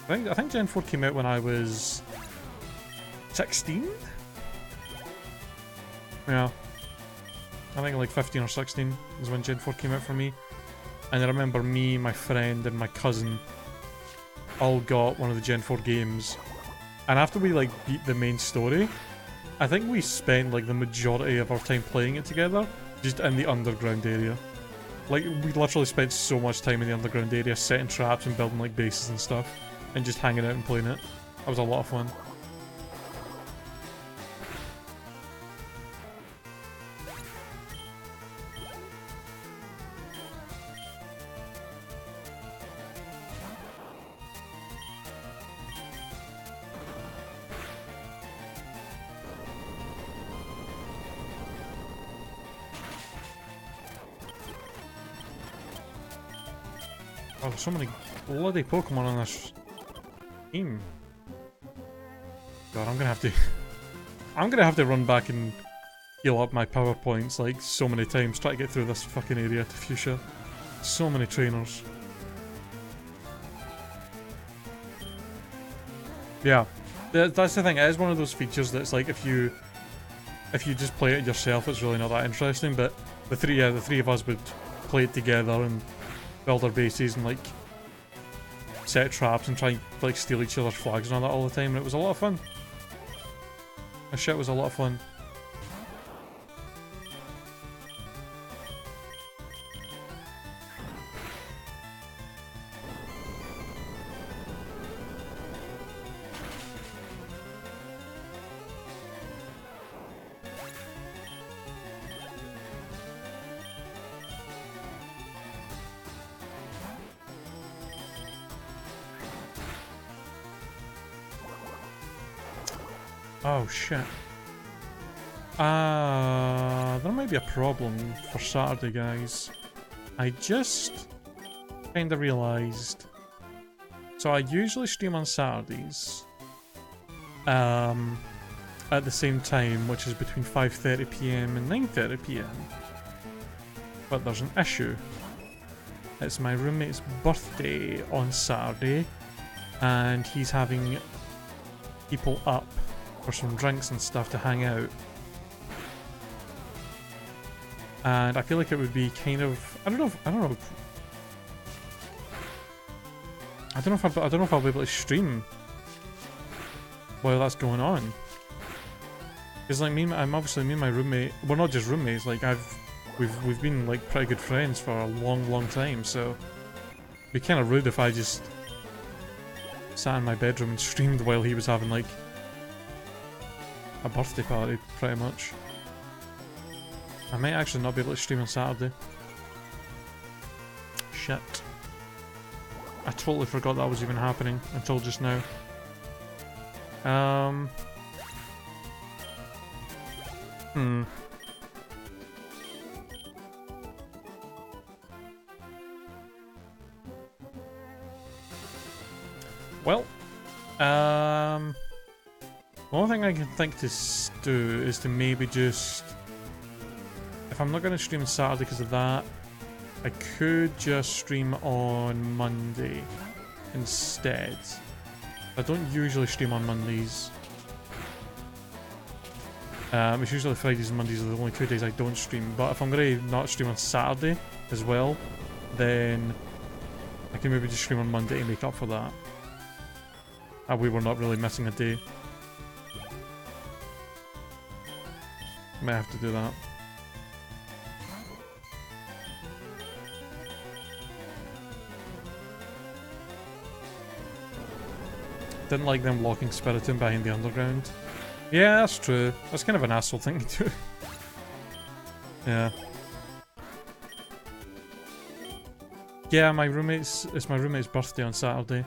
I think Gen 4 came out when I was 16? Yeah. I think like 15 or 16 is when Gen 4 came out for me. And I remember me, my friend, and my cousin all got one of the Gen 4 games. And after we like beat the main story, I think we spent like the majority of our time playing it together just in the underground area. Like, we literally spent so much time in the underground area setting traps and building like bases and stuff. And just hanging out and playing it. That was a lot of fun. Oh, there's so many bloody Pokemon on this team. God, I'm gonna have to run back and heal up my power points like so many times, try to get through this fucking area to Fuchsia. So many trainers. Yeah, that's the thing. It is one of those features that's like if you just play it yourself, it's really not that interesting. But the three of us would play it together and build our bases and like set traps and try and like steal each other's flags and all that all the time, and it was a lot of fun. That shit was a lot of fun. Oh shit. There might be a problem for Saturday, guys. I just kinda realised. So I usually stream on Saturdays. At the same time, which is between 5:30 PM and 9:30 PM. But there's an issue. It's my roommate's birthday on Saturday, and he's having people up for some drinks and stuff to hang out. And I feel like it would be kind of, I don't know if I'll be able to stream while that's going on. Because like me and my roommate, we're not just roommates, like we've been like pretty good friends for a long time, so it'd be kind of rude if I just sat in my bedroom and streamed while he was having like a birthday party, pretty much. I might actually not be able to stream on Saturday. Shit. I totally forgot that was even happening until just now. Hmm. Well, the only thing I can think to do is to maybe just, if I'm not going to stream on Saturday because of that, I could just stream on Monday instead. I don't usually stream on Mondays. It's usually Fridays and Mondays are the only 2 days I don't stream, but if I'm going to not stream on Saturday as well, then I can maybe just stream on Monday and make up for that. That way we're not really missing a day. Might have to do that. Didn't like them locking Spiritomb behind the underground. Yeah, that's true. That's kind of an asshole thing to do. Yeah. Yeah, it's my roommate's birthday on Saturday.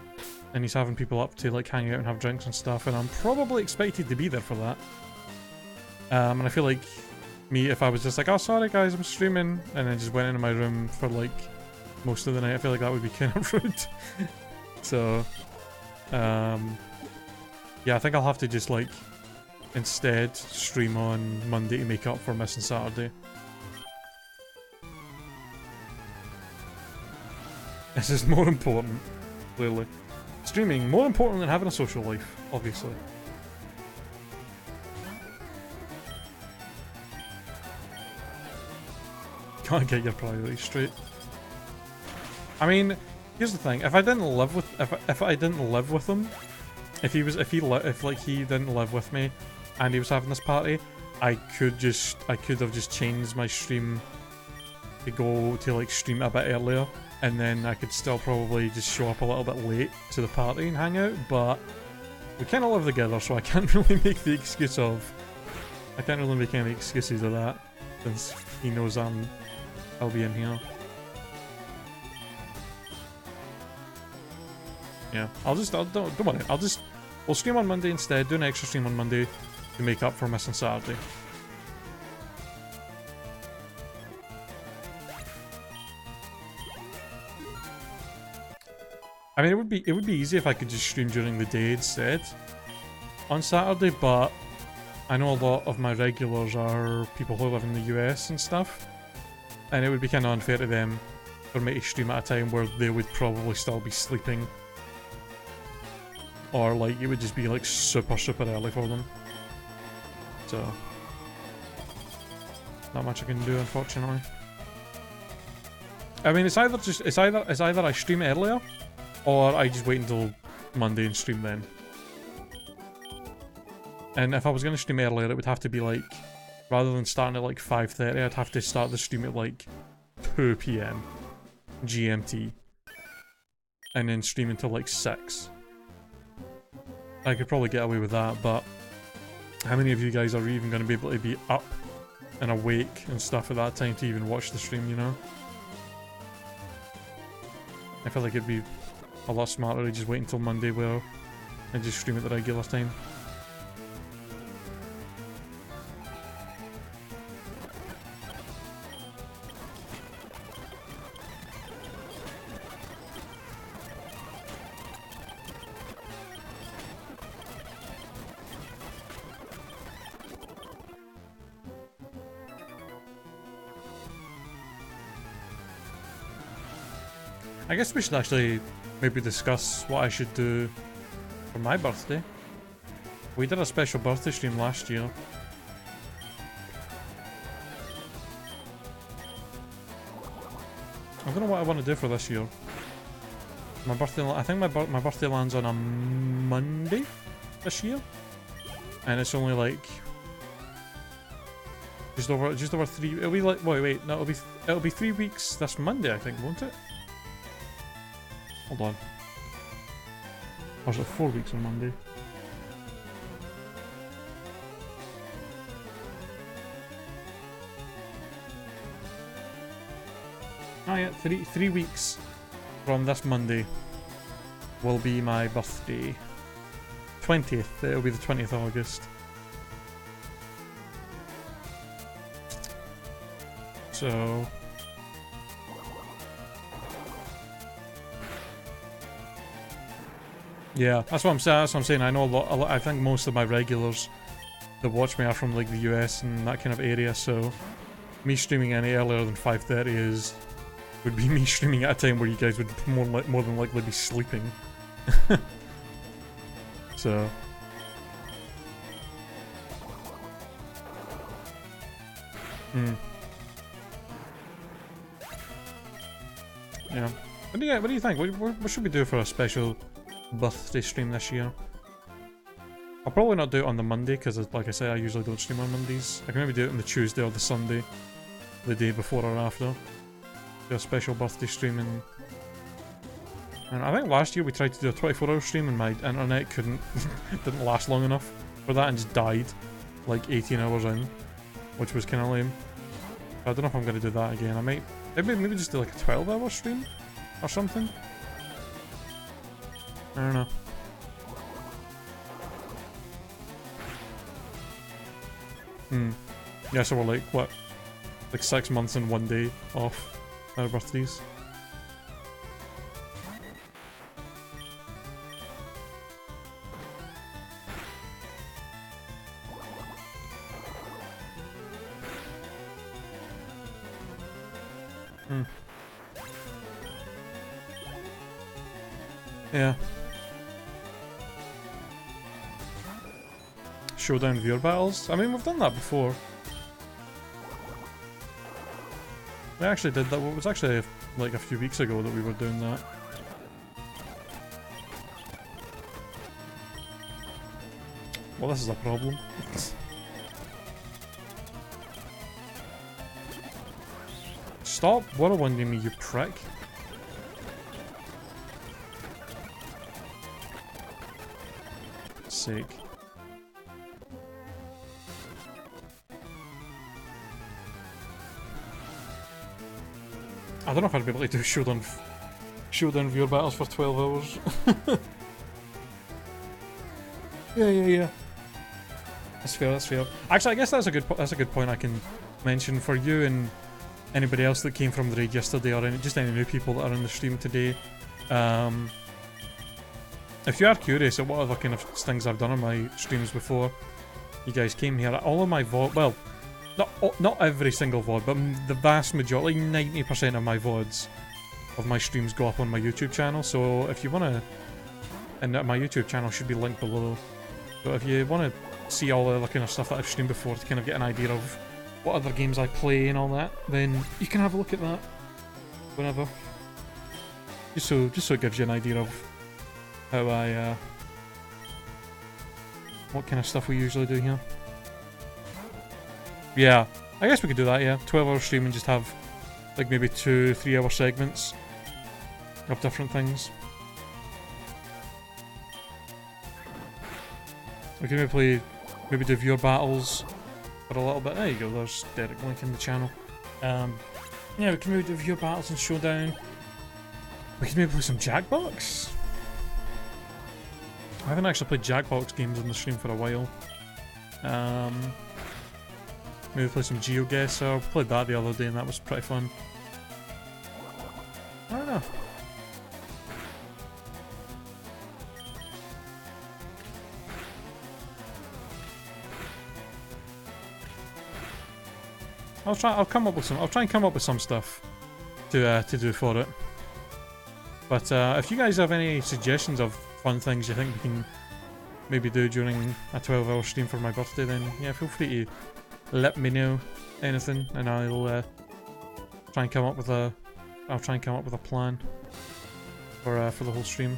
And he's having people up to like hang out and have drinks and stuff, and I'm probably expected to be there for that. And I feel like me, if I was just like, oh sorry guys, I'm streaming, and then just went into my room for like most of the night, I feel like that would be kind of rude. So, yeah, I think I'll have to just like instead stream on Monday to make up for missing Saturday. This is more important, clearly. Streaming, more important than having a social life, obviously. Can't get your priorities straight. I mean, here's the thing: if I didn't live with, if I didn't live with him, if he didn't live with me, and he was having this party, I could have just changed my stream to go to like stream a bit earlier. And then I could still probably just show up a little bit late to the party and hang out, but we kind of live together, so I can't really make the excuse of... I can't really make any excuses of that, since he knows I'll be in here. Yeah, don't worry, we'll stream on Monday instead, do an extra stream on Monday to make up for missing Saturday. I mean, it would be easy if I could just stream during the day instead on Saturday, but I know a lot of my regulars are people who live in the US and stuff, and it would be kind of unfair to them for me to stream at a time where they would probably still be sleeping, or like it would just be like super early for them. So not much I can do, unfortunately. I mean, it's either I stream earlier, or I just wait until Monday and stream then. And if I was going to stream earlier, it would have to be like, rather than starting at like 5:30, I'd have to start the stream at like 2 PM GMT. And then stream until like 6. I could probably get away with that, but how many of you guys are even going to be able to be up and awake and stuff at that time to even watch the stream, you know? I feel like it'd be a lot smarter to just wait until Monday where I just stream at the regular time. I guess we should actually maybe discuss what I should do for my birthday. We did a special birthday stream last year. I don't know what I want to do for this year. My birthday, I think my birthday lands on a Monday this year, and it's only like just over 3. It'll be like wait, no, it'll be 3 weeks this Monday, I think, won't it? Hold on. Or is it 4 weeks on Monday? Oh yeah, 3 weeks from this Monday will be my birthday. 20th, it'll be the 20th of August. So... yeah, that's what I'm saying. That's what I'm saying. I know a lot. I think most of my regulars that watch me are from like the US and that kind of area. So me streaming any earlier than 5:30 would be me streaming at a time where you guys would more than likely be sleeping. So. Yeah. What do you think? What should we do for a special birthday stream this year? I'll probably not do it on the Monday because, like I said, I usually don't stream on Mondays. I can maybe do it on the Tuesday or the Sunday, the day before or after. Do a special birthday stream and I think last year we tried to do a 24-hour stream and my internet didn't last long enough for that and just died like 18 hours in, which was kind of lame. I don't know if I'm going to do that again. I might maybe just do like a 12-hour stream or something. I don't know. Yeah, so we're like, what? Like 6 months and 1 day off our birthdays. Yeah. Showdown viewer battles? I mean, we've done that before. We actually did that. It was actually like a few weeks ago that we were doing that. Well, this is a problem. Stop whirlwinding me, you prick. Sake. I don't know if I'd be able to do showdown viewer battles for 12 hours. Yeah. That's fair, that's fair. Actually, I guess that's a good point I can mention for you and anybody else that came from the raid yesterday or just any new people that are in the stream today. If you are curious at what other kind of things I've done on my streams before you guys came here, all of my VOD, well, not every single VOD, but the vast majority, 90% of my VODs of my streams go up on my YouTube channel, so if you want to, and my YouTube channel should be linked below, so if you want to see all the other kind of stuff that I've streamed before to kind of get an idea of what other games I play and all that, then you can have a look at that whenever. Just so it gives you an idea of how what kind of stuff we usually do here. Yeah, I guess we could do that, yeah. 12-hour stream and just have like maybe 2-3 hour segments of different things. We can maybe do viewer battles for a little bit. There you go, there's Derek linking the channel. Yeah, we can maybe do viewer battles and showdown. We can maybe play some Jackbox. I haven't actually played Jackbox games on the stream for a while. Maybe play some GeoGuessr. Played that the other day and that was pretty fun. I don't know. I'll try and come up with some stuff to do for it. But if you guys have any suggestions of fun things you think we can maybe do during a 12-hour stream for my birthday, then yeah, feel free to let me know anything, and I'll try and come up with a plan for the whole stream.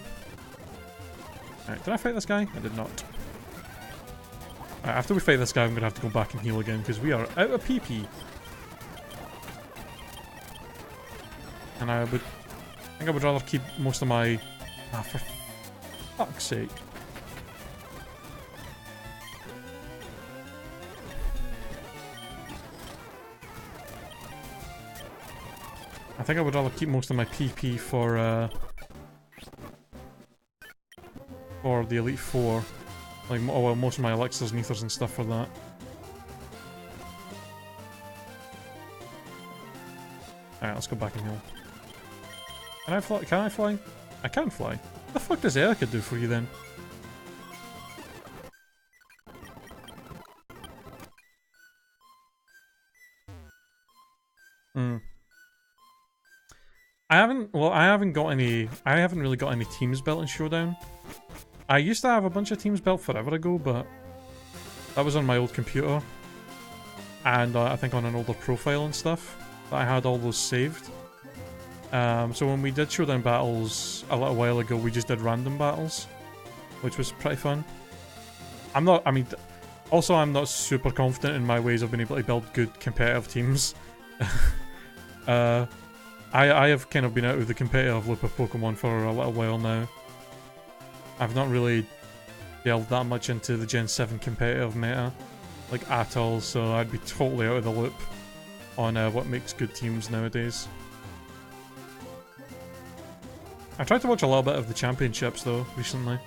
Alright, did I fight this guy? I did not. Alright, after we fight this guy, I'm gonna have to go back and heal again because we are out of PP. And I think I would rather keep most of my... Ah, for fuck's sake. I think I would rather keep most of my PP for the Elite Four. Like, oh well, most of my elixirs and ethers and stuff for that. Alright, let's go back and heal. Can I fly? Can I fly? I can fly. What the fuck does Erica do for you then? Hmm. I haven't really got any teams built in Showdown. I used to have a bunch of teams built forever ago, but that was on my old computer. And I think on an older profile and stuff, that I had all those saved. So when we did Showdown battles a little while ago, we just did random battles, which was pretty fun. I'm not super confident in my ways of being able to build good competitive teams. I have kind of been out of the competitive loop of Pokemon for a little while now. I've not really delved that much into the Gen 7 competitive meta, like at all, so I'd be totally out of the loop on what makes good teams nowadays. I tried to watch a little bit of the championships though, recently.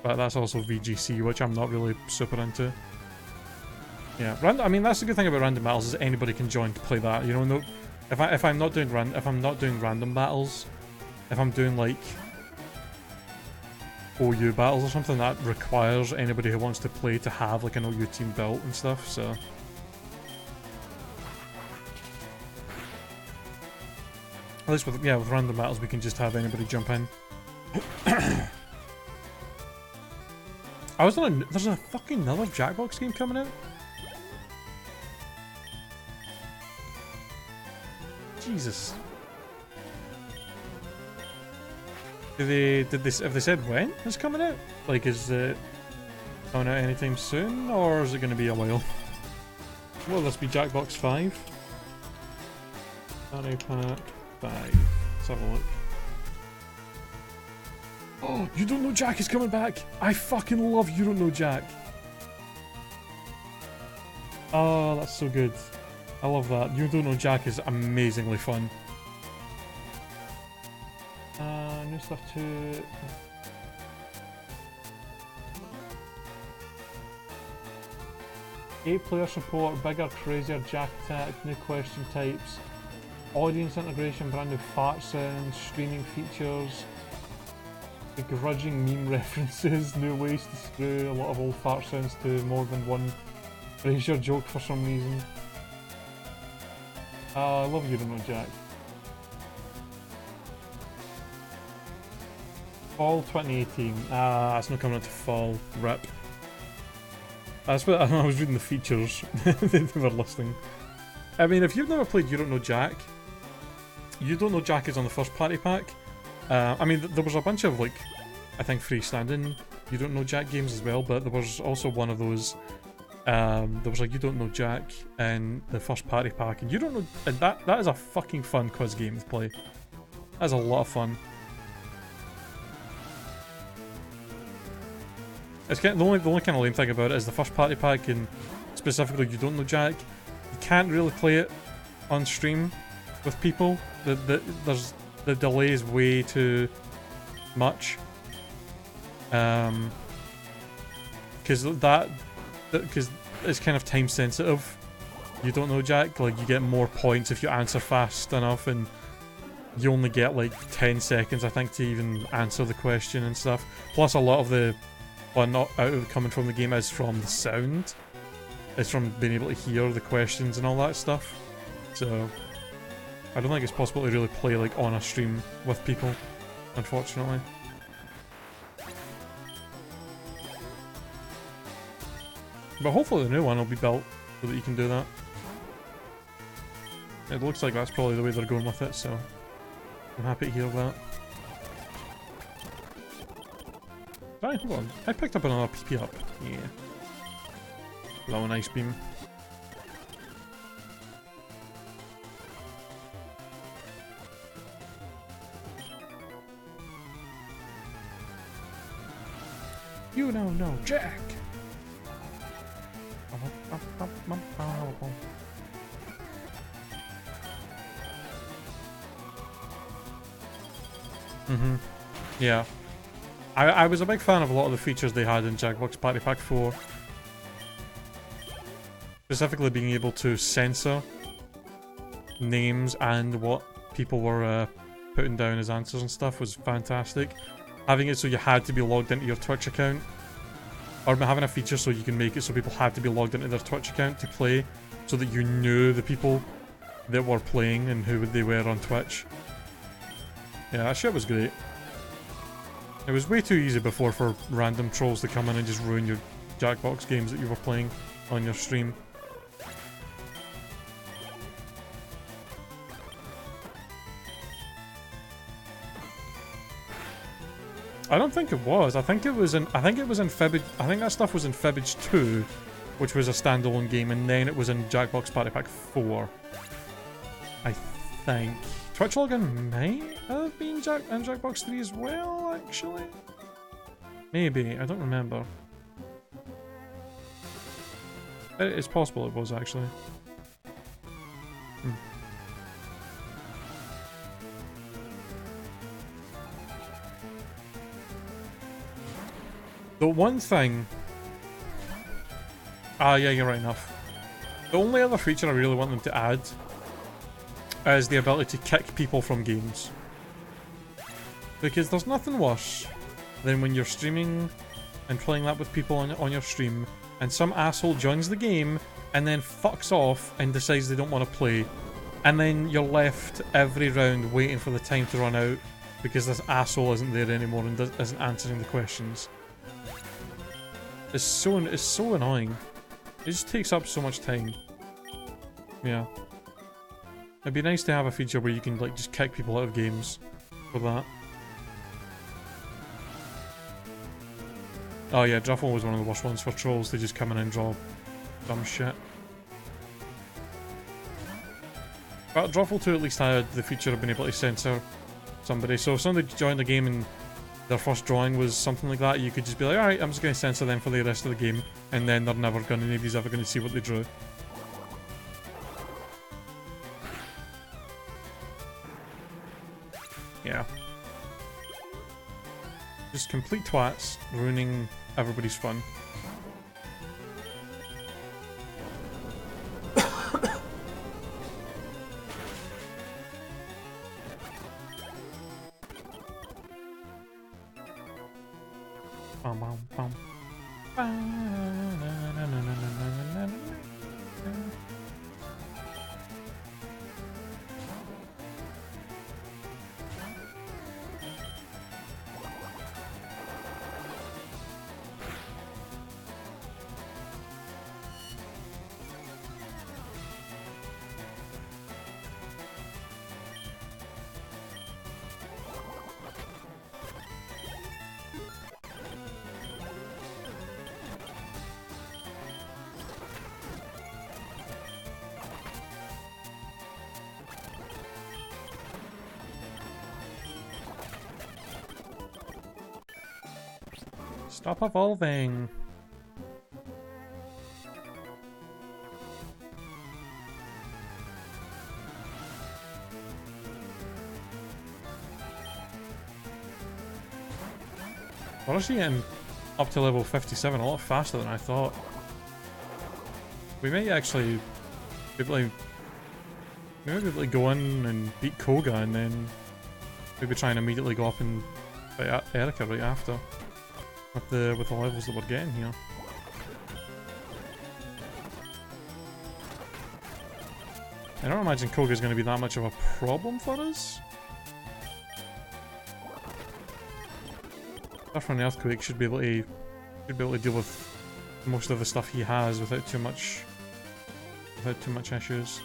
But that's also VGC, which I'm not really super into. Yeah, I mean that's the good thing about random battles is anybody can join to play that. You know, no, if I'm not doing random battles, if I'm doing like OU battles or something, that requires anybody who wants to play to have like an OU team built and stuff. So at least with random battles, we can just have anybody jump in. There's a fucking another Jackbox game coming out. Jesus. Have they said when it's coming out? Like, is it coming out anytime soon, or is it going to be a while? Will this be Jackbox 5? Starter Pack 5. Let's have a look. Oh, You Don't Know Jack is coming back! I fucking love You Don't Know Jack! Oh, that's so good. I love that. You Don't Know Jack is amazingly fun. New stuff too. 8-player support, bigger, crazier Jack attack, new question types, audience integration, brand new fart sounds, streaming features, begrudging meme references, new ways to screw a lot of old fart sounds to more than one Frasier joke for some reason. I love You Don't Know Jack. Fall 2018. It's not coming out to fall. Rip. That's what I was reading the features. They were listing. I mean, if you've never played You Don't Know Jack, You Don't Know Jack is on the first party pack. I mean, there was a bunch of like, I think freestanding You Don't Know Jack games as well, but there was also one of those. There was like You Don't Know Jack in the first party pack, and you don't know, and that is a fucking fun quiz game to play. That's a lot of fun. It's kind of, the only kind of lame thing about it is the first party pack, and specifically You Don't Know Jack. You can't really play it on stream with people. The delay is way too much. Because it's kind of time sensitive. You Don't Know Jack, like you get more points if you answer fast enough, and you only get like 10 seconds I think to even answer the question and stuff. Plus a lot of the fun coming from the game is from the sound. It's from being able to hear the questions and all that stuff. So I don't think it's possible to really play like on a stream with people, unfortunately. But hopefully the new one will be built so that you can do that. It looks like that's probably the way they're going with it, so I'm happy to hear that. Right, hold on. I picked up another PP up. Yeah. Blow an ice beam. You don't know Jack! Yeah. I was a big fan of a lot of the features they had in Jackbox Party Pack 4. Specifically being able to censor names and what people were putting down as answers and stuff was fantastic. Having it so you had to be logged into your Twitch account, or having a feature so you can make it so people had to be logged into their Twitch account to play, so that you knew the people that were playing and who they were on Twitch. Yeah, that shit was great. It was way too easy before for random trolls to come in and just ruin your Jackbox games that you were playing on your stream. I don't think it was. I think it was in Fibbage. I think that stuff was in Fibbage 2, which was a standalone game, and then it was in Jackbox Party Pack 4. I think. Twitch login might have been in Jackbox 3 as well, actually. Maybe, I don't remember. It's possible it was, actually. The one thing... Ah, yeah, you're right enough. The only other feature I really want them to add is the ability to kick people from games. Because there's nothing worse than when you're streaming and playing that with people on your stream, and some asshole joins the game and then fucks off and decides they don't want to play. And then you're left every round waiting for the time to run out because this asshole isn't there anymore and isn't answering the questions. It's so annoying. It just takes up so much time. Yeah. It'd be nice to have a feature where you can like just kick people out of games for that. Oh yeah, Druffle was one of the worst ones for trolls. They just come in and draw dumb shit. But Druffle 2 at least had the feature of being able to censor somebody. So if somebody joined the game and their first drawing was something like that, you could just be like, alright, I'm just going to censor them for the rest of the game, and then they're never gonna, nobody's ever going to see what they drew. Yeah. Just complete twats, ruining everybody's fun. Stop evolving. We're actually getting up to level 57 a lot faster than I thought. We may actually be able to go in and beat Koga and then maybe try and immediately go up and fight Erica right after. With the levels that we're getting here. I don't imagine Koga's going to be that much of a problem for us. Apart from the Earthquake, should be able to deal with most of the stuff he has without too much issues.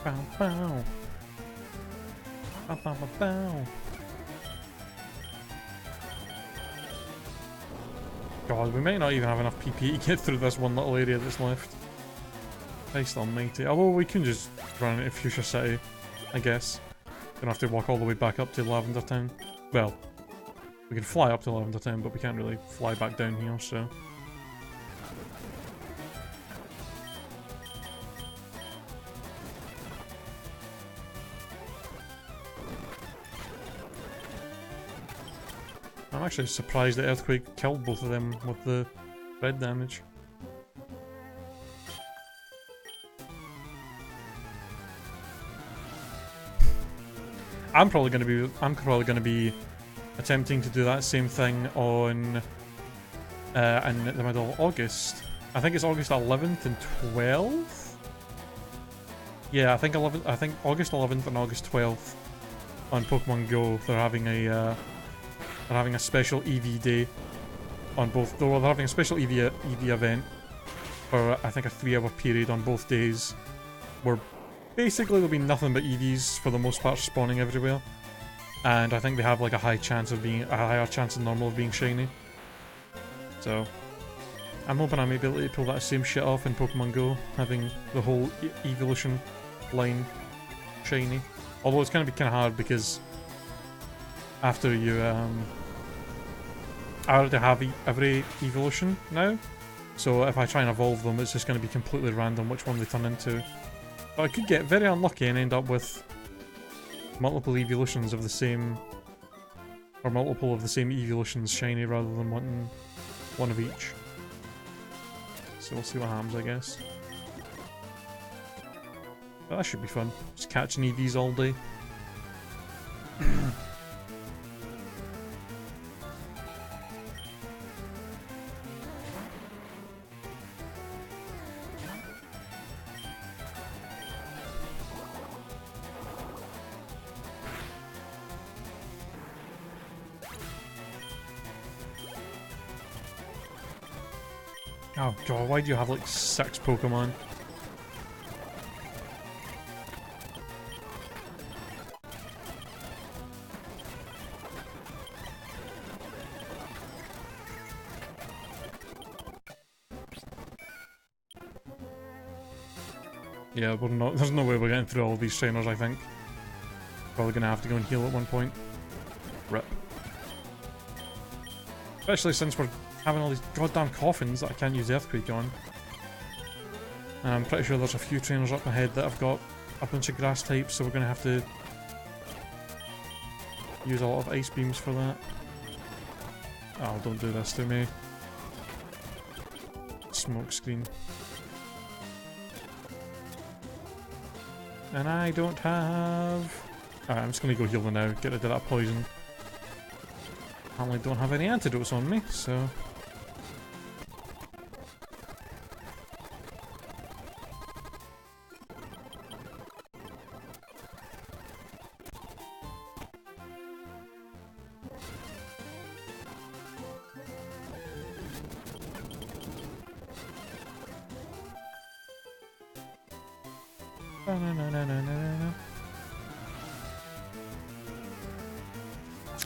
Bow, bow. Bow, bow, bow, bow. God, we might not even have enough PP to get through this one little area that's left. Christ almighty. Although we can just run into Fuchsia City, I guess. Gonna have to walk all the way back up to Lavender Town. well, we can fly up to 11th attempt, but we can't really fly back down here, so... I'm actually surprised the earthquake killed both of them with the red damage. I'm probably gonna be attempting to do that same thing on in the middle of August. I think it's August 11th and 12th. Yeah, I think August 11th and August 12th on Pokemon Go. They're having a special EV day on both. They're having a special EV event for I think a 3-hour period on both days, where basically there'll be nothing but EVs for the most part spawning everywhere, and I think they have like a higher chance than normal of being shiny. So I'm hoping I may be able to pull that same shit off in Pokemon Go, having the whole evolution line shiny. Although it's going to be kind of hard because after you I already have every evolution now, so if I try and evolve them, it's just going to be completely random which one they turn into. But I could get very unlucky and end up with multiple evolutions of the same, or multiple of the same evolutions shiny rather than wanting one of each. So we'll see what happens, I guess. But that should be fun. Just catching EVs all day. Oh god, why do you have like 6 Pokemon? Yeah, we're not. There's no way we're getting through all these trainers, I think. Probably gonna have to go and heal at one point. Rip. Especially since we're having all these goddamn coffins that I can't use Earthquake on. And I'm pretty sure there's a few trainers up ahead that have got a bunch of grass types, so we're gonna have to use a lot of ice beams for that. Oh, don't do this to me. Smoke screen. And I don't have... Alright, I'm just gonna go heal them now, get rid of that poison. Apparently don't have any antidotes on me, so...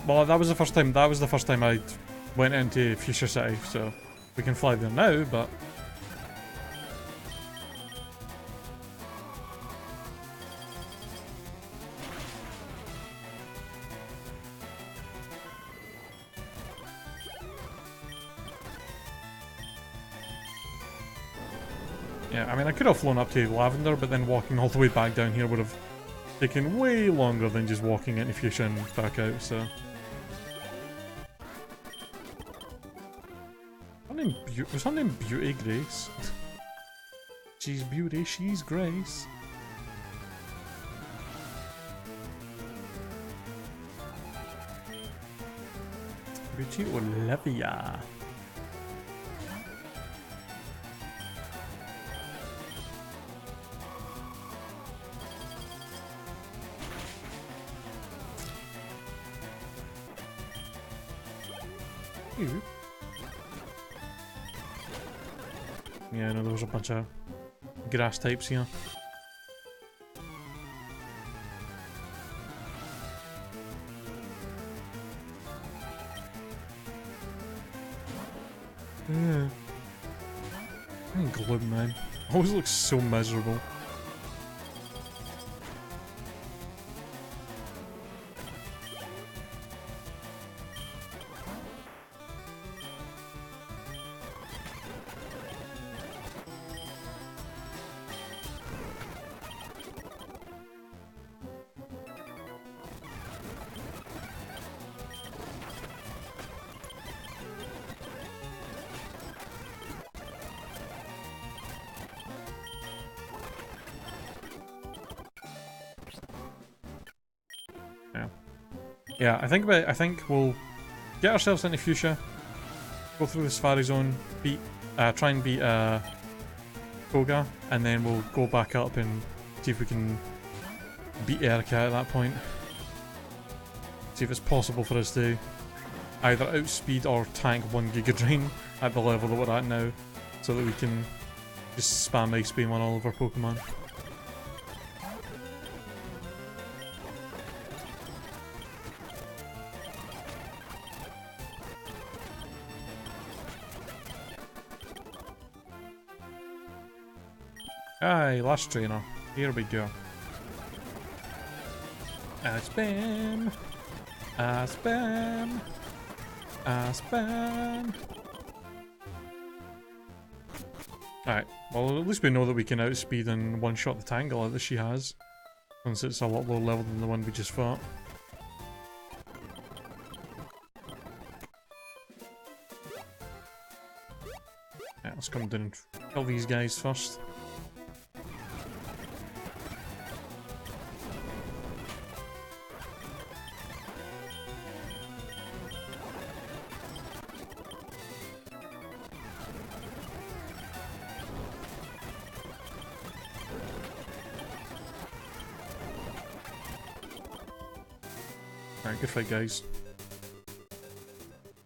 Well, that was the first time I went into Fuchsia City, so we can fly there now, but... Yeah, I mean, I could have flown up to Lavender, but then walking all the way back down here would have taken way longer than just walking into Fuchsia and back out, so... Was her name Beauty Grace? She's beauty, she's grace. Beauty Olivia. Ooh. Yeah, no, there was a bunch of grass types here. Yeah. Gloom, man. Always looks so miserable. Yeah, I think we'll get ourselves into Fuchsia, go through the Safari Zone, try and beat Koga, and then we'll go back up and see if we can beat Erica at that point. See if it's possible for us to either outspeed or tank 1 Giga Drain at the level that we're at now, so that we can just spam Ice Beam on all of our Pokemon. Aye, last trainer. Here we go. Spam! Spam! Spam! Alright, well at least we know that we can outspeed and one-shot the Tangela that she has. Since it's a lot lower level than the one we just fought. Yeah, let's come down and kill these guys first. Alright, good fight, guys.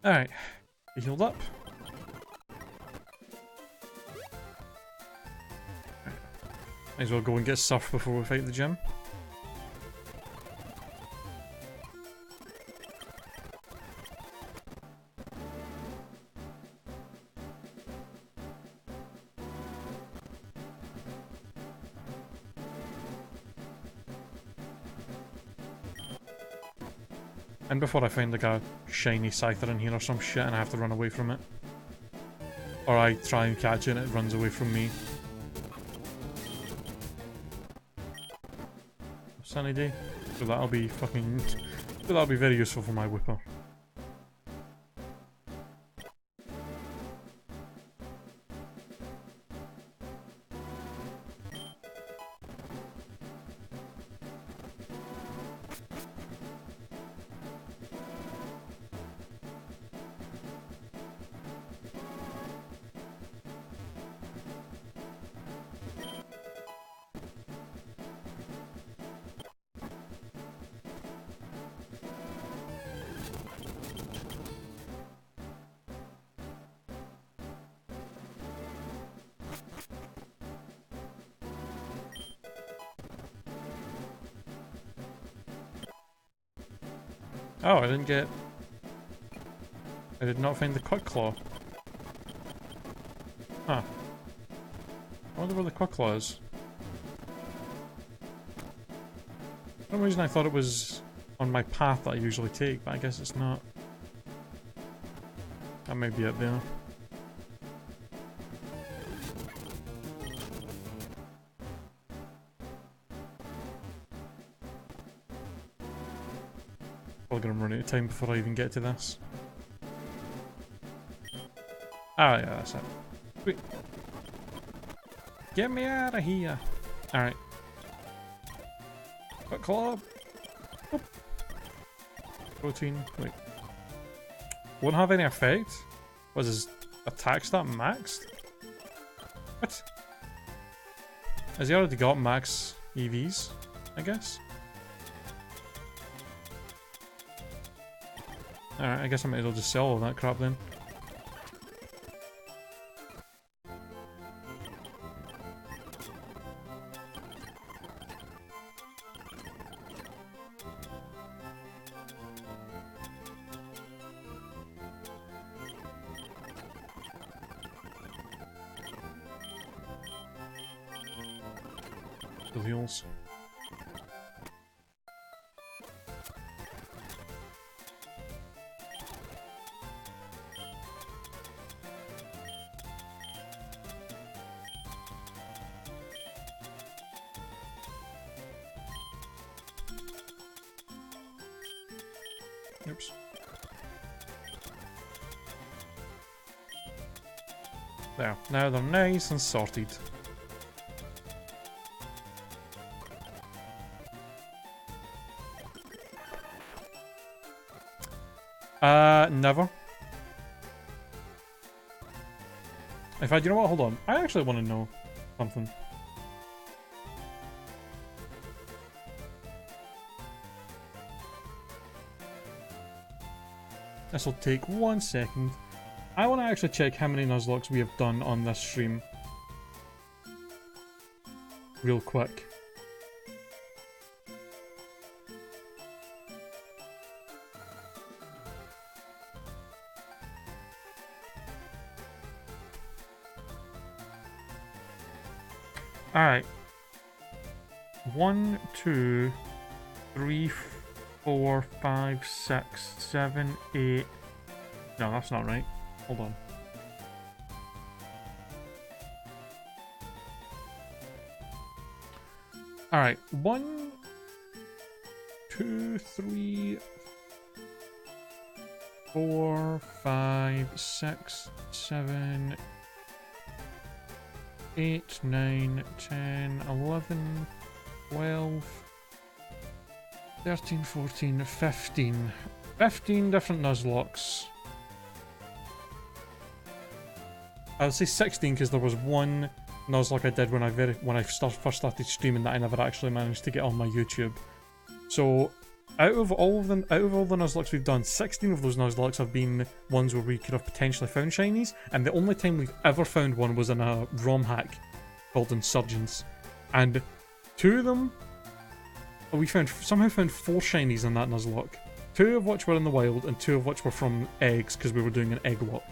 Alright, he healed up. Might as well go and get Surf before we fight the gym. And before I find like a shiny Scyther in here or some shit and I have to run away from it. Or I try and catch it and it runs away from me. Sunny day. So that'll be fucking... So that'll be very useful for my Wooper. Oh, I didn't get... I did not find the Quick Claw. Huh. I wonder where the Quick Claw is. For some reason I thought it was on my path that I usually take, but I guess it's not. That may be it there. Probably gonna run out of time before I even get to this. Ah, yeah, that's it. Sweet. Get me out of here! Alright. Quick Claw! Oh. Protein. Wait. Won't have any effect? Was his attack stat maxed? What? Has he already got max EVs? I guess? Alright, I guess I might as well just sell all that crap then. The wheels. Oops. There. Now they're nice and sorted. Never. In fact, you know what? Hold on. I actually want to know something. This will take 1 second. I want to actually check how many Nuzlocke we have done on this stream. Real quick. Alright. 1, 2, 3, 4, 5, 6, 7, 8. No, that's not right. Hold on. Alright. 1, 2, 3, 4, 5, 6, 7, 8, 9, 10, 11, 12, 13, 14, 15. 15 different Nuzlocke. I would say 16 because there was one Nuzlocke I did when I first started streaming that I never actually managed to get on my YouTube. So out of all the Nuzlocke we've done, 16 of those Nuzlocke have been ones where we could have potentially found shinies, and the only time we've ever found one was in a ROM hack called Insurgents. And 2 of them, we somehow found 4 shinies in that Nuzlocke. 2 of which were in the wild, and 2 of which were from eggs, because we were doing an egg walk.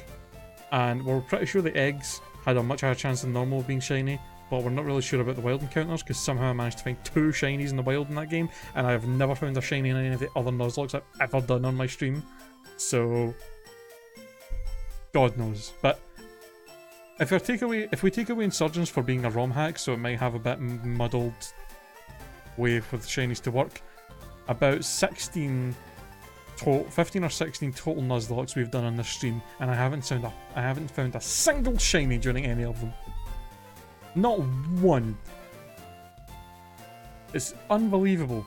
And we're pretty sure the eggs had a much higher chance than normal of being shiny, but we're not really sure about the wild encounters, because somehow I managed to find 2 shinies in the wild in that game, and I have never found a shiny in any of the other Nuzlocke I've ever done on my stream. So God knows. But if we take away Insurgents for being a ROM hack, so it might have a bit muddled way for the shinies to work, about 15 or 16 total Nuzlocke we've done on this stream, and I haven't found a single shiny during any of them. Not one. It's unbelievable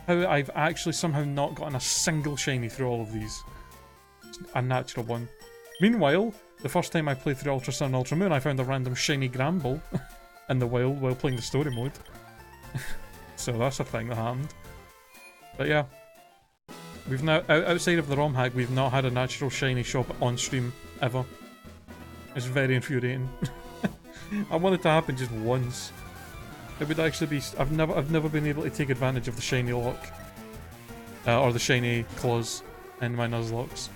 how I've actually somehow not gotten a single shiny through all of these. It's a natural one. Meanwhile, the first time I played through Ultra Sun and Ultra Moon, I found a random shiny Gramble in the wild while playing the story mode. So that's a thing that happened. But yeah. We've now, outside of the ROM hack, we've not had a natural shiny shop on stream, ever. It's very infuriating. I want it to happen just once. It would actually be, I've never been able to take advantage of the shiny lock. Or the shiny claws in my Nuzlocke.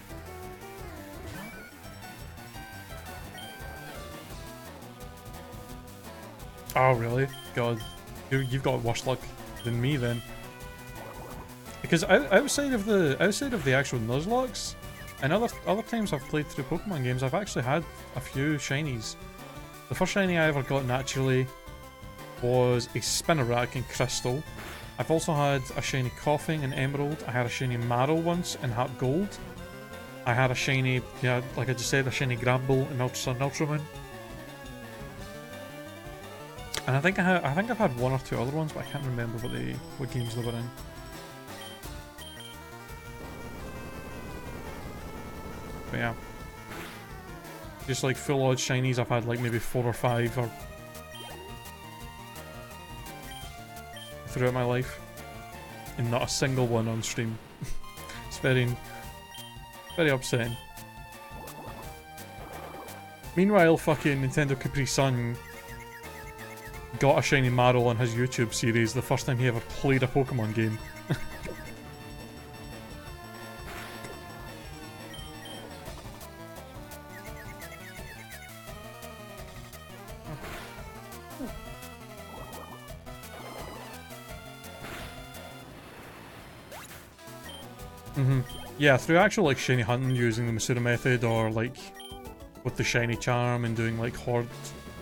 Oh really? God. You've got worse luck than me then. Because outside of the actual Nuzlocke, and other times I've played through Pokemon games, I've actually had a few shinies. The first shiny I ever got naturally was a Spinnerack in Crystal. I've also had a shiny Coughing in Emerald. I had a shiny Marrow once in Heart Gold. I had a shiny, yeah, like I just said, a shiny Gramble in Ultra Sun and Ultra Moon. And I think I've had 1 or 2 other ones, but I can't remember what games they were in. But yeah. Just like full odd shinies, I've had like maybe 4 or 5 or throughout my life. And not a single one on stream. It's very upsetting. Meanwhile, fucking Nintendo Capri Sun got a shiny Marrow on his YouTube series the first time he ever played a Pokemon game. Yeah, through actual like shiny hunting using the Masura method, or like with the shiny charm and doing like horde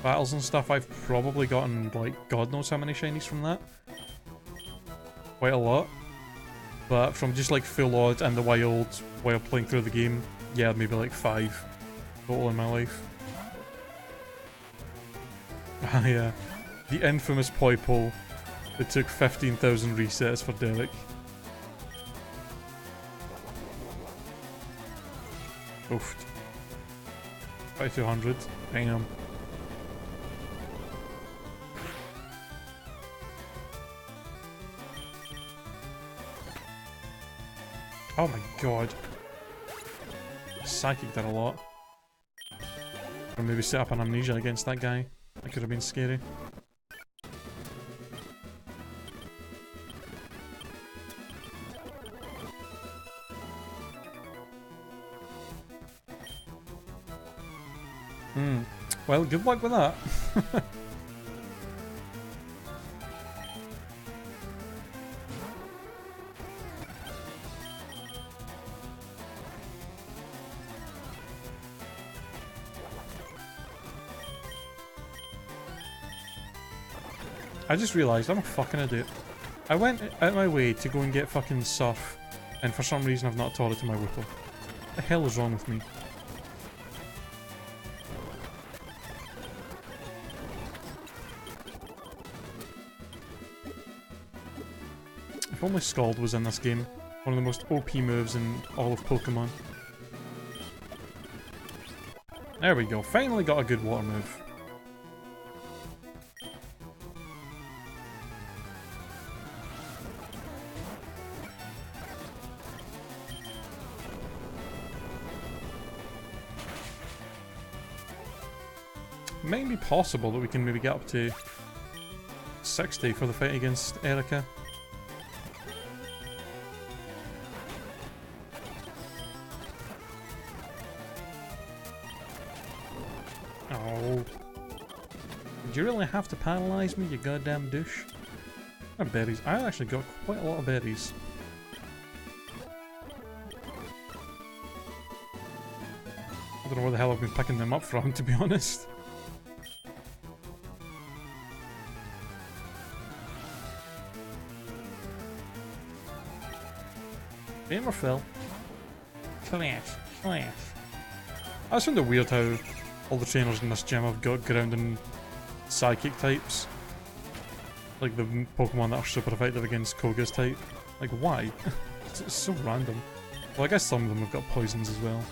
battles and stuff, I've probably gotten like God knows how many shinies from that. Quite a lot. But from just like full odd and the wild while playing through the game, yeah, maybe like 5 total in my life. Ah yeah, the infamous Poipole that took 15,000 resets for Derek. Oofed. 2200. Damn. Oh my god. Psychic did a lot. Or maybe set up an amnesia against that guy. That could have been scary. Well, good luck with that. I just realised I'm a fucking idiot. I went out my way to go and get fucking surf, and for some reason I've not taught it to my Wooper. What the hell is wrong with me? If only Scald was in this game. One of the most OP moves in all of Pokemon. There we go, finally got a good water move. It might be possible that we can maybe get up to 60 for the fight against Erica. Oh. Did you really have to paralyze me, you goddamn douche? What berries? I actually got quite a lot of berries. I don't know where the hell I've been picking them up from, to be honest. Gamer Phil. Clash. I just find it weird how all the trainers in this gym have got ground and psychic types. Like the Pokemon that are super effective against Koga's type. Like, why? It's so random. Well, I guess some of them have got poisons as well.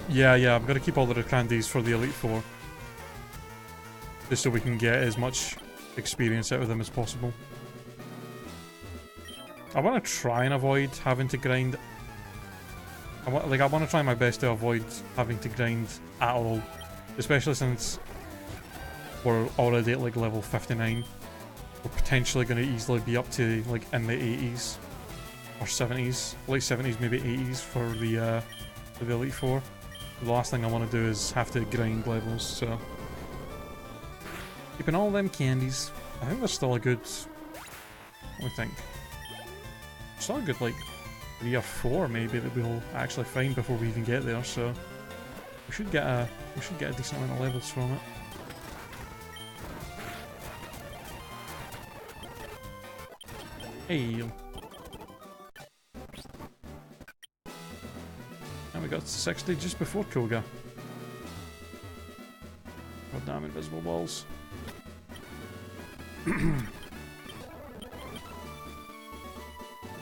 Yeah, I'm gonna keep all the candies for the Elite Four. Just so we can get as much experience out of them as possible. I want to try and avoid having to grind. I want to try my best to avoid having to grind at all, especially since we're already at like level 59. We're potentially going to easily be up to like in the 80s or 70s, late 70s, maybe 80s for the Elite Four. The last thing I want to do is have to grind levels. So keeping all them candies. I think there's still a good. What do you think? Still a good like 3 or 4 maybe that we'll actually find before we even get there, so we should get a decent amount of levels from it. Hey. And we got to 60 just before Koga. God damn invisible walls.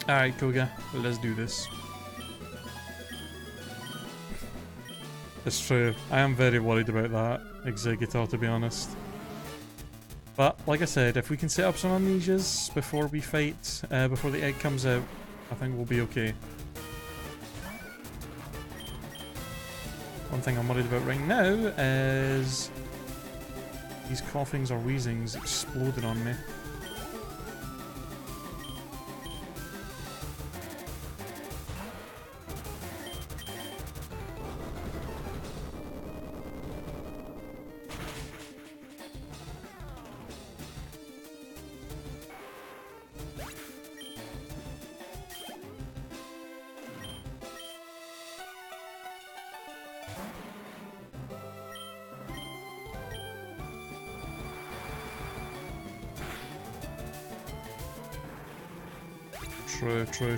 Alright, Koga, let's do this. It's true, I am very worried about that Executor, to be honest. But, like I said, if we can set up some amnesias before we fight, before the egg comes out, I think we'll be okay. One thing I'm worried about right now is these coughings or wheezings exploded on me.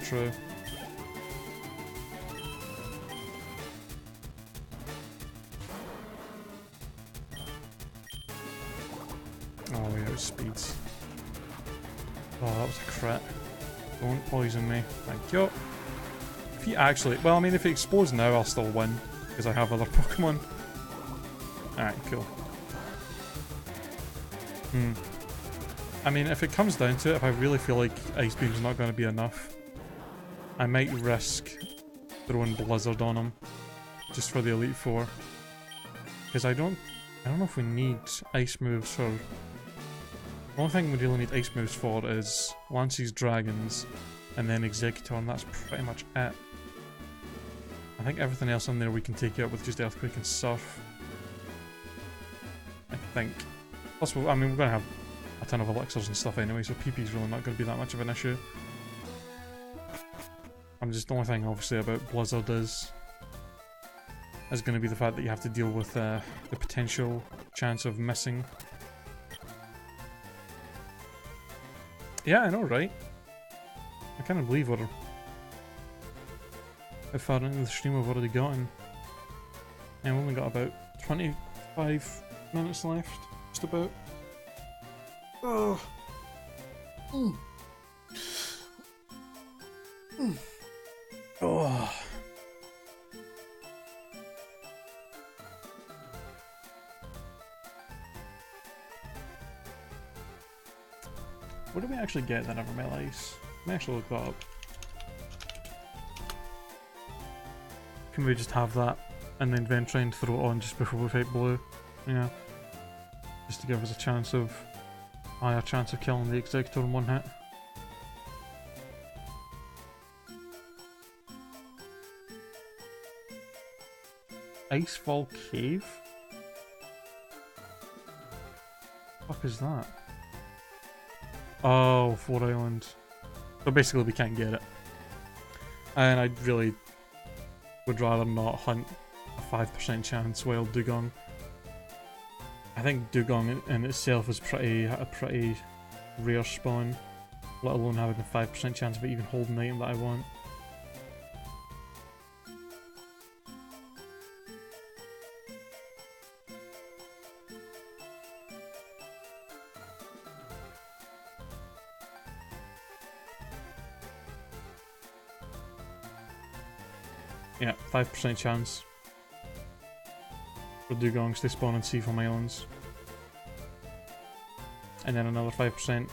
True. Oh yeah, it speeds. Oh, that was a crit. Don't poison me. Thank you. he actually... Well, I mean, if he explodes now, I'll still win. Because I have other Pokemon. Alright, cool. I mean, if it comes down to it, if I really feel like Ice Beam's not going to be enough, I might risk throwing Blizzard on him. Just for the Elite Four. Because I don't know if we need Ice moves for... The only thing we really need Ice moves for is Lance's Dragons, and then Executor, and that's pretty much it. I think everything else in there we can take out with just Earthquake and Surf. I think. Plus, I mean, we're going to have a ton of elixirs and stuff anyway, so PP's really not going to be that much of an issue. The only thing, obviously, about Blizzard is going to be the fact that you have to deal with the potential chance of missing. Yeah, I know, right? I can't believe how far into the stream we've already gotten. And we've only got about 25 minutes left, just about. Oh. Oh. What do we actually get that never met ice? Let me actually look that up. Can we just have that and then Ventrain and throw it on just before we fight blue? Yeah. Just to give us a chance of higher chance of killing the Executor in one hit. Icefall Cave? What the fuck is that? Oh, 4 Island. So basically we can't get it. And I really would rather not hunt a 5% chance wild Dugong. I think Dugong in itself is a pretty rare spawn, let alone having a 5% chance of it even holding the item that I want. Yeah, 5% chance for Dugongs to spawn and see from islands. And then another 5%.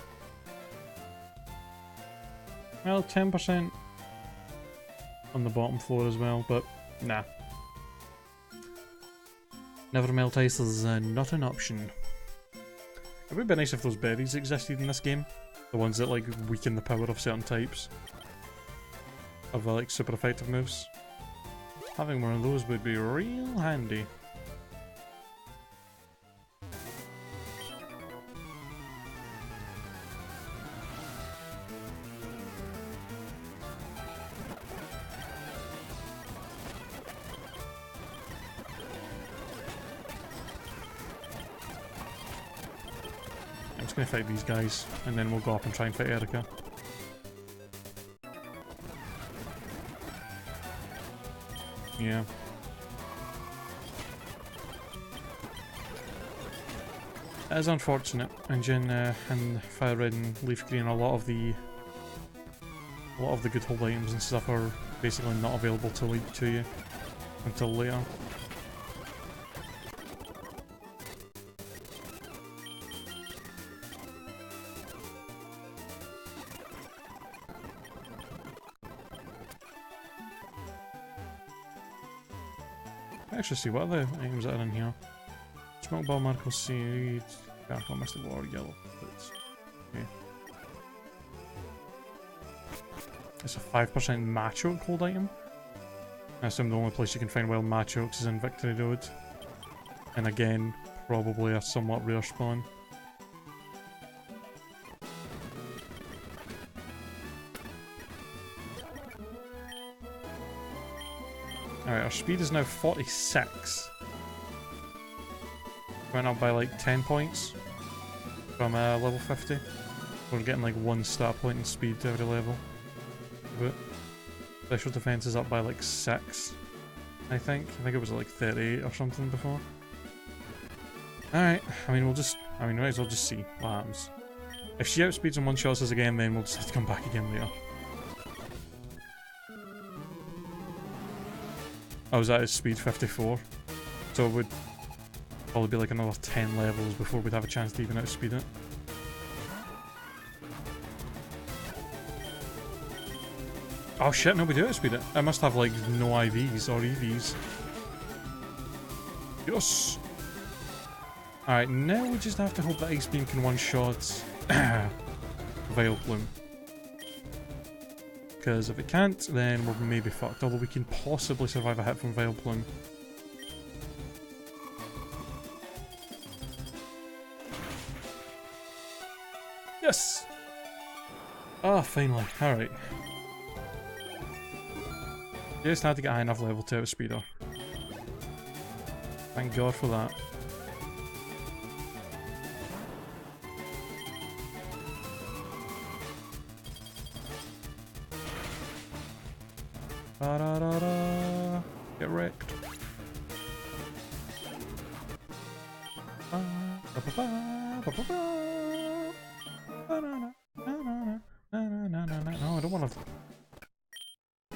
Well, 10% on the bottom floor as well, but nah. Never melt ice is not an option. It would be nice if those berries existed in this game. The ones that like weaken the power of certain types of like super effective moves. Having one of those would be real handy. I'm just gonna fight these guys, and then we'll go up and try and fight Erica. Yeah. It is unfortunate, and in Fire Red and Leaf Green, a lot of the good hold items and stuff are basically not available to you until later. Actually, see what other items are in here. Smoke ball, Marco seed, Garco, Mystic War, yellow boots. Okay. It's a 5% Machoke hold item. I assume the only place you can find wild Machokes is in Victory Road. And again, probably a somewhat rare spawn. Alright, our speed is now 46. Went up by like 10 points from level 50. We're getting like 1 stat point in speed to every level. But special defense is up by like 6, I think. I think it was like 38 or something before. Alright, I mean, we might as well just see what happens. If she outspeeds and one-shots us again, then we'll just have to come back again later. I was at its speed 54. So it would probably be like another 10 levels before we'd have a chance to even outspeed it. Oh shit, no, we do outspeed it. I must have like no IVs or EVs. Yes! Alright, now we just have to hope that Ice Beam can one-shot Vileplume. Because if it can't, then we're maybe fucked. Although we can possibly survive a hit from Vileplume. Yes! Ah, finally. Alright. Just had to get high enough level to outspeed her. Thank God for that. Ba-da-da-da. Get wrecked. No, I don't want to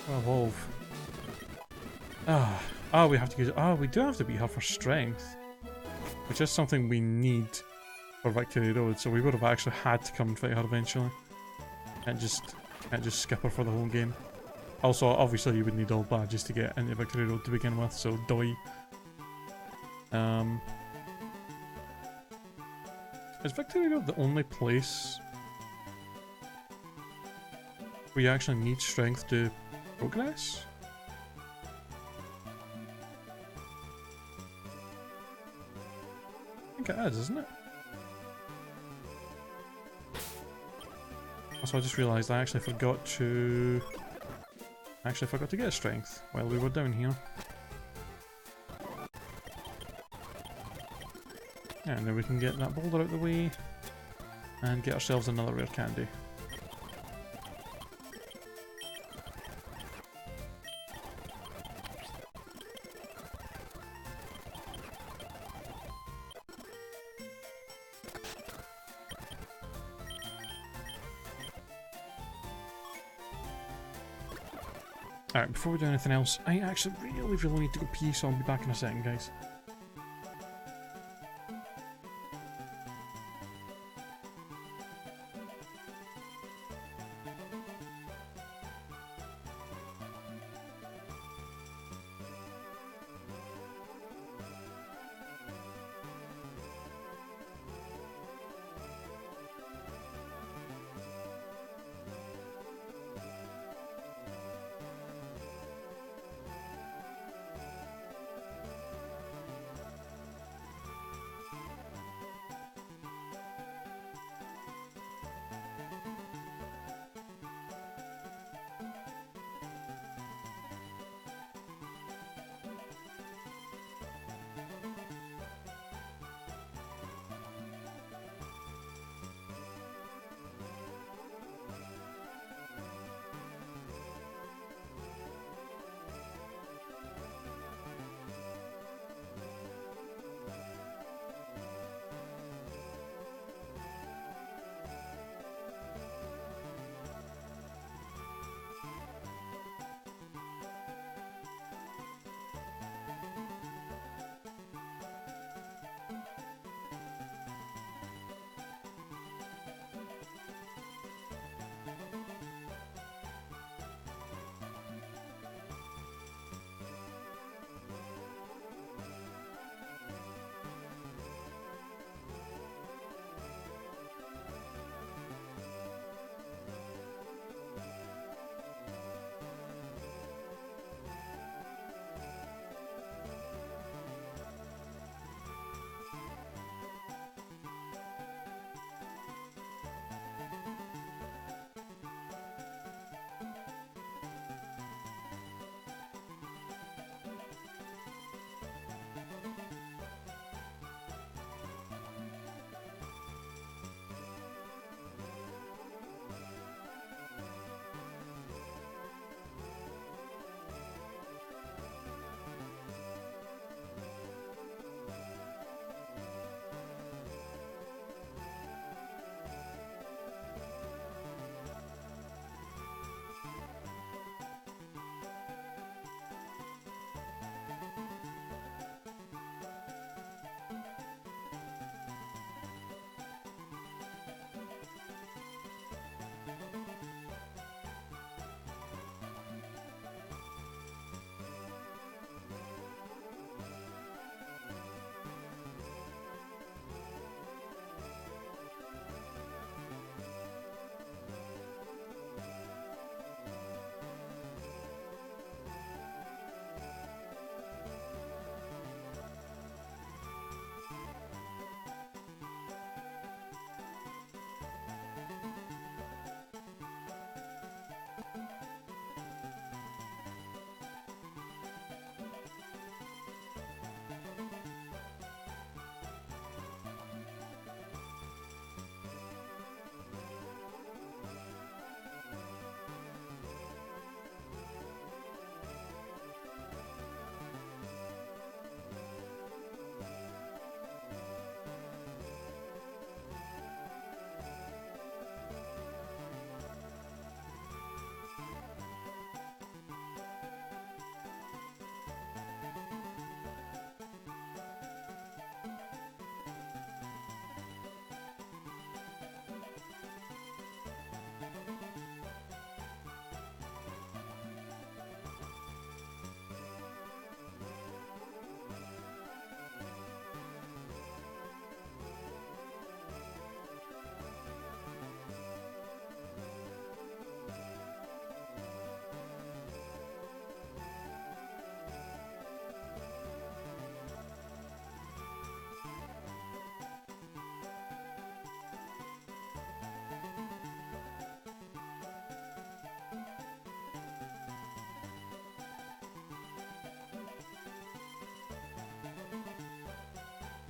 evolve. We have to use. We do have to beat her for strength, which is something we need for Victory Road. So we would have actually had to come and fight her eventually. Can't just skip her for the whole game. Also, obviously, you would need all badges to get into Victory Road to begin with. So doi. Is Victory Road the only place where you actually need strength to progress? I think it is, isn't it? Also, I just realised I actually forgot to get a strength while we were down here. And now we can get that boulder out the way and get ourselves another rare candy. Alright, before we do anything else, I actually really need to go pee, so I'll be back in a second, guys.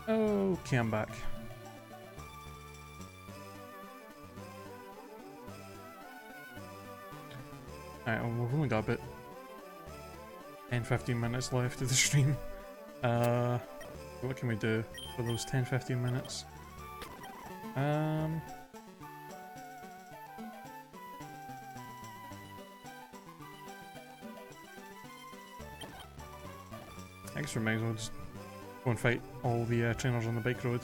Okay, I'm back. Alright, well, we've only got about 10-15 minutes left of the stream. What can we do for those 10-15 minutes? I guess we might as well just go and fight all the trainers on the bike road.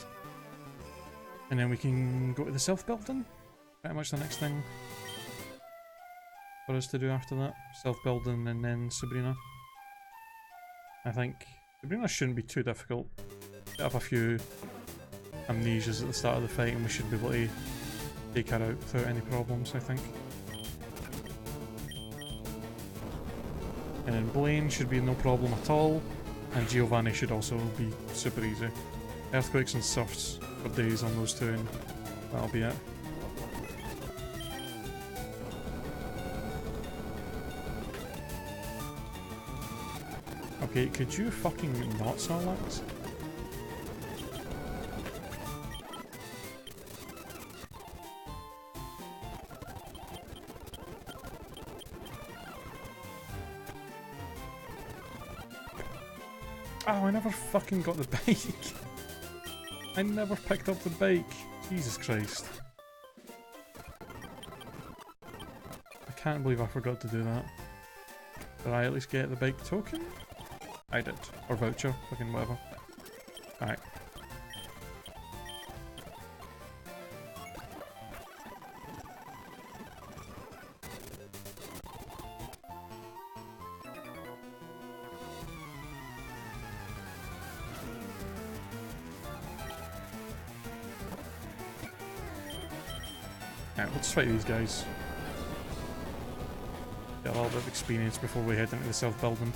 And then we can go to the self-building. Pretty much the next thing for us to do after that. Self-building and then Sabrina. I think Sabrina shouldn't be too difficult. Get up a few amnesias at the start of the fight and we should be able to take her out without any problems, I think. And then Blaine should be no problem at all. And Giovanni should also be super easy. Earthquakes and surfs for days on those two and that'll be it. Okay, could you fucking not Snorlax? Oh, I never fucking got the bike. I never picked up the bike. Jesus Christ. I can't believe I forgot to do that. Did I at least get the bike token? I did. Or voucher. Fucking whatever. Alright. Alright, let's fight these guys. Get a little bit of experience before we head into the self-building.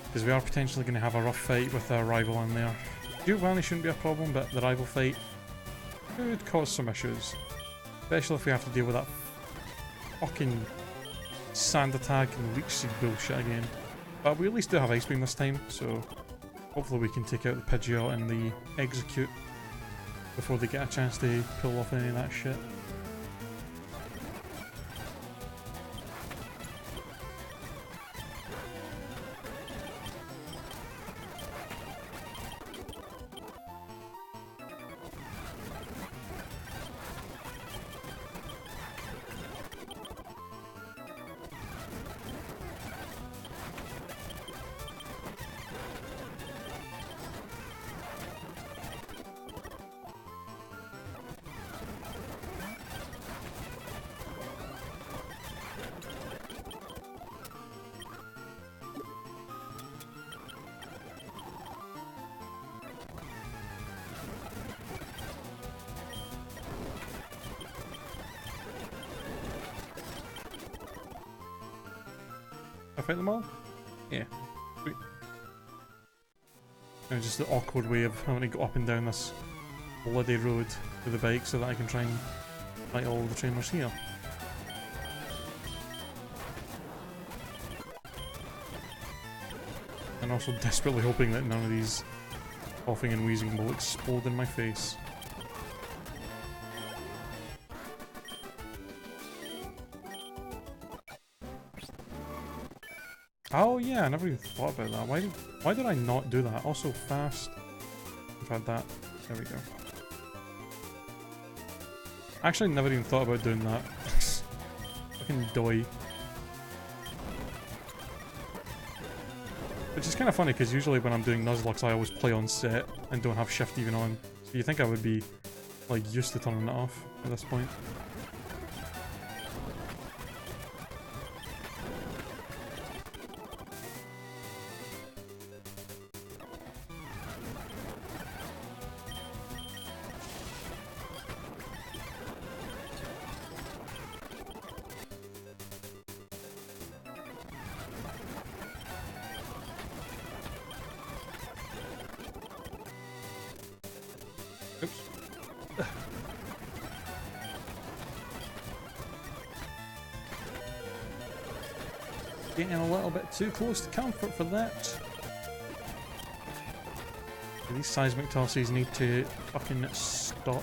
Because we are potentially going to have a rough fight with our rival in there. Giovanni shouldn't be a problem, but the rival fight could cause some issues. Especially if we have to deal with that fucking sand attack and leech seed bullshit again. But we at least do have Ice Beam this time, so hopefully we can take out the Pidgeot and the Execute before they get a chance to pull off any of that shit. I fight them all? Yeah. Sweet. And just the awkward way of having to go up and down this bloody road with the bike so that I can try and fight all the trainers here. And also desperately hoping that none of these coughing and wheezing will explode in my face. Oh yeah, I never even thought about that. Why did I not do that? Also fast. I've had that. There we go. Actually never even thought about doing that. Fucking doy. Which is kind of funny because usually when I'm doing Nuzlocke I always play on set and don't have shift even on. So you think I would be like used to turning it off at this point. Oops. Getting a little bit too close to comfort for that. These seismic tosses need to fucking stop.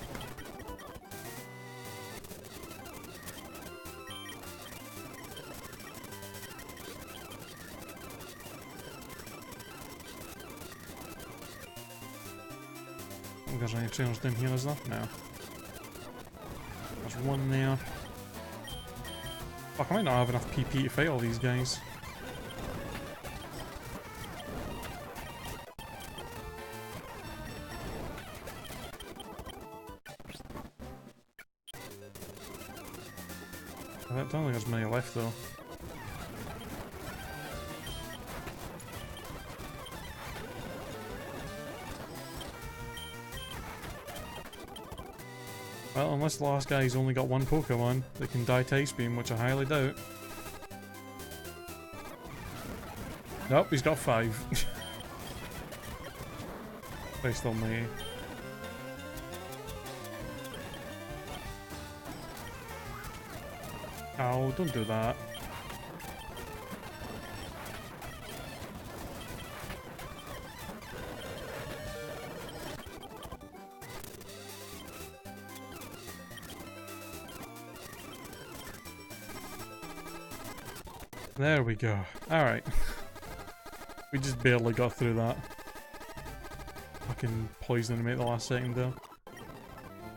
I think there's any trainers down here, is there? No. There's one there. Fuck, I might not have enough PP to fight all these guys. I don't think there's many left though. Well, unless the last guy's only got one Pokemon that can die to Ice Beam, which I highly doubt. Nope, he's got 5. Based on me. Ow, don't do that. There we go. Alright. We just barely got through that. Fucking poisoning me at the last second though.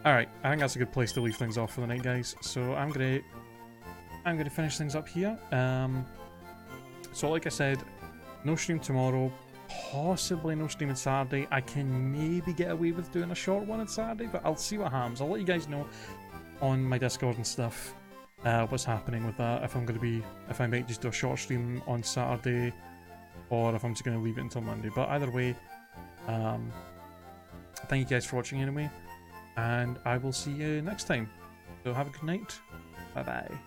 Alright, I think that's a good place to leave things off for the night, guys. So I'm gonna finish things up here. So like I said, no stream tomorrow, possibly no stream on Saturday. I can maybe get away with doing a short one on Saturday, but I'll see what happens. I'll let you guys know on my Discord and stuff what's happening with that. If I might just do a short stream on Saturday, or if I'm just gonna leave it until Monday. But either way, thank you guys for watching anyway, and I will see you next time. So have a good night. Bye bye.